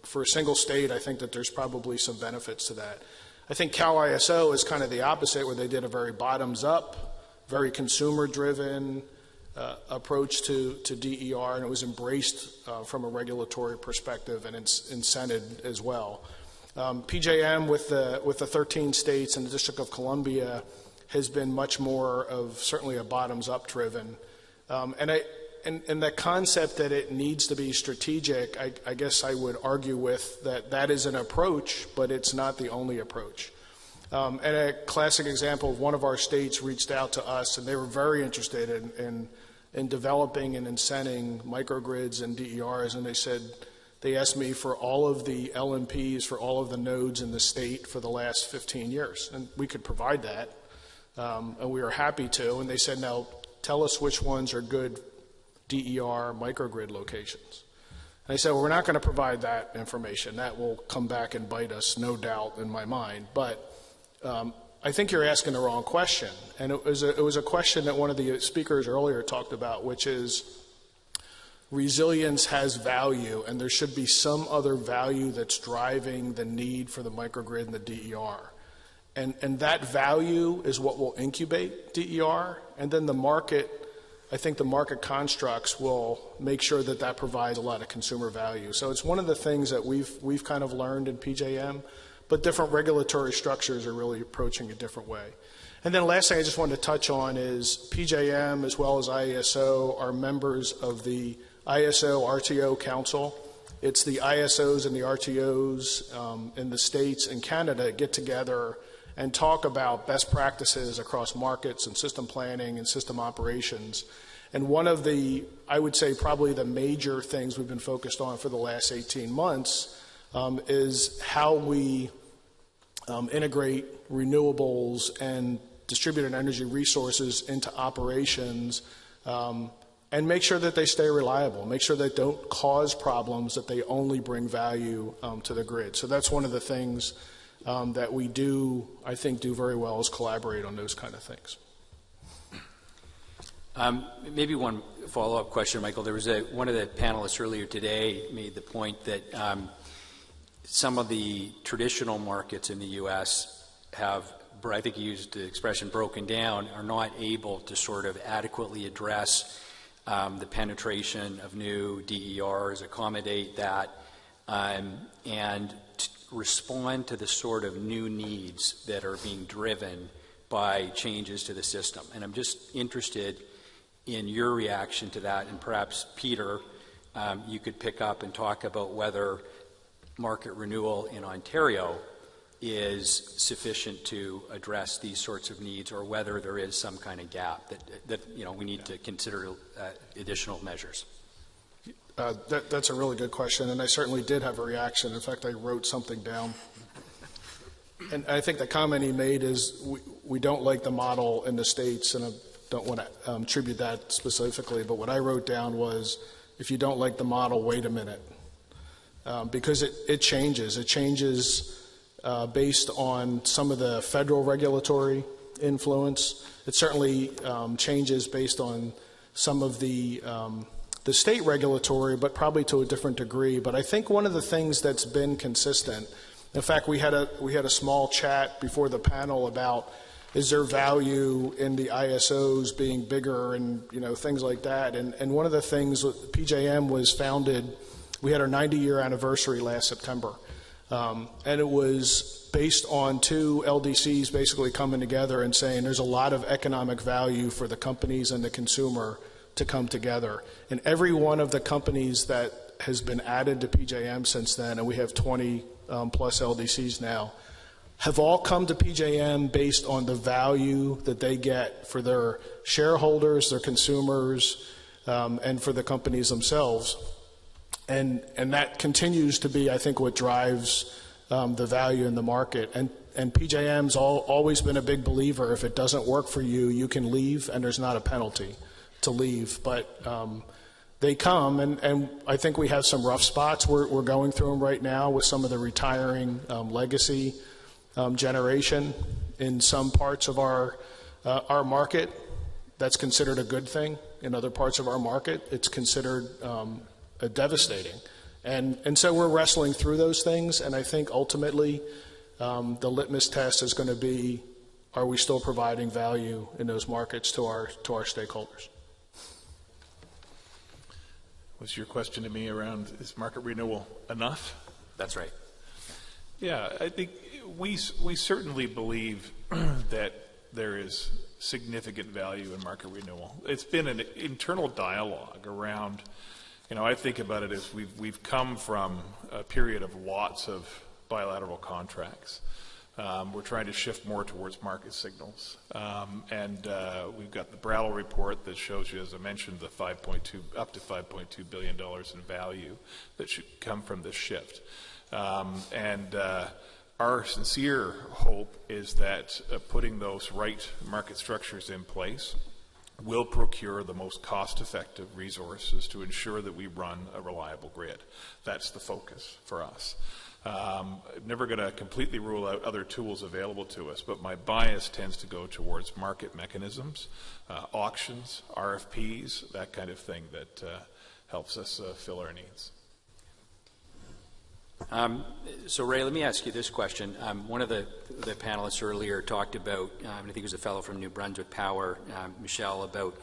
For a single state, I think that there's probably some benefits to that. I think Cal ISO is kind of the opposite, where they did a very bottoms-up, very consumer-driven approach to DER, and it was embraced from a regulatory perspective and incented as well. PJM with the 13 states and the District of Columbia has been much more of certainly a bottoms-up driven. And the concept that it needs to be strategic, I guess I would argue with that is an approach, but it's not the only approach. And a classic example of one of our states reached out to us, and they were very interested in developing and incenting microgrids and DERs, and they said, They asked me for all of the LMPs for all of the nodes in the state for the last 15 years, and we could provide that, and we were happy to. And they said, now tell us which ones are good DER microgrid locations. And I said, well, we're not going to provide that information. That will come back and bite us, no doubt, in my mind. But I think you're asking the wrong question. And it was a question that one of the speakers earlier talked about, which is resilience has value, and there should be some other value that's driving the need for the microgrid and the DER. And that value is what will incubate DER, and then the market, I think the market constructs will make sure that that provides a lot of consumer value. So it's one of the things that we've kind of learned in PJM, but different regulatory structures are really approaching a different way. And then last thing I just wanted to touch on is PJM as well as IESO are members of the ISO RTO Council. It's the ISOs and the RTOs in the states and Canada get together and talk about best practices across markets and system planning and system operations. And one of the, I would say probably the major things we've been focused on for the last 18 months is how we integrate renewables and distributed energy resources into operations and make sure that they stay reliable, make sure they don't cause problems, that they only bring value to the grid. So that's one of the things that we do, I think, do very well is collaborate on those kind of things. Maybe one follow-up question, Michael. There was one of the panelists earlier today made the point that some of the traditional markets in the U.S. have, I think he used the expression broken down, are not able to sort of adequately address the penetration of new DERs, accommodate that, and respond to the sort of new needs that are being driven by changes to the system. And I'm just interested in your reaction to that, and perhaps Peter, you could pick up and talk about whether market renewal in Ontario is sufficient to address these sorts of needs, or whether there is some kind of gap that we need to consider additional measures. That's a really good question, and I certainly did have a reaction. In fact, I wrote something down. And I think the comment he made is we don't like the model in the States, and I don't want to attribute that specifically, but what I wrote down was, if you don't like the model, wait a minute. Because it changes. It changes based on some of the federal regulatory influence. It certainly changes based on some of the state regulatory, but probably to a different degree. But I think one of the things that's been consistent, in fact, we had a small chat before the panel about, is there value in the ISOs being bigger and things like that. And one of the things, PJM was founded, we had our 90-year anniversary last September. And it was based on two LDCs basically coming together and saying there's a lot of economic value for the companies and the consumer to come together. And every one of the companies that has been added to PJM since then, and we have 20 plus LDCs now, have all come to PJM based on the value that they get for their shareholders, their consumers, and for the companies themselves. And that continues to be, I think, what drives the value in the market. And PJM's always been a big believer, if it doesn't work for you, you can leave, and there's not a penalty to leave. But they come, and I think we have some rough spots. We're going through them right now with some of the retiring legacy generation in some parts of our market. That's considered a good thing. In other parts of our market, it's considered devastating. And so we're wrestling through those things, and I think ultimately the litmus test is going to be, are we still providing value in those markets to our stakeholders? Was your question to me around, is market renewal enough? That's right. Yeah, I think we certainly believe that there is significant value in market renewal. It's been an internal dialogue around, I think about it as we've come from a period of lots of bilateral contracts. We're trying to shift more towards market signals. We've got the Brattle report that shows you, as I mentioned, the up to $5.2 billion in value that should come from this shift. Our sincere hope is that putting those right market structures in place will procure the most cost-effective resources to ensure that we run a reliable grid. That's the focus for us. I'm never going to completely rule out other tools available to us, but my bias tends to go towards market mechanisms, auctions, RFPs, that kind of thing that helps us fill our needs. So Ray, let me ask you this question. One of the panelists earlier talked about, I think it was a fellow from New Brunswick Power, Michelle, about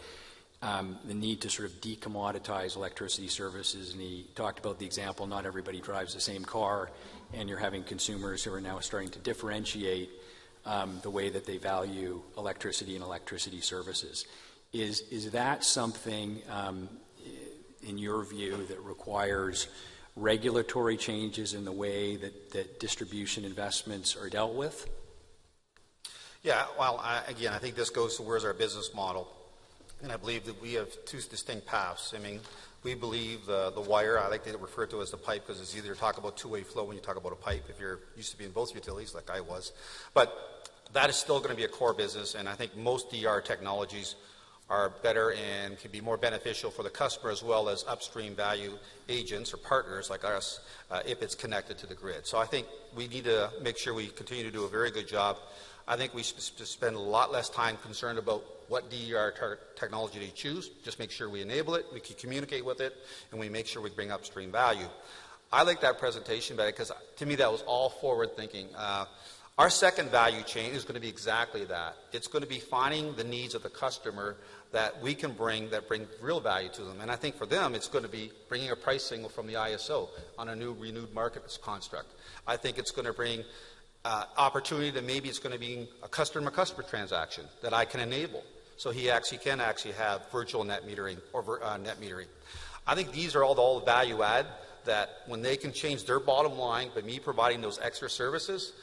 the need to sort of decommoditize electricity services, and he talked about the example, not everybody drives the same car, and you're having consumers who are now starting to differentiate the way that they value electricity and electricity services. Is that something, in your view, that requires regulatory changes in the way that distribution investments are dealt with? Yeah, well, again, I think this goes to where's our business model. And I believe that we have two distinct paths. I mean, we believe the wire, I like to refer to it as the pipe because it's easier to talk about two-way flow when you talk about a pipe if you're used to be in both utilities like I was. But that is still going to be a core business, and I think most DR technologies are better and can be more beneficial for the customer as well as upstream value agents or partners like us if it's connected to the grid. So I think we need to make sure we continue to do a very good job. I think we should spend a lot less time concerned about what DER technology to choose. Just make sure we enable it, we can communicate with it, and we make sure we bring upstream value. I like that presentation better because to me that was all forward thinking. Our second value chain is going to be exactly that. It's going to be finding the needs of the customer that we can bring that bring real value to them. And I think for them, it's going to be bringing a price signal from the IESO on a new renewed market construct. I think it's going to bring opportunity that maybe it's going to be a customer-customer transaction that I can enable. So he can have virtual net metering or net metering. I think these are all the value add that when they can change their bottom line by me providing those extra services,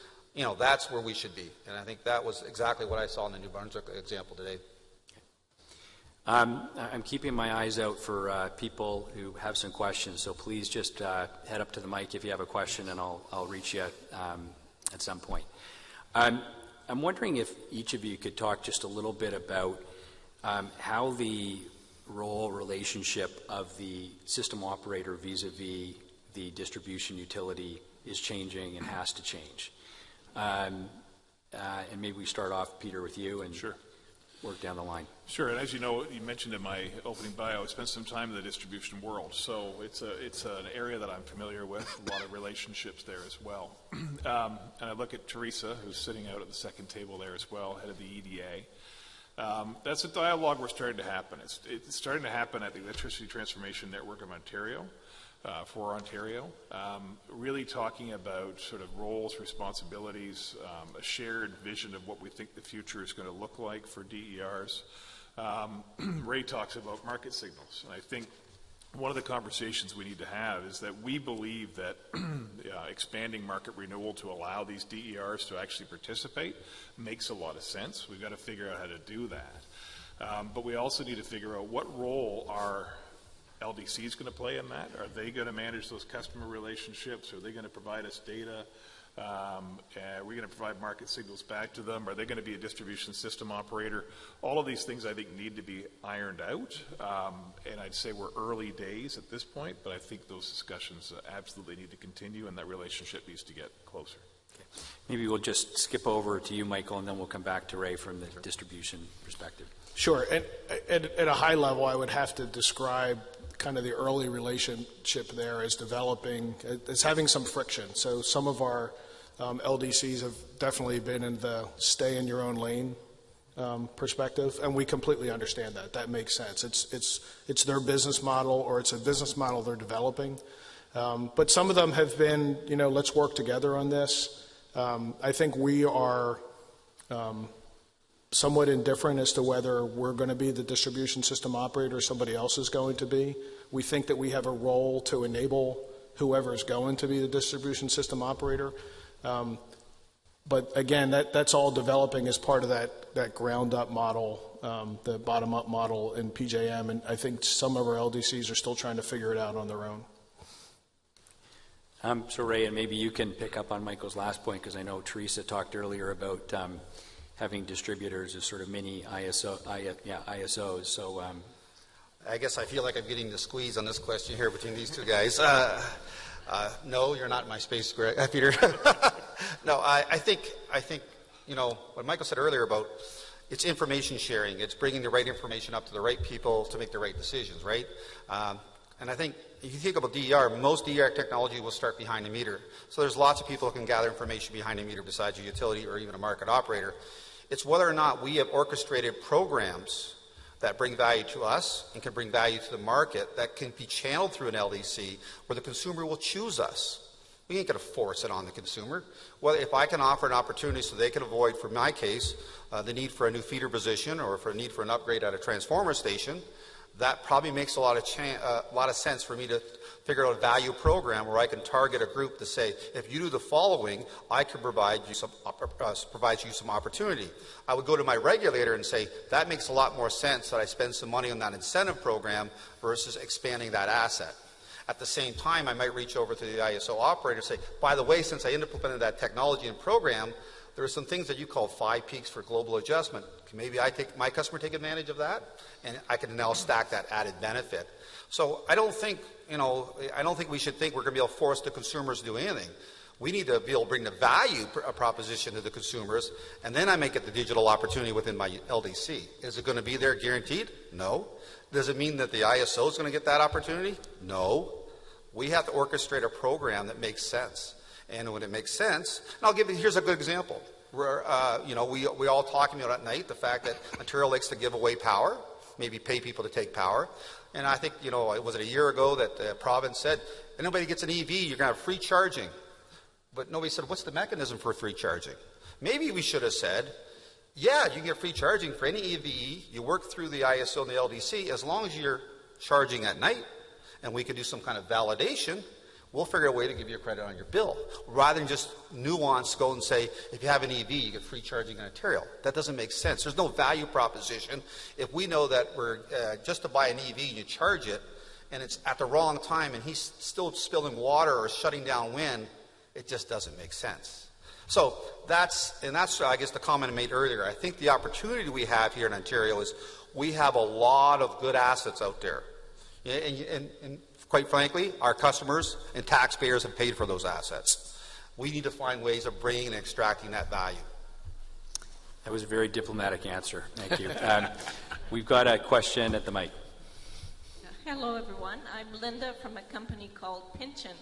that's where we should be. And I think that was exactly what I saw in the New Brunswick example today. I'm keeping my eyes out for people who have some questions, so please just head up to the mic if you have a question, and I'll reach you at some point. I'm wondering if each of you could talk just a little bit about how the relationship of the system operator vis-a-vis the distribution utility is changing and has to change. And maybe we start off, Peter, with you and sure. Work down the line. Sure, and as you know, you mentioned in my opening bio, I spent some time in the distribution world, so it's an area that I'm familiar with, a lot of relationships there as well. And I look at Teresa, who's sitting out at the second table there as well, head of the EDA. That's a dialogue we're starting to happen. It's starting to happen at the Electricity Transformation Network of Ontario, for Ontario, really talking about sort of roles, responsibilities, a shared vision of what we think the future is going to look like for DERs. Ray talks about market signals, and I think one of the conversations we need to have is that we believe that expanding market renewal to allow these DERs to actually participate makes a lot of sense. We've got to figure out how to do that. But we also need to figure out what role are LDC is going to play in that. Are they going to manage those customer relationships? Are they going to provide us data? Are we going to provide market signals back to them? Are they going to be a distribution system operator? All of these things I think need to be ironed out. And I'd say we're early days at this point, but I think those discussions absolutely need to continue and that relationship needs to get closer. Okay. Maybe we'll just skip over to you, Michael, and then we'll come back to Ray from the distribution perspective. Sure. And at a high level, I would have to describe kind of the early relationship there as developing, as having some friction. So some of our LDCs have definitely been in the stay in your own lane perspective, and we completely understand that. That makes sense. It's their business model, or it's a business model they're developing. But some of them have been, let's work together on this. I think we are somewhat indifferent as to whether we're going to be the distribution system operator or somebody else is going to be. We think that we have a role to enable whoever is going to be the distribution system operator. But again, that's all developing as part of that ground-up model, the bottom-up model in PJM, and I think some of our LDCs are still trying to figure it out on their own. So Ray, and maybe you can pick up on Michael's last point, because I know Teresa talked earlier about having distributors as sort of mini ISOs. So I guess I feel like I'm getting the squeeze on this question here between these two guys. No, you're not in my space, Greg, Peter. No, I think what Michael said earlier about it's information sharing. It's bringing the right information up to the right people to make the right decisions, right? And I think if you think about DER, most DER technology will start behind the meter. So there's lots of people who can gather information behind the meter besides a utility or even a market operator. It's whether or not we have orchestrated programs that bring value to us and can bring value to the market that can be channeled through an LDC where the consumer will choose us. We ain't going to force it on the consumer. Well, if I can offer an opportunity so they can avoid, for my case, the need for a new feeder position or for a need for an upgrade at a transformer station, that probably makes a lot of sense for me to figure out a value program where I can target a group to say, if you do the following, I can provide you some opportunity. I would go to my regulator and say, that makes a lot more sense that I spend some money on that incentive program versus expanding that asset. At the same time, I might reach over to the IESO operator and say, by the way, since I implemented that technology and program, there are some things that you call 5 peaks for global adjustment. Can maybe my customer take advantage of that? And I can now stack that added benefit. So I don't think we should think we're going to be able to force the consumers to do anything. We need to be able to bring the value proposition to the consumers, and then I make it the digital opportunity within my LDC. Is it going to be there guaranteed? No. Does it mean that the ISO is going to get that opportunity? No. We have to orchestrate a program that makes sense. And when it makes sense, and here's a good example. We're, we all talking about at night the fact that Ontario likes to give away power, maybe pay people to take power. And I think, was it a year ago that the province said, if anybody gets an EV, you're going to have free charging. But nobody said, what's the mechanism for free charging? Maybe we should have said, yeah, you can get free charging for any EV. You work through the ISO and the LDC as long as you're charging at night, and we can do some kind of validation. We'll figure out a way to give you a credit on your bill, rather than just go and say, if you have an EV, you get free charging in Ontario. That doesn't make sense. There's no value proposition. If we know that we're just to buy an EV, you charge it, and it's at the wrong time, and he's still spilling water or shutting down wind, it just doesn't make sense. So that's I guess the comment I made earlier. I think the opportunity we have here in Ontario is we have a lot of good assets out there, and quite frankly, our customers and taxpayers have paid for those assets. We need to find ways of bringing and extracting that value. That was a very diplomatic answer. Thank you. We've got a question at the mic. Hello, everyone. I'm Linda from a company called Pinchin,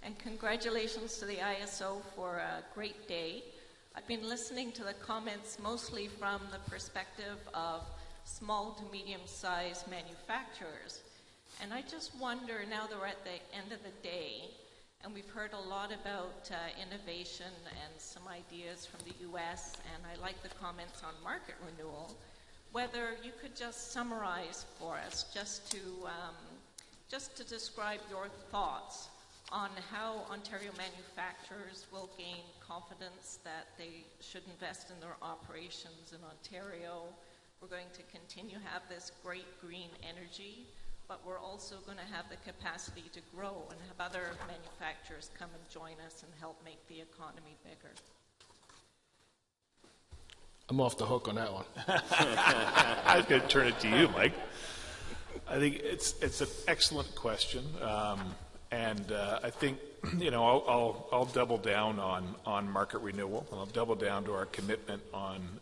and congratulations to the ISO for a great day. I've been listening to the comments mostly from the perspective of small to medium-sized manufacturers. And I just wonder, now that we're at the end of the day, and we've heard a lot about innovation and some ideas from the US, and I like the comments on market renewal, whether you could just summarize for us, just to describe your thoughts on how Ontario manufacturers will gain confidence that they should invest in their operations in Ontario. We're going to continue to have this great green energy, but we're also going to have the capacity to grow and have other manufacturers come and join us and help make the economy bigger. I'm off the hook on that one. I was going to turn it to you, Mike. I think it's an excellent question, and I think I'll double down on market renewal, and I'll double down to our commitment on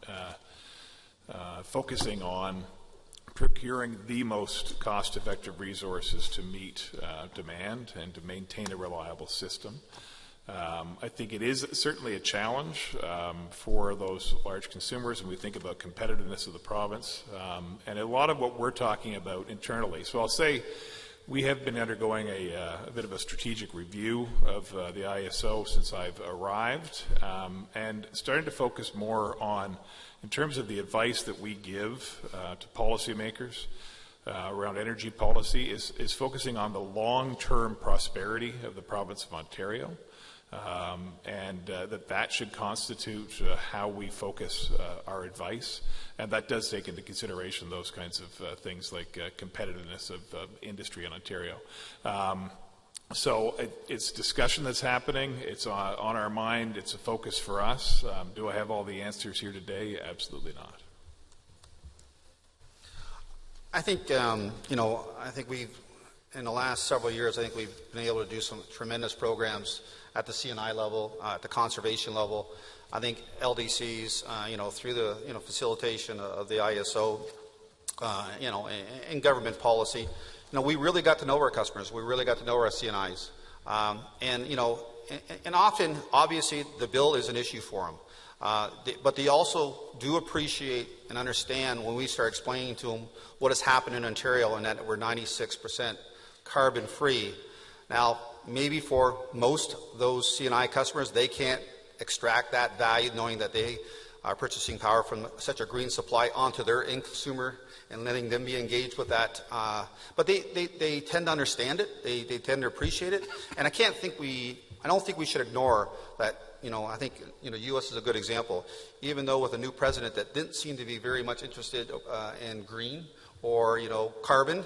focusing on procuring the most cost-effective resources to meet demand and to maintain a reliable system. I think it is certainly a challenge for those large consumers when we think about competitiveness of the province, and a lot of what we're talking about internally. So I'll say we have been undergoing a bit of a strategic review of the IESO since I've arrived, and starting to focus more on, in terms of the advice that we give to policymakers around energy policy, is focusing on the long-term prosperity of the province of Ontario. and that should constitute how we focus our advice. And that does take into consideration those kinds of things like competitiveness of industry in Ontario. So it's discussion that's happening. It's on our mind. It's a focus for us. Do I have all the answers here today? Absolutely not. I think, I think we've, in the last several years, I think we've been able to do some tremendous programs at the C&I level, at the conservation level. I think LDCs, through the, facilitation of the IESO, and government policy, we really got to know our customers. We really got to know our C&Is. And often, obviously, the bill is an issue for them. But they also do appreciate and understand when we start explaining to them what has happened in Ontario and that we're 96% carbon free. Now, maybe for most of those C&I customers, they can't extract that value knowing that they are purchasing power from such a green supply onto their end consumer and letting them be engaged with that. But they tend to understand it. They tend to appreciate it. And I don't think we should ignore that. I think, U.S. is a good example. Even though with a new president that didn't seem to be very much interested in green or, carbon,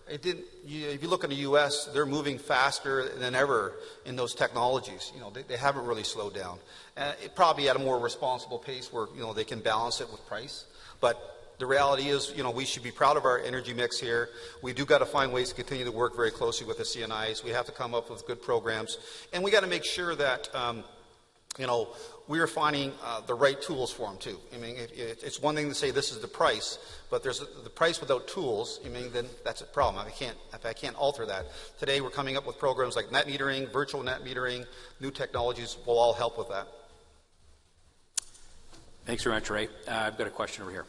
if you look in the U.S., they're moving faster than ever in those technologies. They haven't really slowed down. It probably at a more responsible pace where, they can balance it with price. But the reality is, we should be proud of our energy mix here. We do got to find ways to continue to work very closely with the C&Is. We have to come up with good programs. And we got to make sure that, we are finding the right tools for them too. I mean, it's one thing to say this is the price, but there's the price without tools. Then that's a problem. If I can't alter that. Today we're coming up with programs like net metering, virtual net metering, new technologies will all help with that. Thanks very much, Ray. I've got a question over here.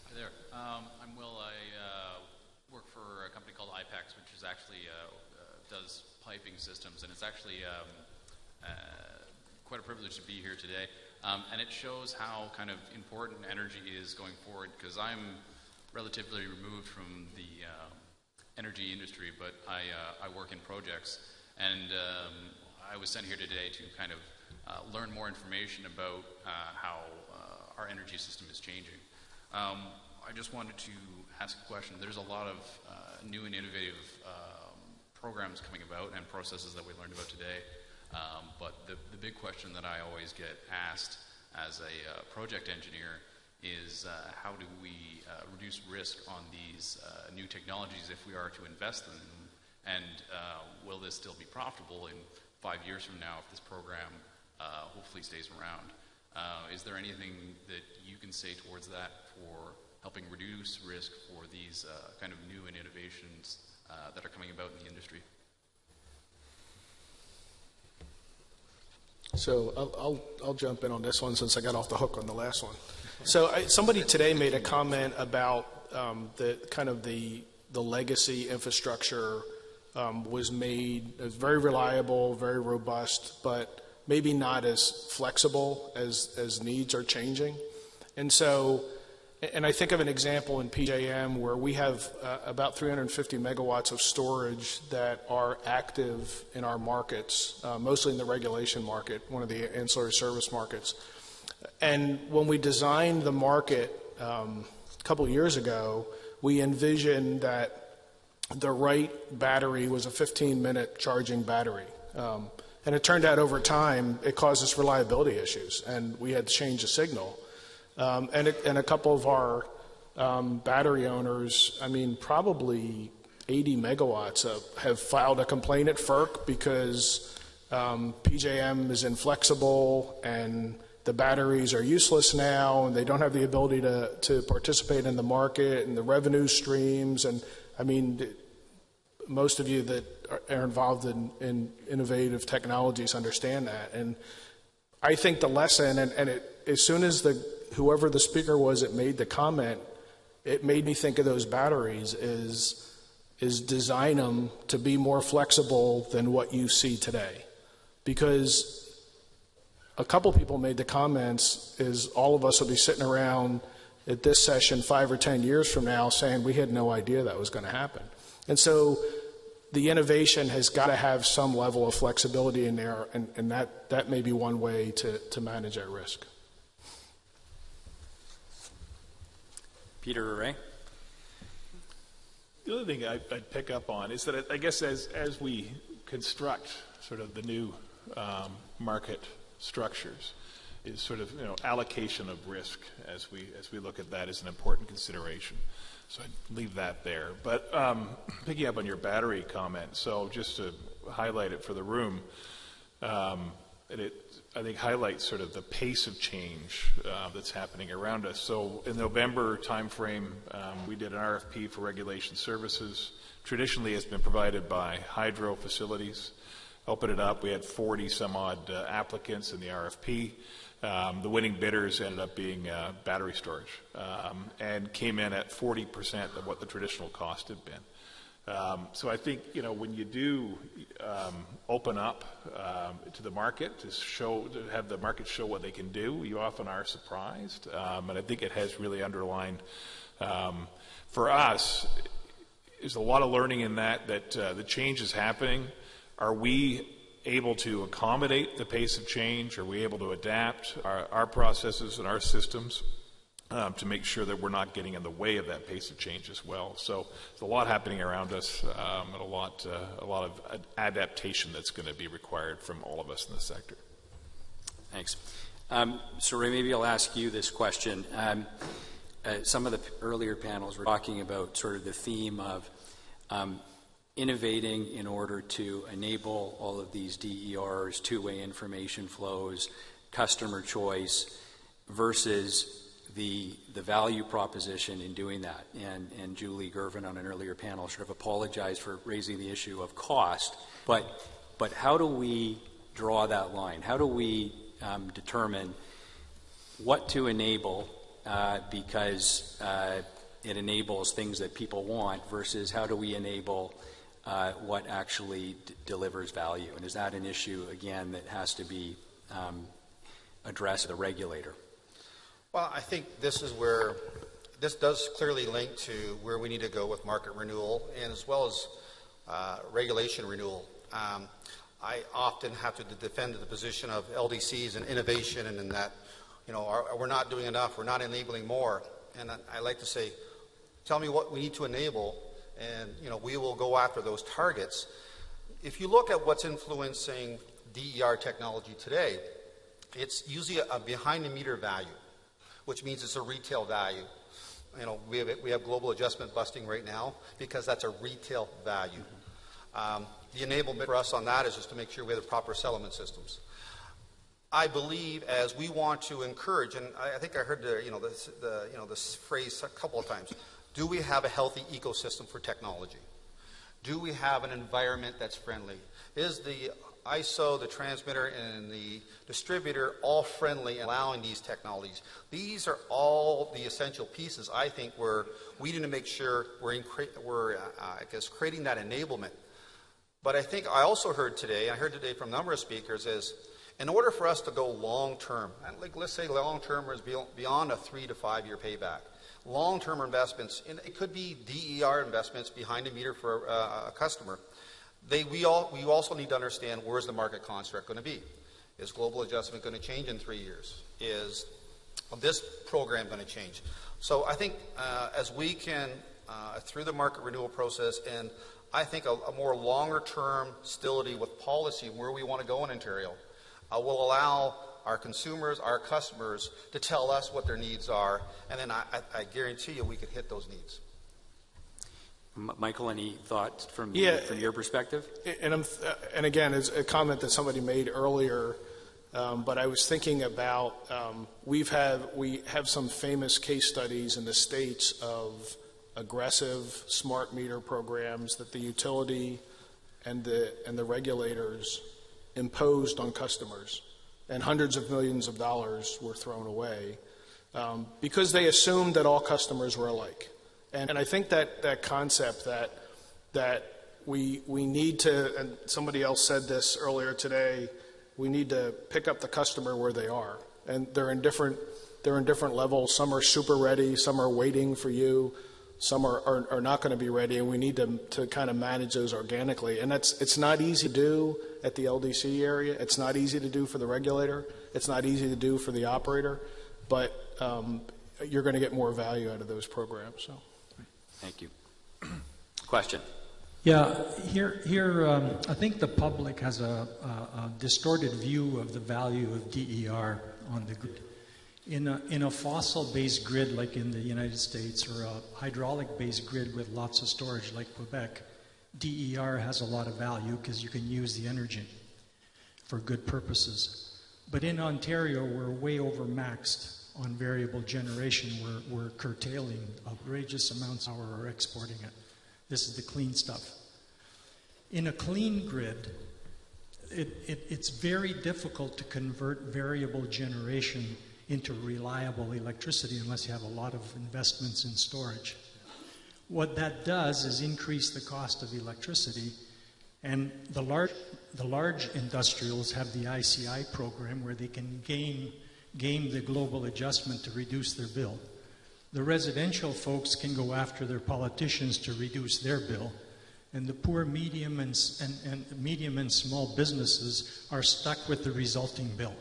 Hi there. I'm Will. I work for a company called IPEX, which is actually does piping systems, and it's actually quite a privilege to be here today. And it shows how kind of important energy is going forward, because I'm relatively removed from the energy industry, but I work in projects. And I was sent here today to kind of learn more information about how our energy system is changing. I just wanted to ask a question. There's a lot of new and innovative programs coming about and processes that we learned about today. But the big question that I always get asked as a project engineer is how do we reduce risk on these new technologies if we are to invest in them, and will this still be profitable in 5 years from now if this program hopefully stays around? Is there anything that you can say towards that for helping reduce risk for these kind of new and innovations that are coming about in the industry? So I'll jump in on this one since I got off the hook on the last one. So somebody today made a comment about the legacy infrastructure was made as very reliable, very robust, but maybe not as flexible as needs are changing. And I think of an example in PJM where we have about 350 megawatts of storage that are active in our markets, mostly in the regulation market, one of the ancillary service markets. And when we designed the market a couple of years ago, we envisioned that the right battery was a 15-minute charging battery. And it turned out over time it caused us reliability issues, and we had to change the signal. And a couple of our battery owners, probably 80 megawatts have filed a complaint at FERC because PJM is inflexible and the batteries are useless now and they don't have the ability to participate in the market and the revenue streams. And most of you that are involved in innovative technologies understand that. And I think the lesson, as soon as whoever the speaker was that made the comment, it made me think of those batteries is design them to be more flexible than what you see today. Because a couple people made the comments is all of us will be sitting around at this session 5 or 10 years from now saying we had no idea that was going to happen. And so the innovation has got to have some level of flexibility in there, and that may be one way to manage that risk. Peter or Ray? The other thing I'd pick up on is that I guess as we construct sort of the new market structures, is sort of allocation of risk as we look at that as an important consideration. So I'd leave that there. But picking up on your battery comment, so just to highlight it for the room, it I think highlights sort of the pace of change that's happening around us. So in the November timeframe, we did an RFP for regulation services. Traditionally, it's been provided by hydro facilities. Open it up, we had 40 some odd applicants in the RFP. The winning bidders ended up being battery storage and came in at 40% of what the traditional cost had been. So I think, when you do open up to the market to have the market show what they can do, you often are surprised. And I think it has really underlined, for us, there's a lot of learning in that the change is happening. Are we able to accommodate the pace of change? Are we able to adapt our processes and our systems to make sure that we're not getting in the way of that pace of change as well? So there's a lot happening around us, and a lot of adaptation that's going to be required from all of us in the sector. Thanks. So Ray, maybe I'll ask you this question. Some of the earlier panels were talking about sort of the theme of innovating in order to enable all of these DERs, two-way information flows, customer choice, versus the value proposition in doing that. And Julie Gervin on an earlier panel sort of apologized for raising the issue of cost. But how do we draw that line? How do we determine what to enable because it enables things that people want, versus how do we enable what actually delivers value? And is that an issue, again, that has to be addressed by the regulator? Well, I think this is where this does clearly link to where we need to go with market renewal, and as well as regulation renewal. I often have to defend the position of LDCs and innovation, and in that, we're not doing enough, we're not enabling more. And I like to say, tell me what we need to enable, and we will go after those targets. If you look at what's influencing DER technology today, it's usually a behind-the-meter value, which means it's a retail value. We have global adjustment busting right now because that's a retail value. The enablement for us on that is just to make sure we have the proper settlement systems. I believe as we want to encourage, and I think I heard this phrase a couple of times, do we have a healthy ecosystem for technology? Do we have an environment that's friendly? Is the IESO, the transmitter, and the distributor all friendly in allowing these technologies? These are all the essential pieces, I think, where we need to make sure we're creating that enablement. But I think I also heard today, from a number of speakers, is in order for us to go long-term, and let's say long-term is beyond a 3 to 5 year payback, long-term investments, and it could be DER investments behind the meter for a customer, we also need to understand where's the market construct going to be. Is global adjustment going to change in 3 years? Is this program going to change? So I think as we can, through the market renewal process, and I think a more longer-term stability with policy where we want to go in Ontario, will allow our consumers, our customers, to tell us what their needs are, and then I guarantee you we could hit those needs. Michael, any thoughts from your perspective? And again, it's a comment that somebody made earlier, but I was thinking about we have some famous case studies in the States of aggressive smart meter programs that the utility and the regulators imposed on customers, and hundreds of millions of dollars were thrown away because they assumed that all customers were alike. And I think that concept that we need to, and somebody else said this earlier today, we need to pick up the customer where they are, and they're in different levels. Some are super ready, some are waiting for you, Some are not going to be ready, and we need to kind of manage those organically. And it's not easy to do at the LDC area. It's not easy to do for the regulator. It's not easy to do for the operator. But you're going to get more value out of those programs. So, thank you. Question. Yeah, here I think the public has a distorted view of the value of DER on the grid. In a fossil-based grid like in the United States, or a hydraulic-based grid with lots of storage like Quebec, DER has a lot of value because you can use the energy for good purposes. But in Ontario, we're way overmaxed on variable generation. We're curtailing outrageous amounts of power or exporting it. This is the clean stuff. In a clean grid, it's very difficult to convert variable generation into reliable electricity unless you have a lot of investments in storage. What that does is increase the cost of electricity, and the large industrials have the ICI program where they can game the global adjustment to reduce their bill. The residential folks can go after their politicians to reduce their bill, and the poor medium and small businesses are stuck with the resulting bill.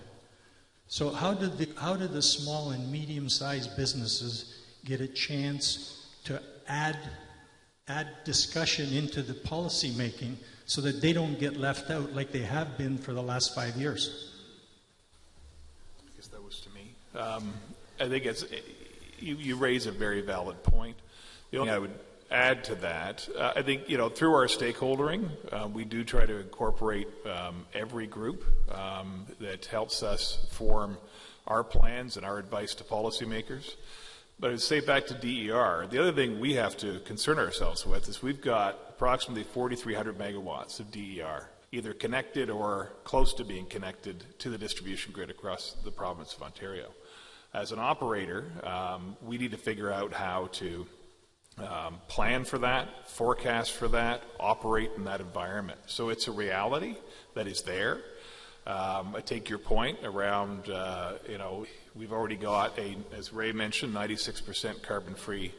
So how did the small and medium-sized businesses get a chance to add discussion into the policy making so that they don't get left out like they have been for the last 5 years? I guess that was to me. I think you raise a very valid point. The only thing I would add to that, I think, through our stakeholdering, we do try to incorporate every group that helps us form our plans and our advice to policymakers. But I'd say back to DER, the other thing we have to concern ourselves with is we've got approximately 4,300 megawatts of DER, either connected or close to being connected to the distribution grid across the province of Ontario. As an operator, we need to figure out how to plan for that, forecast for that, operate in that environment. So it's a reality that is there. I take your point around, we've already got as Ray mentioned, 96% carbon-free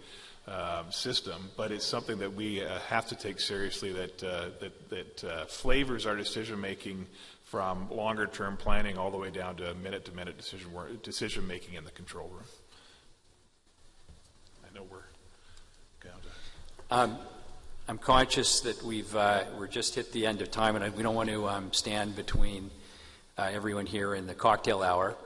system, but it's something that we have to take seriously that flavors our decision-making from longer-term planning all the way down to minute-to-minute decision-making in the control room. I know we're I'm conscious that we're just hit the end of time, and we don't want to stand between everyone here in the cocktail hour.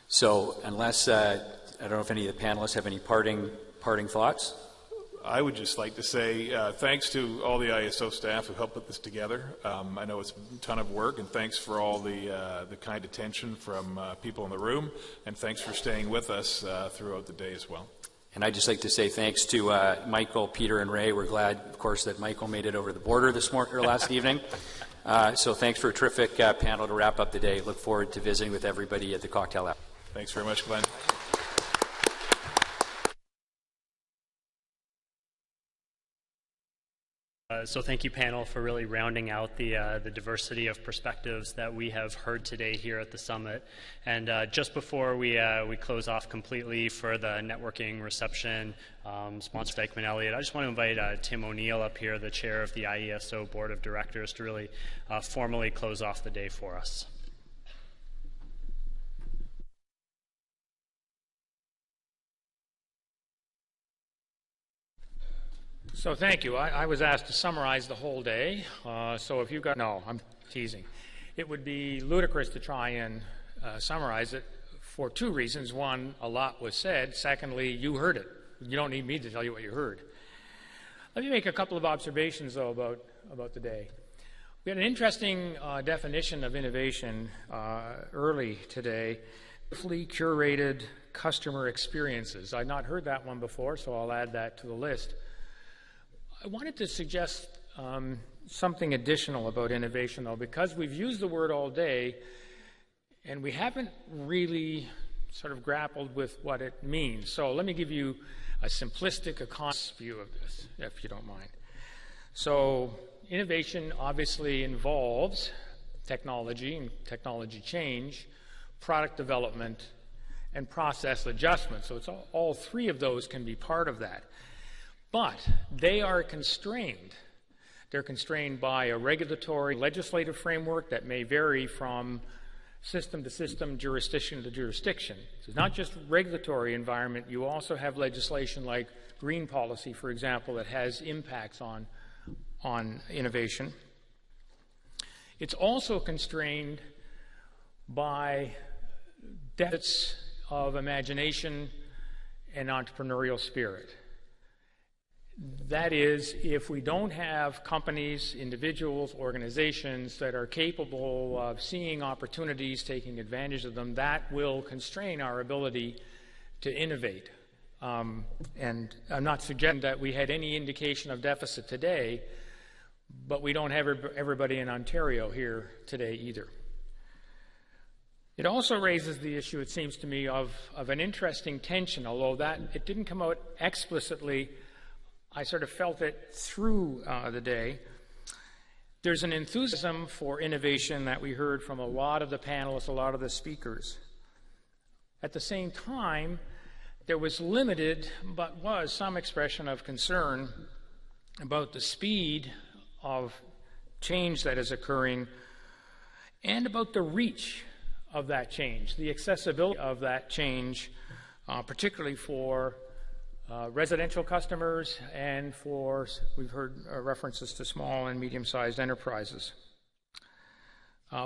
So unless, I don't know if any of the panelists have any parting thoughts? I would just like to say thanks to all the IESO staff who helped put this together. I know it's a ton of work, and thanks for all the kind attention from people in the room, and thanks for staying with us throughout the day as well. And I'd just like to say thanks to Michael, Peter, and Ray. We're glad, of course, that Michael made it over the border last evening. So thanks for a terrific panel to wrap up the day. Look forward to visiting with everybody at the cocktail hour. Thanks very much, Glenn. So thank you, panel, for really rounding out the diversity of perspectives that we have heard today here at the summit. And just before we close off completely for the networking reception, sponsored by Dykeman Elliott, I just want to invite Tim O'Neill up here, the chair of the IESO Board of Directors, to really formally close off the day for us. So thank you. I was asked to summarize the whole day. So if you've got... No, I'm teasing. It would be ludicrous to try and summarize it for two reasons. One, a lot was said. Secondly, you heard it. You don't need me to tell you what you heard. Let me make a couple of observations, though, about the day. We had an interesting definition of innovation early today. Carefully curated customer experiences. I'd not heard that one before, so I'll add that to the list. I wanted to suggest something additional about innovation, though, because we've used the word all day, and we haven't really sort of grappled with what it means. So let me give you a simplistic, economist view of this, if you don't mind. So innovation obviously involves technology and technology change, product development, and process adjustment. So it's all three of those can be part of that. But they are constrained. They're constrained by a regulatory legislative framework that may vary from system to system, jurisdiction to jurisdiction. So it's not just regulatory environment. You also have legislation like green policy, for example, that has impacts on innovation. It's also constrained by deficits of imagination and entrepreneurial spirit. That is, if we don't have companies, individuals, organizations that are capable of seeing opportunities, taking advantage of them, that will constrain our ability to innovate. And I'm not suggesting that we had any indication of deficit today, but we don't have everybody in Ontario here today either. It also raises the issue, it seems to me, of an interesting tension, although that it didn't come out explicitly. I sort of felt it through the day. There's an enthusiasm for innovation that we heard from a lot of the panelists, a lot of the speakers. At the same time, there was limited, but was some expression of concern about the speed of change that is occurring and about the reach of that change, the accessibility of that change, particularly for residential customers and for, we've heard references to small and medium-sized enterprises.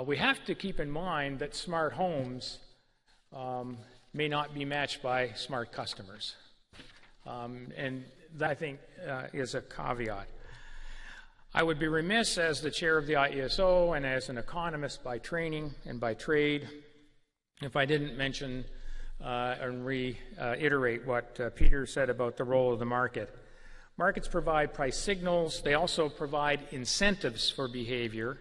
We have to keep in mind that smart homes may not be matched by smart customers. And that, I think, is a caveat. I would be remiss as the chair of the IESO and as an economist by training and by trade if I didn't mention and reiterate what Peter said about the role of the market. Markets provide price signals. They also provide incentives for behavior.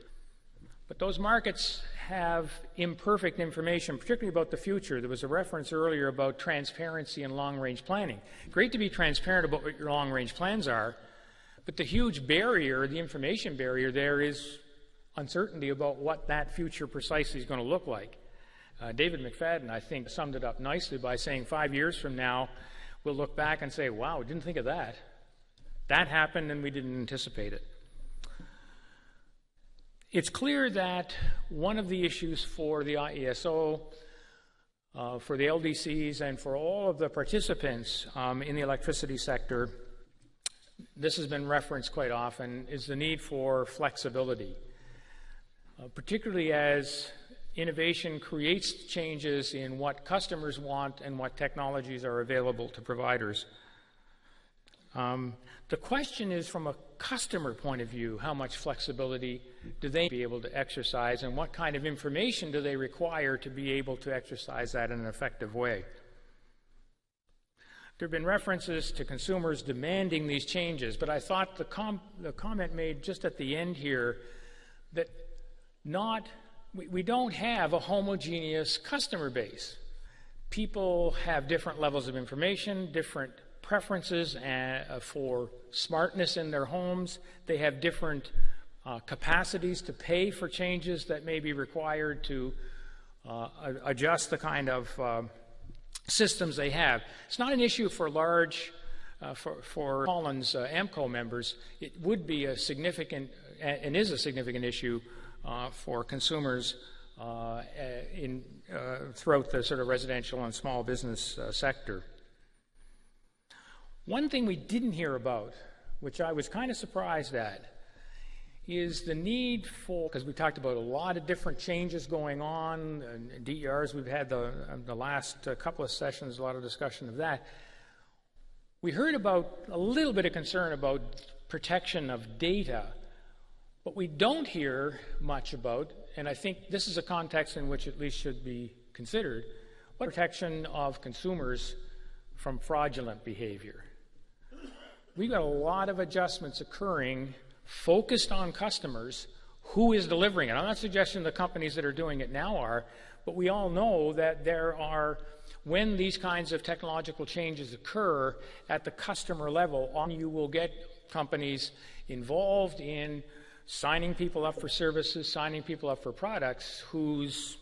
But those markets have imperfect information, particularly about the future. There was a reference earlier about transparency and long-range planning. Great to be transparent about what your long-range plans are, but the huge barrier, the information barrier there, is uncertainty about what that future precisely is going to look like. David Mcfadden, I think, summed it up nicely by saying 5 years from now, we'll look back and say, wow, we didn't think of that. That happened and we didn't anticipate it. It's clear that one of the issues for the IESO, for the LDCs, and for all of the participants in the electricity sector, this has been referenced quite often, is the need for flexibility, particularly as innovation creates changes in what customers want and what technologies are available to providers. The question is, from a customer point of view, how much flexibility do they be able to exercise, and what kind of information do they require to be able to exercise that in an effective way? There have been references to consumers demanding these changes, but I thought the comment made just at the end here that we don't have a homogeneous customer base. People have different levels of information, different preferences for smartness in their homes. They have different capacities to pay for changes that may be required to adjust the kind of systems they have. It's not an issue for large, for Collins AMCO members. It would be a significant, and is a significant issue for consumers throughout the sort of residential and small business sector. One thing we didn't hear about, which I was kind of surprised at, is the need for, because we talked about a lot of different changes going on, and DERs, we've had the last couple of sessions, a lot of discussion of that. We heard about a little bit of concern about protection of data, but we don't hear much about, and I think this is a context in which at least should be considered, what protection of consumers from fraudulent behavior. We've got a lot of adjustments occurring focused on customers. Who is delivering it? I'm not suggesting the companies that are doing it now are, but we all know that there are, when these kinds of technological changes occur at the customer level, you will get companies involved in signing people up for services, signing people up for products whose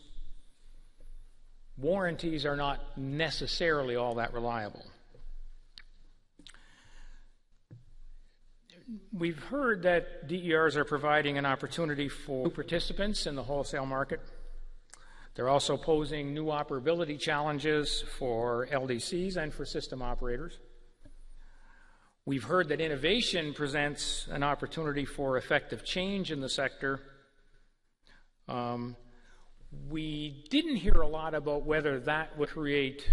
warranties are not necessarily all that reliable. We've heard that DERs are providing an opportunity for new participants in the wholesale market. They're also posing new operability challenges for LDCs and for system operators. We've heard that innovation presents an opportunity for effective change in the sector. We didn't hear a lot about whether that would create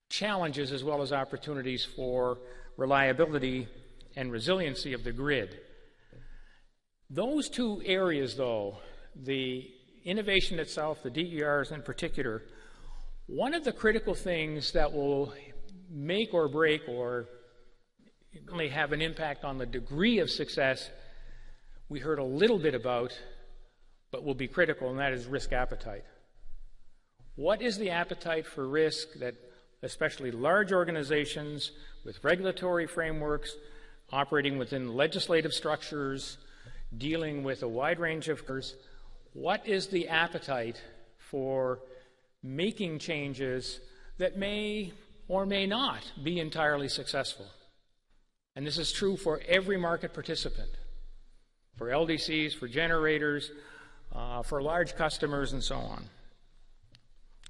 challenges as well as opportunities for reliability and resiliency of the grid. Those two areas, though, the innovation itself, the DERs in particular, one of the critical things that will make or break or only have an impact on the degree of success we heard a little bit about, but will be critical, and that is risk appetite. What is the appetite for risk that especially large organizations with regulatory frameworks, operating within legislative structures, dealing with a wide range of factors, what is the appetite for making changes that may or may not be entirely successful? And this is true for every market participant, for LDCs, for generators, for large customers, and so on.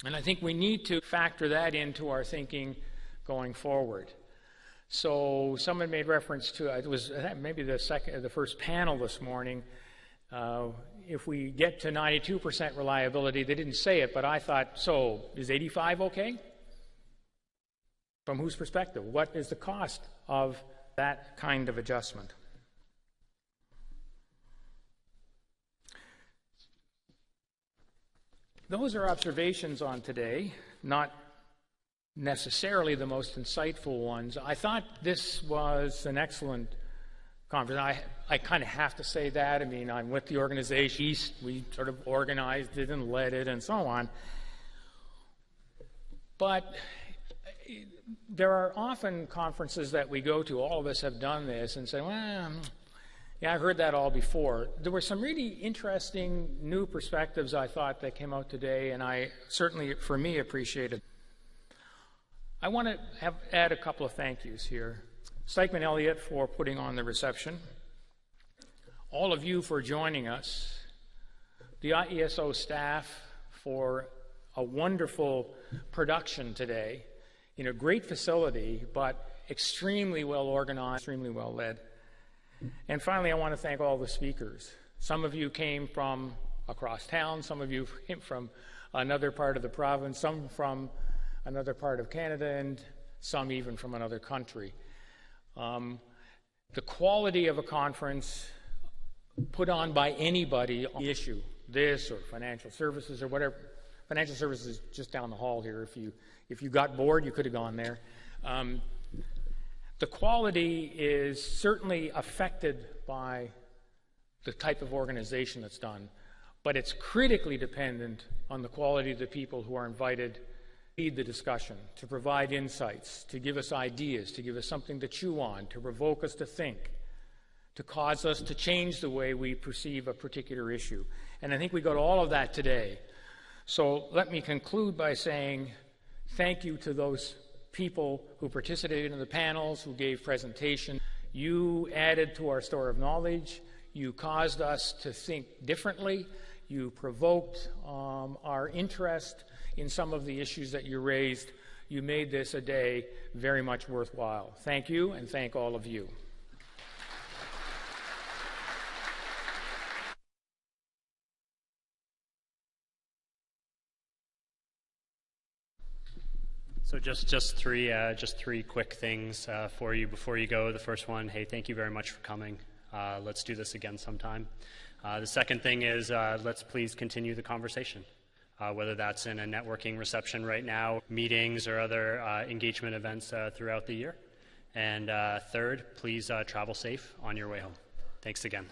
And I think we need to factor that into our thinking going forward. So someone made reference to, it was maybe the first panel this morning, if we get to 92% reliability, they didn't say it, but I thought, so is 85 okay? From whose perspective? What is the cost of that kind of adjustment? Those are observations on today, not necessarily the most insightful ones. I thought this was an excellent conference. I kind of have to say that. I mean, I'm with the organization. We sort of organized it and led it and so on. But there are often conferences that we go to, all of us have done this, and say, well, yeah, I've heard that all before. There were some really interesting new perspectives, I thought, that came out today, and I certainly, for me, appreciated. I want to add a couple of thank yous here. Stikeman Elliott for putting on the reception. All of you for joining us. The IESO staff for a wonderful production today in a great facility, but extremely well organized, extremely well led. And finally, I want to thank all the speakers. Some of you came from across town, some of you came from another part of the province, some from another part of Canada, and some even from another country. The quality of a conference put on by anybody on the issue, this or financial services or whatever. Financial services is just down the hall here. If you got bored, you could have gone there. The quality is certainly affected by the type of organization that's done, but it's critically dependent on the quality of the people who are invited to lead the discussion, to provide insights, to give us ideas, to give us something to chew on, to provoke us to think, to cause us to change the way we perceive a particular issue. And I think we got all of that today. So let me conclude by saying thank you to those people who participated in the panels, who gave presentations. You added to our store of knowledge. You caused us to think differently. You provoked our interest in some of the issues that you raised. You made this a day very much worthwhile. Thank you, and thank all of you. So just three quick things for you before you go. The first one, hey, thank you very much for coming. Let's do this again sometime. The second thing is let's please continue the conversation, whether that's in a networking reception right now, meetings, or other engagement events throughout the year. And third, please travel safe on your way home. Thanks again.